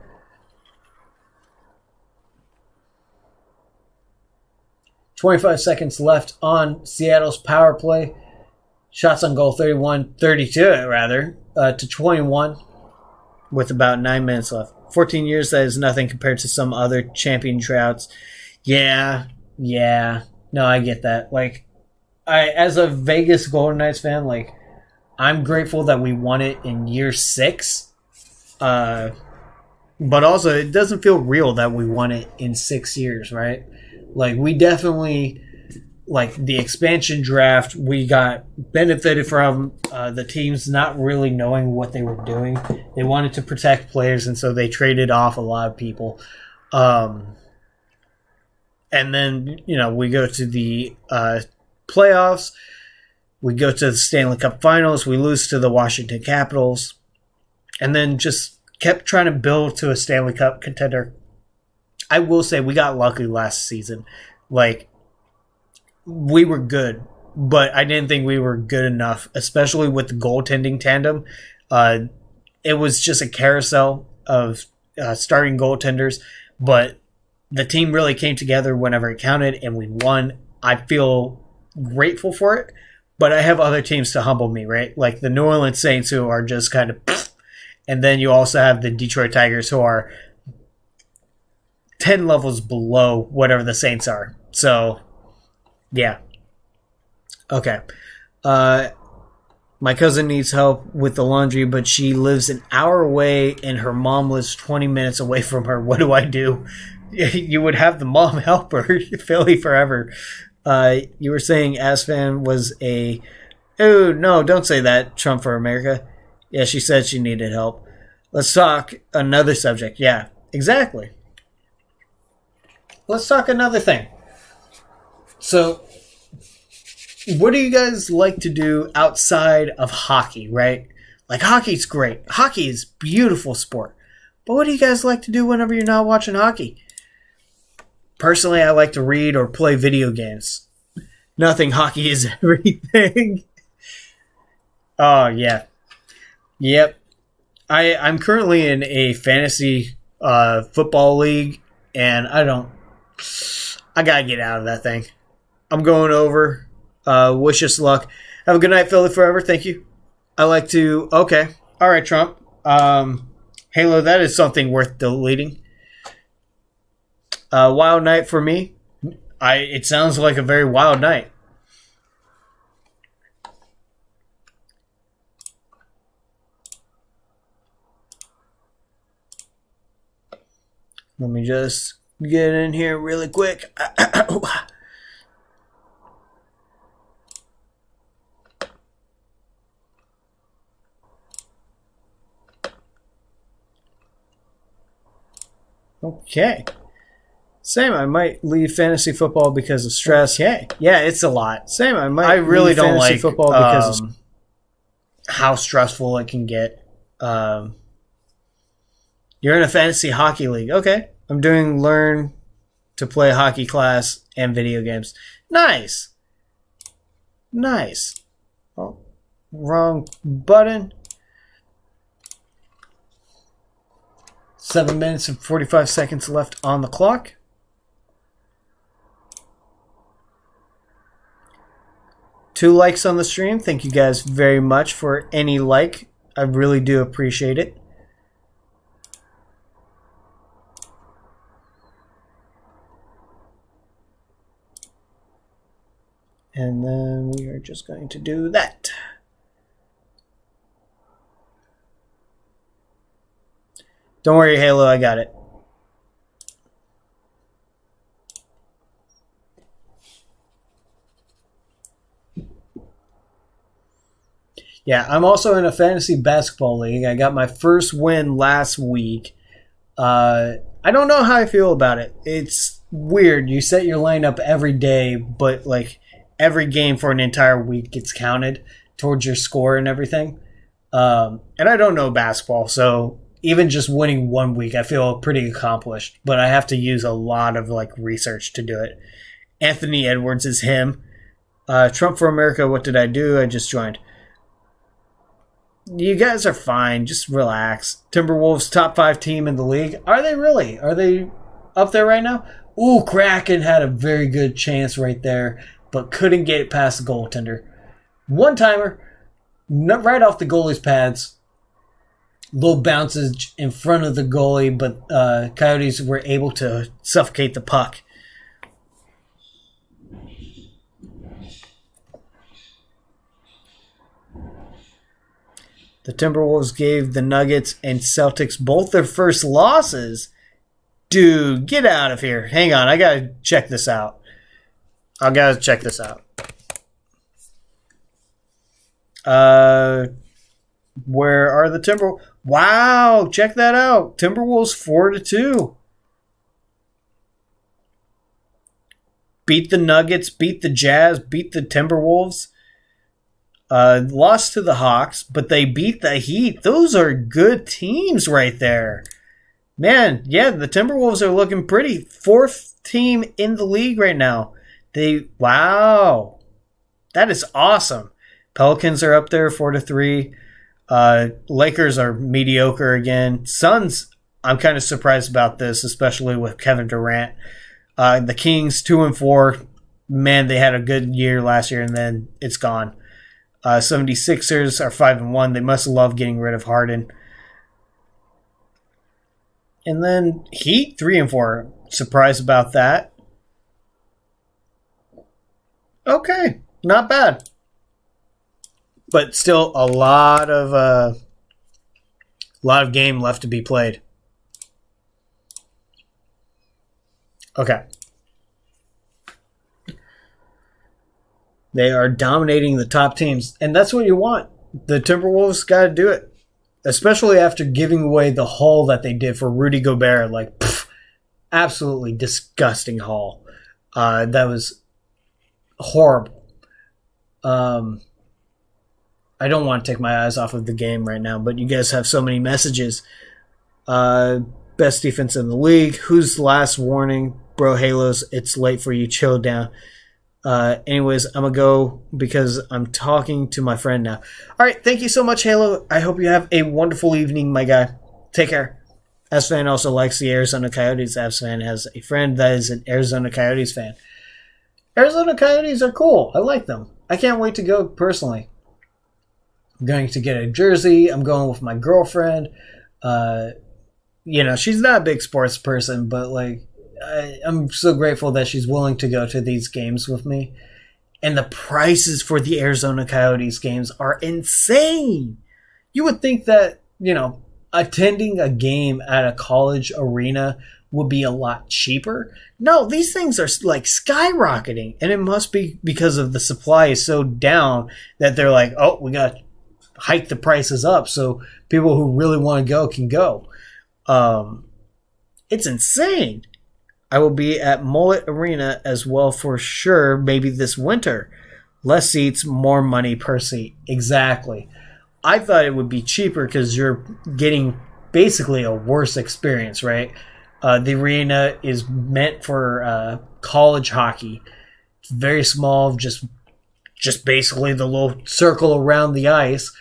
25 seconds left on Seattle's power play. Shots on goal 32 rather, to 21 with about 9 minutes left. 14 years, that is nothing compared to some other champion droughts. Yeah. No, I get that. Like, as a Vegas Golden Knights fan, like, I'm grateful that we won it in year 6. But also, it doesn't feel real that we won it in 6 years, right? Like, we definitely, like, the expansion draft, we got benefited from the teams not really knowing what they were doing. They wanted to protect players, and so they traded off a lot of people. And then, we go to the playoffs. We go to the Stanley Cup Finals. We lose to the Washington Capitals. And then just kept trying to build to a Stanley Cup contender. I will say we got lucky last season. Like, we were good, but I didn't think we were good enough, especially with the goaltending tandem. It was just a carousel of starting goaltenders, but the team really came together whenever it counted, and we won. I feel grateful for it, but I have other teams to humble me, right? Like the New Orleans Saints, who are just kind of, and then you also have the Detroit Tigers, who are 10 levels below whatever the Saints are. So, yeah. Okay. My cousin needs help with the laundry, but she lives an hour away and her mom lives 20 minutes away from her. What do I do? You would have the mom help her. Philly forever. You were saying Asfan was a... Oh, no, don't say that. Trump for America. Yeah, she said she needed help. Let's talk another subject. Yeah, exactly. Let's talk another thing. So, what do you guys like to do outside of hockey, right? Like, hockey's great. Hockey is a beautiful sport. But what do you guys like to do whenever you're not watching hockey? Personally, I like to read or play video games. Nothing hockey is everything. Oh, yeah. Yep. I'm currently in a fantasy football league, and I gotta get out of that thing. I'm going over. Wish us luck. Have a good night, Philly forever. Thank you. I like to... Okay. All right, Trump. Halo, that is something worth deleting. Wild night for me. It sounds like a very wild night. Let me just get in here really quick. Okay. Same, I might leave fantasy football because of stress. Okay. Yeah, it's a lot. Same, I really don't like football because of how stressful it can get. You're in a fantasy hockey league. Okay. I'm doing learn to play hockey class and video games. Nice. Oh, wrong button. 7 minutes and 45 seconds left on the clock. Two likes on the stream. Thank you guys very much for any like. I really do appreciate it. And then we are just going to do that. Don't worry, Halo, I got it. Yeah, I'm also in a fantasy basketball league. I got my first win last week. I don't know how I feel about it. It's weird. You set your lineup every day, but like every game for an entire week gets counted towards your score and everything. And I don't know basketball, so even just winning 1 week, I feel pretty accomplished. But I have to use a lot of like research to do it. Anthony Edwards is him. Trump for America, what did I do? I just joined. You guys are fine. Just relax. Timberwolves, top 5 team in the league. Are they really? Are they up there right now? Ooh, Kraken had a very good chance right there, but couldn't get it past the goaltender. One-timer, right off the goalie's pads. Little bounces in front of the goalie, but Coyotes were able to suffocate the puck. The Timberwolves gave the Nuggets and Celtics both their first losses. Dude, get out of here. Hang on, I gotta check this out. Where are the Timberwolves? Wow, check that out. Timberwolves 4-2. Beat the Nuggets, beat the Jazz, beat the Timberwolves. Lost to the Hawks, but they beat the Heat. Those are good teams right there. Man, yeah, the Timberwolves are looking pretty. 4th team in the league right now. Wow. That is awesome. Pelicans are up there 4-3. Lakers are mediocre again. Suns, I'm kind of surprised about this, especially with Kevin Durant. The Kings 2-4. Man, they had a good year last year, and then it's gone. 76ers are 5-1. They must love getting rid of Harden. And then Heat 3-4. Surprised about that. Okay, not bad. But still a lot of game left to be played. Okay. They are dominating the top teams, and that's what you want. The Timberwolves got to do it, especially after giving away the haul that they did for Rudy Gobert. Absolutely disgusting haul. That was horrible. I don't want to take my eyes off of the game right now, but you guys have so many messages. Best defense in the league. Who's last warning? Bro, Halos, it's late for you. Chill down. Anyways, I'm going to go because I'm talking to my friend now. All right, thank you so much, Halo. I hope you have a wonderful evening, my guy. Take care. Fan also likes the Arizona Coyotes. Fan has a friend that is an Arizona Coyotes fan. Arizona Coyotes are cool. I like them. I can't wait to go personally. I'm going to get a jersey. I'm going with my girlfriend. She's not a big sports person, but I'm so grateful that she's willing to go to these games with me. And the prices for the Arizona Coyotes games are insane. You would think that, attending a game at a college arena would be a lot cheaper. No, these things are skyrocketing. And it must be because of the supply is so down that they're like, oh, we got to hike the prices up so people who really want to go can go. It's insane. I will be at Mullet Arena as well for sure, maybe this winter. Less seats, more money per seat. Exactly. I thought it would be cheaper because you're getting basically a worse experience, right? The arena is meant for college hockey. It's very small, just basically the little circle around the ice.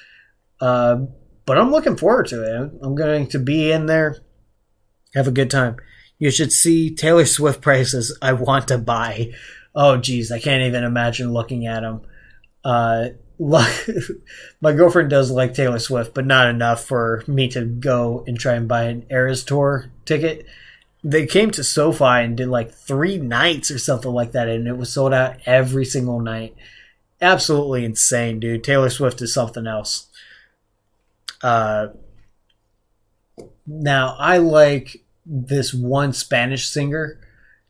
But I'm looking forward to it. I'm going to be in there, have a good time. You should see Taylor Swift prices I want to buy. Oh, geez, I can't even imagine looking at them. My girlfriend does like Taylor Swift, but not enough for me to go and try and buy an Eras Tour ticket. They came to SoFi and did 3 nights or something like that, and it was sold out every single night. Absolutely insane, dude. Taylor Swift is something else. Now, I like this one Spanish singer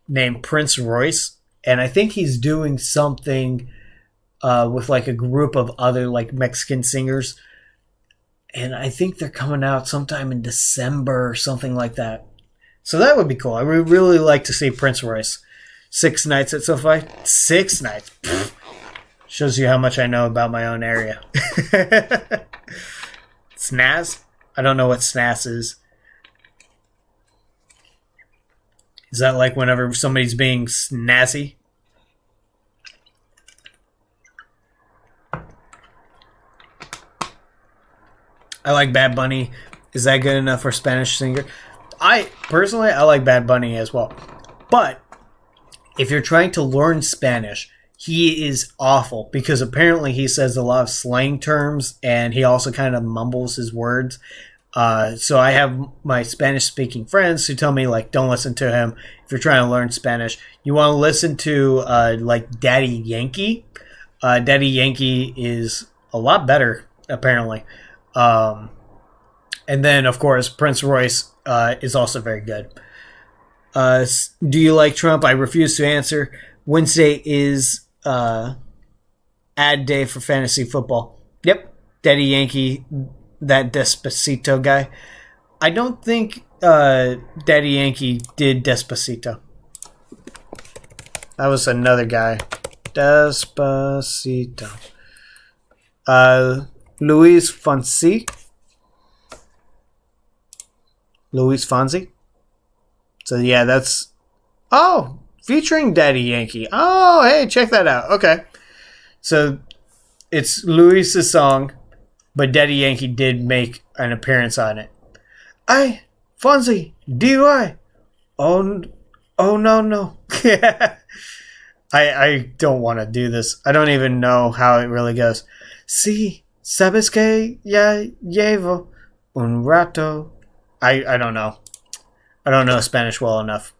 named Prince Royce, and I think he's doing something with a group of other Mexican singers, and I think they're coming out sometime in December or something like that. So that would be cool. I would really like to see Prince Royce. 6 nights at SoFi? 6 nights. Pfft. Shows you how much I know about my own area. Snaz? I don't know what snaz is. Is that whenever somebody's being snazzy? I like Bad Bunny. Is that good enough for Spanish singer? Personally, I like Bad Bunny as well. But if you're trying to learn Spanish, he is awful because apparently he says a lot of slang terms and he also kind of mumbles his words. So I have my Spanish-speaking friends who tell me, like, don't listen to him if you're trying to learn Spanish. You want to listen to, like, Daddy Yankee. Daddy Yankee is a lot better, apparently. And then, of course, Prince Royce is also very good. Do you like Trump? I refuse to answer. Wednesday is ad day for fantasy football. Yep, Daddy Yankee, that Despacito guy. I don't think Daddy Yankee did Despacito. That was another guy. Despacito. Luis Fonsi. Luis Fonsi. So yeah, that's... Oh, featuring Daddy Yankee. Oh, hey, check that out. Okay. So it's Luis's song, but Daddy Yankee did make an appearance on it. Ay, Fonzie, DUI. Oh, no. I don't want to do this. I don't even know how it really goes. Sí, sabes que ya llevo un rato. I don't know. I don't know Spanish well enough.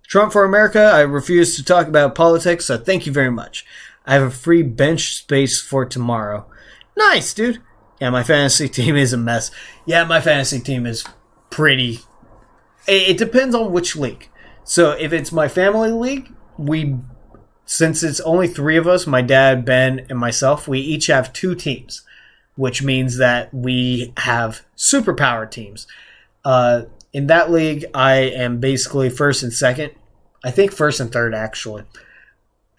Trump for America. I refuse to talk about politics, so thank you very much. I have a free bench space for tomorrow. Nice, dude. Yeah, my fantasy team is a mess. Yeah, my fantasy team is pretty... It depends on which league. So if it's my family league, since it's only 3 of us, my dad, Ben, and myself, we each have 2 teams, which means that we have superpower teams. In that league, I am basically first and second. I think first and third, actually.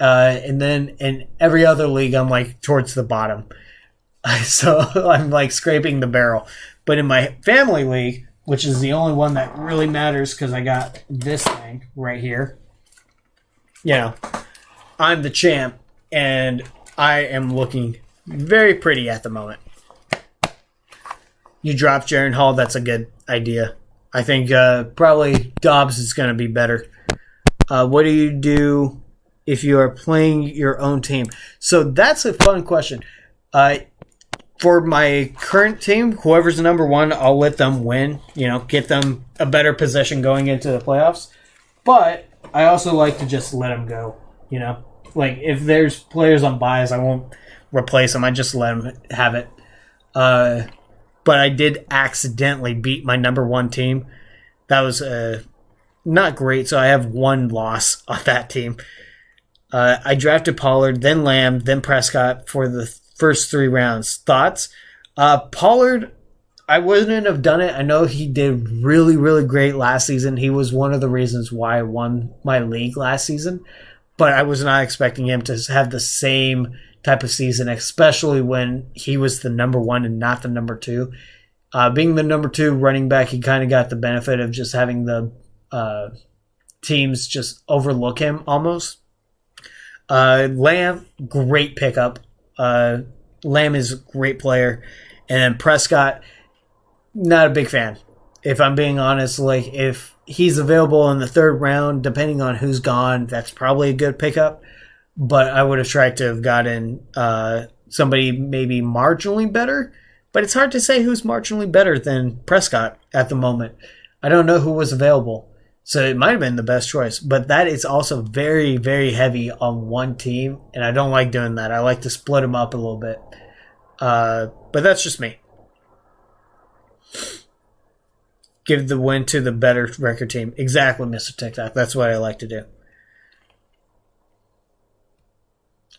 And then in every other league, I'm like towards the bottom. So I'm like scraping the barrel. But in my family league, which is the only one that really matters because I got this thing right here, you know, I'm the champ and I am looking very pretty at the moment. You dropped Jaron Hall, that's a good idea. I think probably Dobbs is going to be better. What do you do if you are playing your own team? So that's a fun question. For my current team, whoever's number 1, I'll let them win. You know, get them a better position going into the playoffs. But I also like to just let them go. You know, like if there's players on buys, I won't replace them. I just let them have it. But I did accidentally beat my number 1 team. That was not great, so I have 1 loss on that team. I drafted Pollard, then Lamb, then Prescott for the first 3 rounds. Thoughts? Pollard, I wouldn't have done it. I know he did really, really great last season. He was one of the reasons why I won my league last season. But I was not expecting him to have the same type of season, especially when he was the number 1 and not the number 2. Being the number 2 running back, he kind of got the benefit of just having the teams just overlook him almost. Lamb, great pickup. Lamb is a great player. And then Prescott, not a big fan. If I'm being honest, like if he's available in the 3rd round, depending on who's gone, that's probably a good pickup. But I would have tried to have gotten somebody maybe marginally better. But it's hard to say who's marginally better than Prescott at the moment. I don't know who was available. So it might have been the best choice. But that is also very, very heavy on one team. And I don't like doing that. I like to split them up a little bit. But that's just me. Give the win to the better record team. Exactly, Mr. TikTok. That's what I like to do.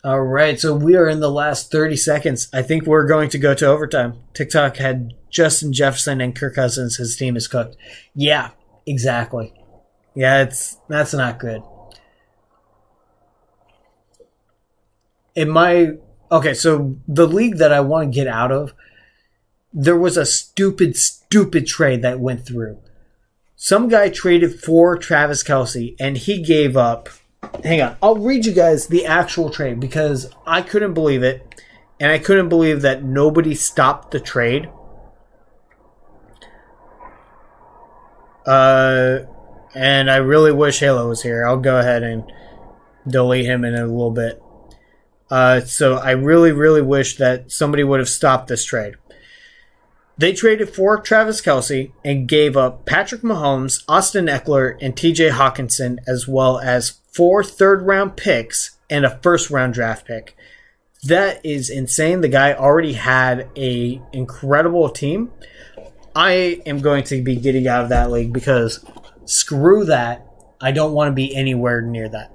All right, so we are in the last 30 seconds. I think we're going to go to overtime. TikTok had Justin Jefferson and Kirk Cousins. His team is cooked. Yeah, exactly. Yeah, that's not good. Okay, so the league that I want to get out of, there was a stupid trade that went through. Some guy traded for Travis Kelce, and he gave up hang on. I'll read you guys the actual trade because I couldn't believe it. And I couldn't believe that nobody stopped the trade. And I really wish Halo was here. I'll go ahead and delete him in a little bit. So I really, really wish that somebody would have stopped this trade. They traded for Travis Kelce and gave up Patrick Mahomes, Austin Eckler, and TJ Hawkinson, as well as 4 third-round picks and a first-round draft pick. That is insane. The guy already had an incredible team. I am going to be getting out of that league because screw that. I don't want to be anywhere near that.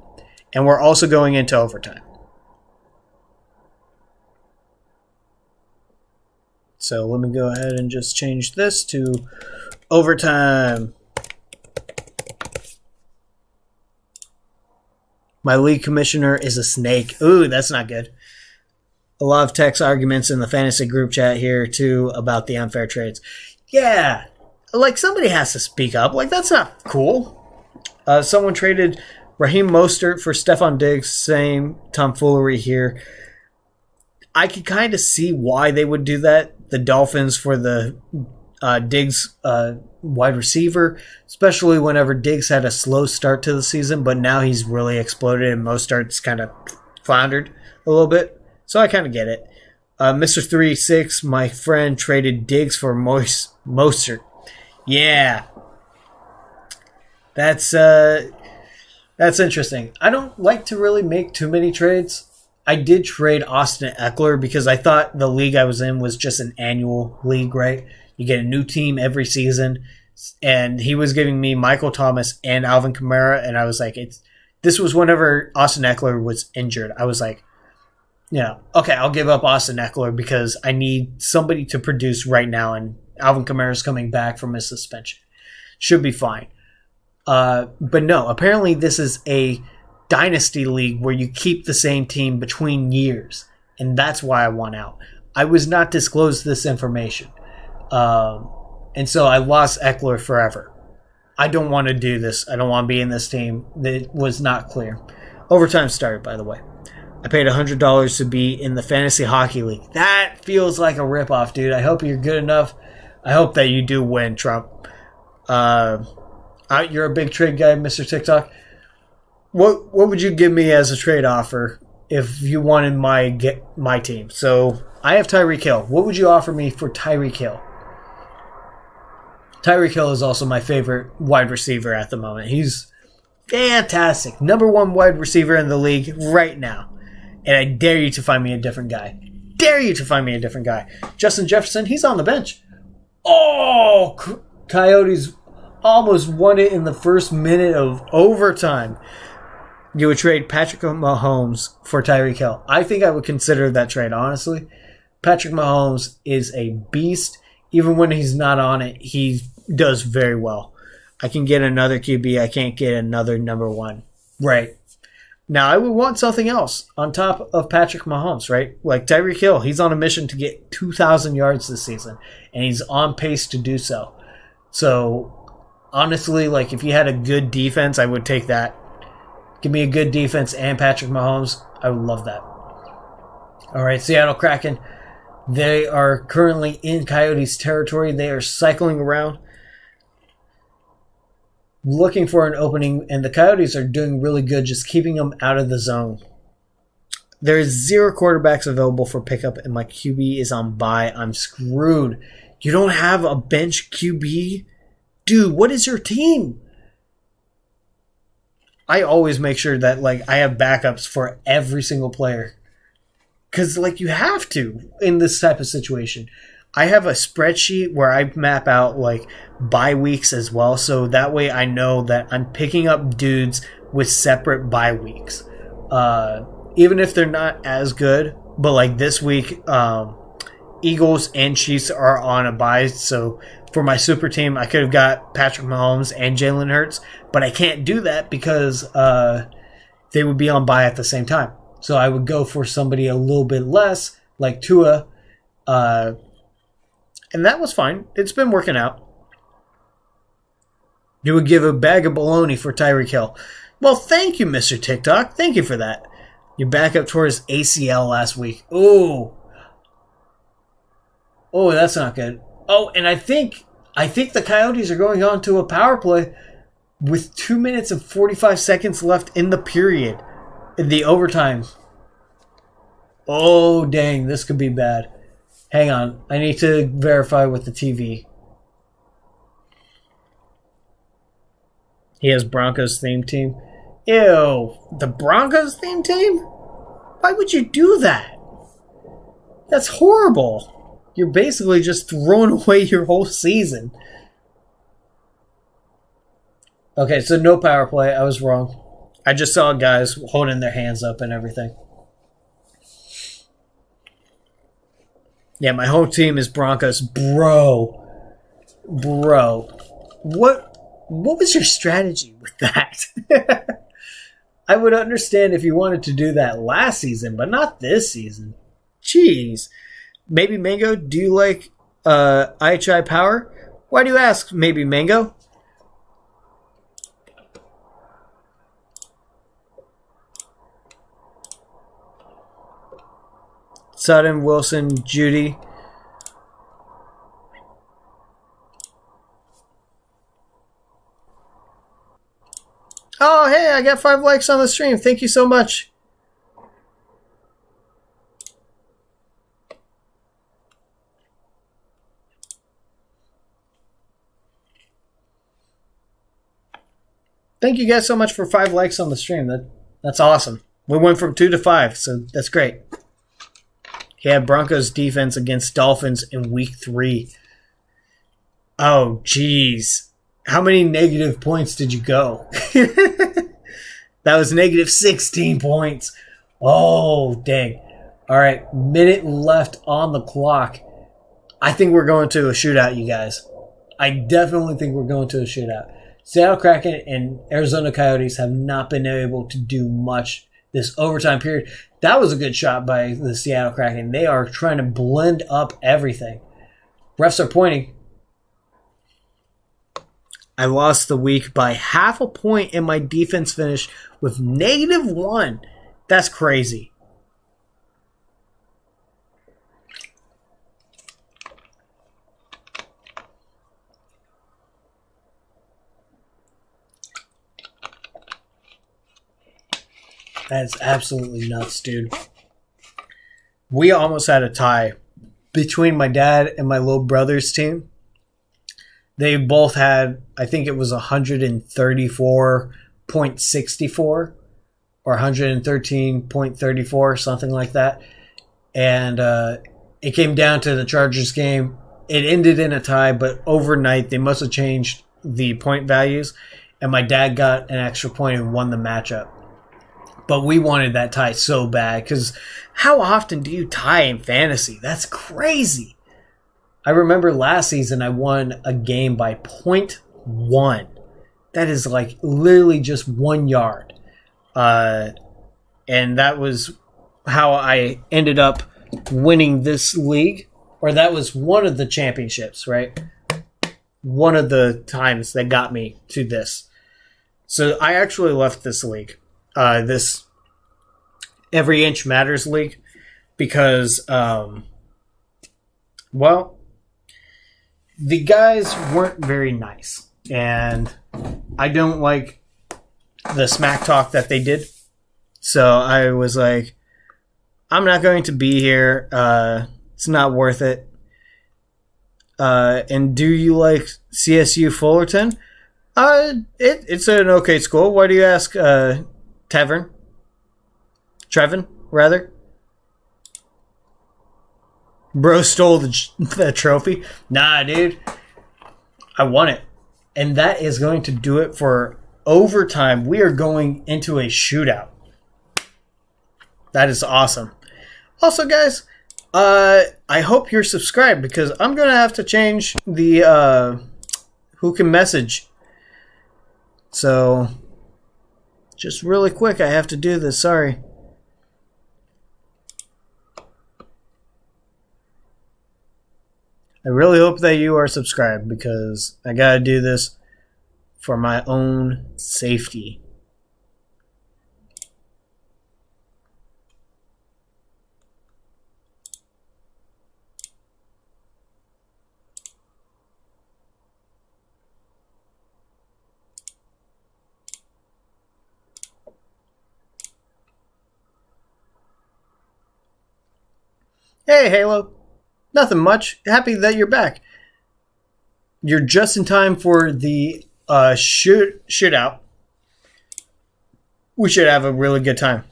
And we're also going into overtime. So let me go ahead and just change this to overtime. My league commissioner is a snake. Ooh, that's not good. A lot of text arguments in the fantasy group chat here, too, about the unfair trades. Yeah, like somebody has to speak up. Like, that's not cool. Someone traded Raheem Mostert for Stephon Diggs. Same tomfoolery here. I could kind of see why they would do that. The Dolphins for the Diggs wide receiver, especially whenever Diggs had a slow start to the season, but now he's really exploded and Mostert's kind of floundered a little bit. So I kind of get it. Mr. 36, my friend, traded Diggs for Mostert. Yeah. That's interesting. I don't like to really make too many trades. I did trade Austin Eckler because I thought the league I was in was just an annual league, right? You get a new team every season. And he was giving me Michael Thomas and Alvin Kamara. And I was like, this was whenever Austin Eckler was injured. I was like, yeah, okay, I'll give up Austin Eckler because I need somebody to produce right now, and Alvin Kamara's coming back from his suspension. Should be fine. But no, apparently this is a dynasty league where you keep the same team between years, and that's why I want out. I was not disclosed this information, and so I lost Eckler forever. I don't want to do this. I don't want to be in this team. It was not clear. Overtime started, by the way. I paid $100 to be in the fantasy hockey league. That feels like a ripoff, dude. I hope you're good enough. I hope that you do win, Trump. You're a big trade guy, Mr. TikTok. What would you give me as a trade offer if you wanted my team? So I have Tyreek Hill. What would you offer me for Tyreek Hill? Tyreek Hill is also my favorite wide receiver at the moment. He's fantastic. #1 wide receiver in the league right now. And I dare you to find me a different guy. Dare you to find me a different guy. Justin Jefferson, he's on the bench. Oh, Coyotes almost won it in the first minute of overtime. You would trade Patrick Mahomes for Tyreek Hill. I think I would consider that trade, honestly. Patrick Mahomes is a beast. Even when he's not on it, he does very well. I can get another QB. I can't get another #1. Right. Now, I would want something else on top of Patrick Mahomes, right? Like Tyreek Hill, he's on a mission to get 2,000 yards this season, and he's on pace to do so. So, honestly, like if you had a good defense, I would take that. Give me a good defense and Patrick Mahomes. I would love that. All right, Seattle Kraken. They are currently in Coyotes territory. They are cycling around, looking for an opening, and the Coyotes are doing really good just keeping them out of the zone. There's 0 quarterbacks available for pickup, and my QB is on bye. I'm screwed. You don't have a bench QB? Dude, what is your team? I always make sure that I have backups for every single player. Because you have to in this type of situation. I have a spreadsheet where I map out bye weeks as well, so that way I know that I'm picking up dudes with separate bye weeks, even if they're not as good. But this week, Eagles and Chiefs are on a bye, so for my super team, I could have got Patrick Mahomes and Jalen Hurts, but I can't do that because they would be on bye at the same time. So I would go for somebody a little bit less, like Tua. And that was fine. It's been working out. You would give a bag of bologna for Tyreek Hill. Well, thank you, Mr. TikTok. Thank you for that. Your backup towards ACL last week. Ooh. Oh, that's not good. Oh, and I think the Coyotes are going on to a power play with 2 minutes and 45 seconds left in the period. In the overtime. Oh, dang. This could be bad. Hang on. I need to verify with the TV. He has Broncos theme team. Ew. The Broncos theme team? Why would you do that? That's horrible. You're basically just throwing away your whole season. Okay, so no power play. I was wrong. I just saw guys holding their hands up and everything. Yeah, my whole team is Broncos. Bro. What was your strategy with that? I would understand if you wanted to do that last season, but not this season. Jeez. Maybe Mango, do you like IHI Power? Why do you ask, maybe Mango? Sutton, Wilson, Judy. Oh, hey, I got 5 likes on the stream. Thank you so much. Thank you guys so much for 5 likes on the stream. That's awesome. We went from 2 to 5, so that's great. He had Broncos defense against Dolphins in week 3. Oh, jeez. How many negative points did you go? That was negative 16 points. Oh, dang. All right, minute left on the clock. I think we're going to a shootout, you guys. I definitely think we're going to a shootout. Seattle Kraken and Arizona Coyotes have not been able to do much this overtime period. That was a good shot by the Seattle Kraken. They are trying to blend up everything. Refs are pointing. I lost the week by half a point and my defense finished with -1. That's crazy. That's absolutely nuts, dude. We almost had a tie between my dad and my little brother's team. They both had, I think it was 134.64 or 113.34, something like that. And it came down to the Chargers game. It ended in a tie, but overnight they must have changed the point values. And my dad got an extra point and won the matchup. But we wanted that tie so bad because how often do you tie in fantasy? That's crazy. I remember last season I won a game by 0.1. That is like literally just 1 yard. And that was how I ended up winning this league. Or that was one of the championships, right? One of the times that got me to this. So I actually left this league. This Every Inch Matters league. Because, well, the guys weren't very nice, and I don't like the smack talk that they did. So I was like, I'm not going to be here. It's not worth it. And do you like CSU Fullerton? It's an okay school. Why do you ask, Trevin, rather? Bro stole the trophy. Nah, dude. I won it. And that is going to do it for overtime. We are going into a shootout. That is awesome. Also, guys, I hope you're subscribed because I'm going to have to change the who can message. So, just really quick, I have to do this. Sorry. I really hope that you are subscribed because I gotta do this for my own safety. Hey, Halo. Nothing much. Happy that you're back. You're just in time for the shootout. We should have a really good time.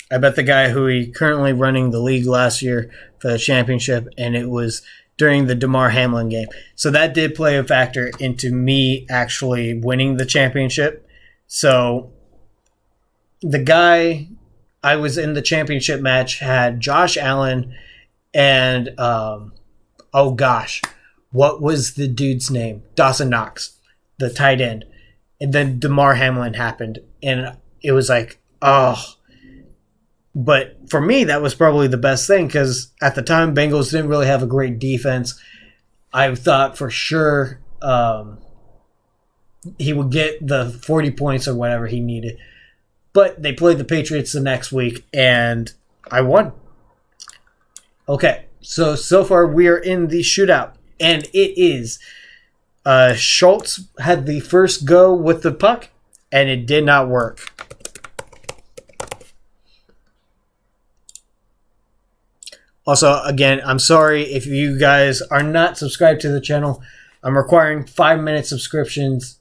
I bet the guy who he currently running the league last year for the championship, and it was during the DeMar Hamlin game. So that did play a factor into me actually winning the championship. So the guy I was in the championship match had Josh Allen and, oh gosh, what was the dude's name? Dawson Knox, the tight end. And then DeMar Hamlin happened, and it was like, oh. But for me, that was probably the best thing because at the time, Bengals didn't really have a great defense. I thought for sure he would get the 40 points or whatever he needed. But they played the Patriots the next week, and I won. Okay, so far we are in the shootout, and it is Schultz had the first go with the puck, and it did not work. Also, again, I'm sorry if you guys are not subscribed to the channel. I'm requiring 5-minute subscribers.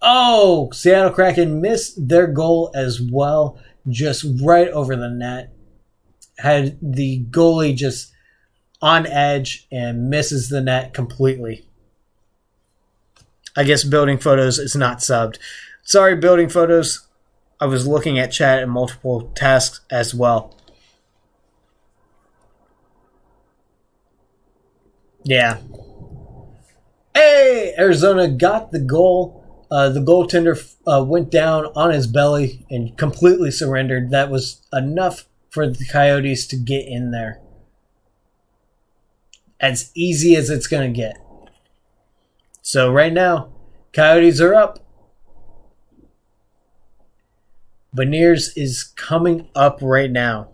Oh, Seattle Kraken missed their goal as well, just right over the net. Had the goalie just on edge and misses the net completely. I guess Building Photos is not subbed. Sorry, Building Photos. I was looking at chat and multiple tasks as well. Yeah. Hey, Arizona got the goal. The goaltender went down on his belly and completely surrendered. That was enough for the Coyotes to get in there. As easy as it's going to get. So right now, Coyotes are up. Beniers is coming up right now.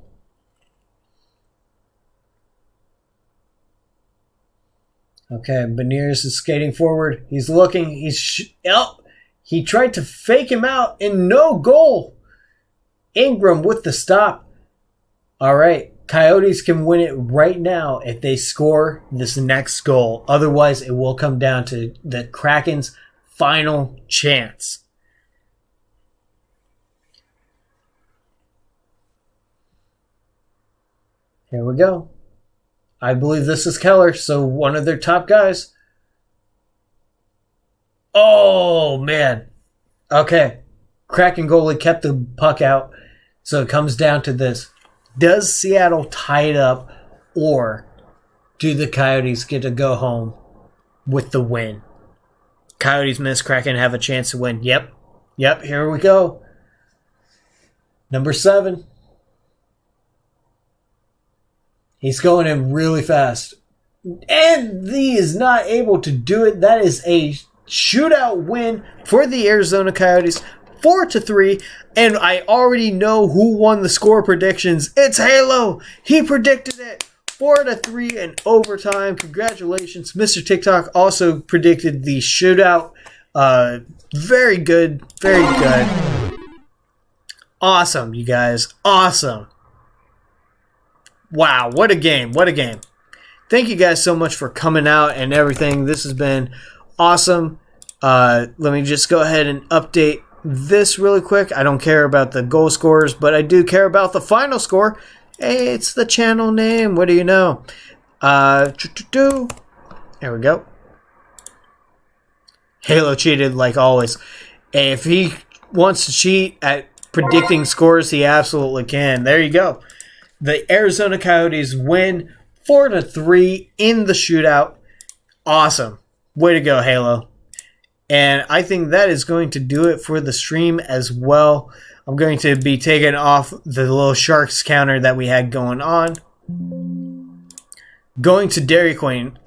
Okay, Beniers is skating forward. He's looking. He tried to fake him out and no goal. Ingram with the stop. All right, Coyotes can win it right now if they score this next goal. Otherwise, it will come down to the Kraken's final chance. Here we go. I believe this is Keller, so one of their top guys. Oh, man. Okay. Kraken goalie kept the puck out, so it comes down to this. Does Seattle tie it up, or do the Coyotes get to go home with the win? Coyotes miss, Kraken have a chance to win. Yep, here we go. Number 7. He's going in really fast. And he is not able to do it. That is a shootout win for the Arizona Coyotes. 4-3. And I already know who won the score predictions. It's Halo. He predicted it. 4-3 in overtime. Congratulations. Mr. TikTok also predicted the shootout. Very good. Very good. Awesome, you guys. Awesome. Wow, what a game. What a game. Thank you guys so much for coming out and everything. This has been awesome. Let me just go ahead and update this really quick. I don't care about the goal scores, but I do care about the final score. Hey, it's the channel name. What do you know? There we go. Halo cheated like always. If he wants to cheat at predicting scores, he absolutely can. There you go. The Arizona Coyotes win 4-3 in the shootout. Awesome. Way to go, Halo. And I think that is going to do it for the stream as well. I'm going to be taking off the little Sharks counter that we had going on. Going to Dairy Queen.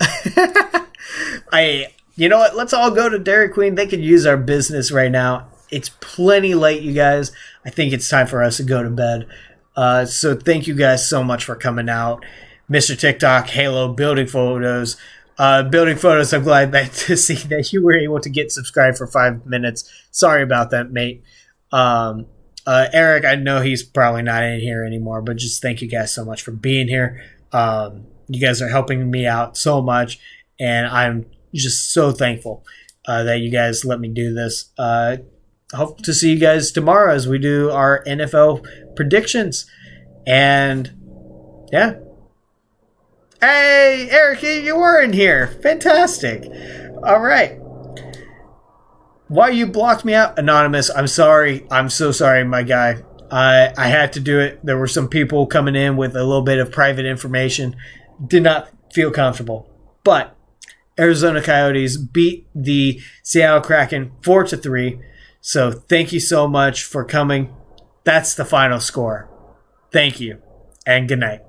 You know what? Let's all go to Dairy Queen. They could use our business right now. It's plenty late, you guys. I think it's time for us to go to bed. So thank you guys so much for coming out. Mr. TikTok, Halo, Building Photos. Building Photos, I'm glad to see that you were able to get subscribed for 5 minutes. Sorry about that, mate. Eric, I know he's probably not in here anymore, but just thank you guys so much for being here. You guys are helping me out so much, and I'm just so thankful that you guys let me do this. Hope to see you guys tomorrow as we do our NFL predictions. And yeah. Hey, Eric, you were in here. Fantastic. All right. Why you blocked me out, Anonymous? I'm sorry. I'm so sorry, my guy. I had to do it. There were some people coming in with a little bit of private information. Did not feel comfortable. But Arizona Coyotes beat the Seattle Kraken 4-3. So thank you so much for coming. That's the final score. Thank you, and good night.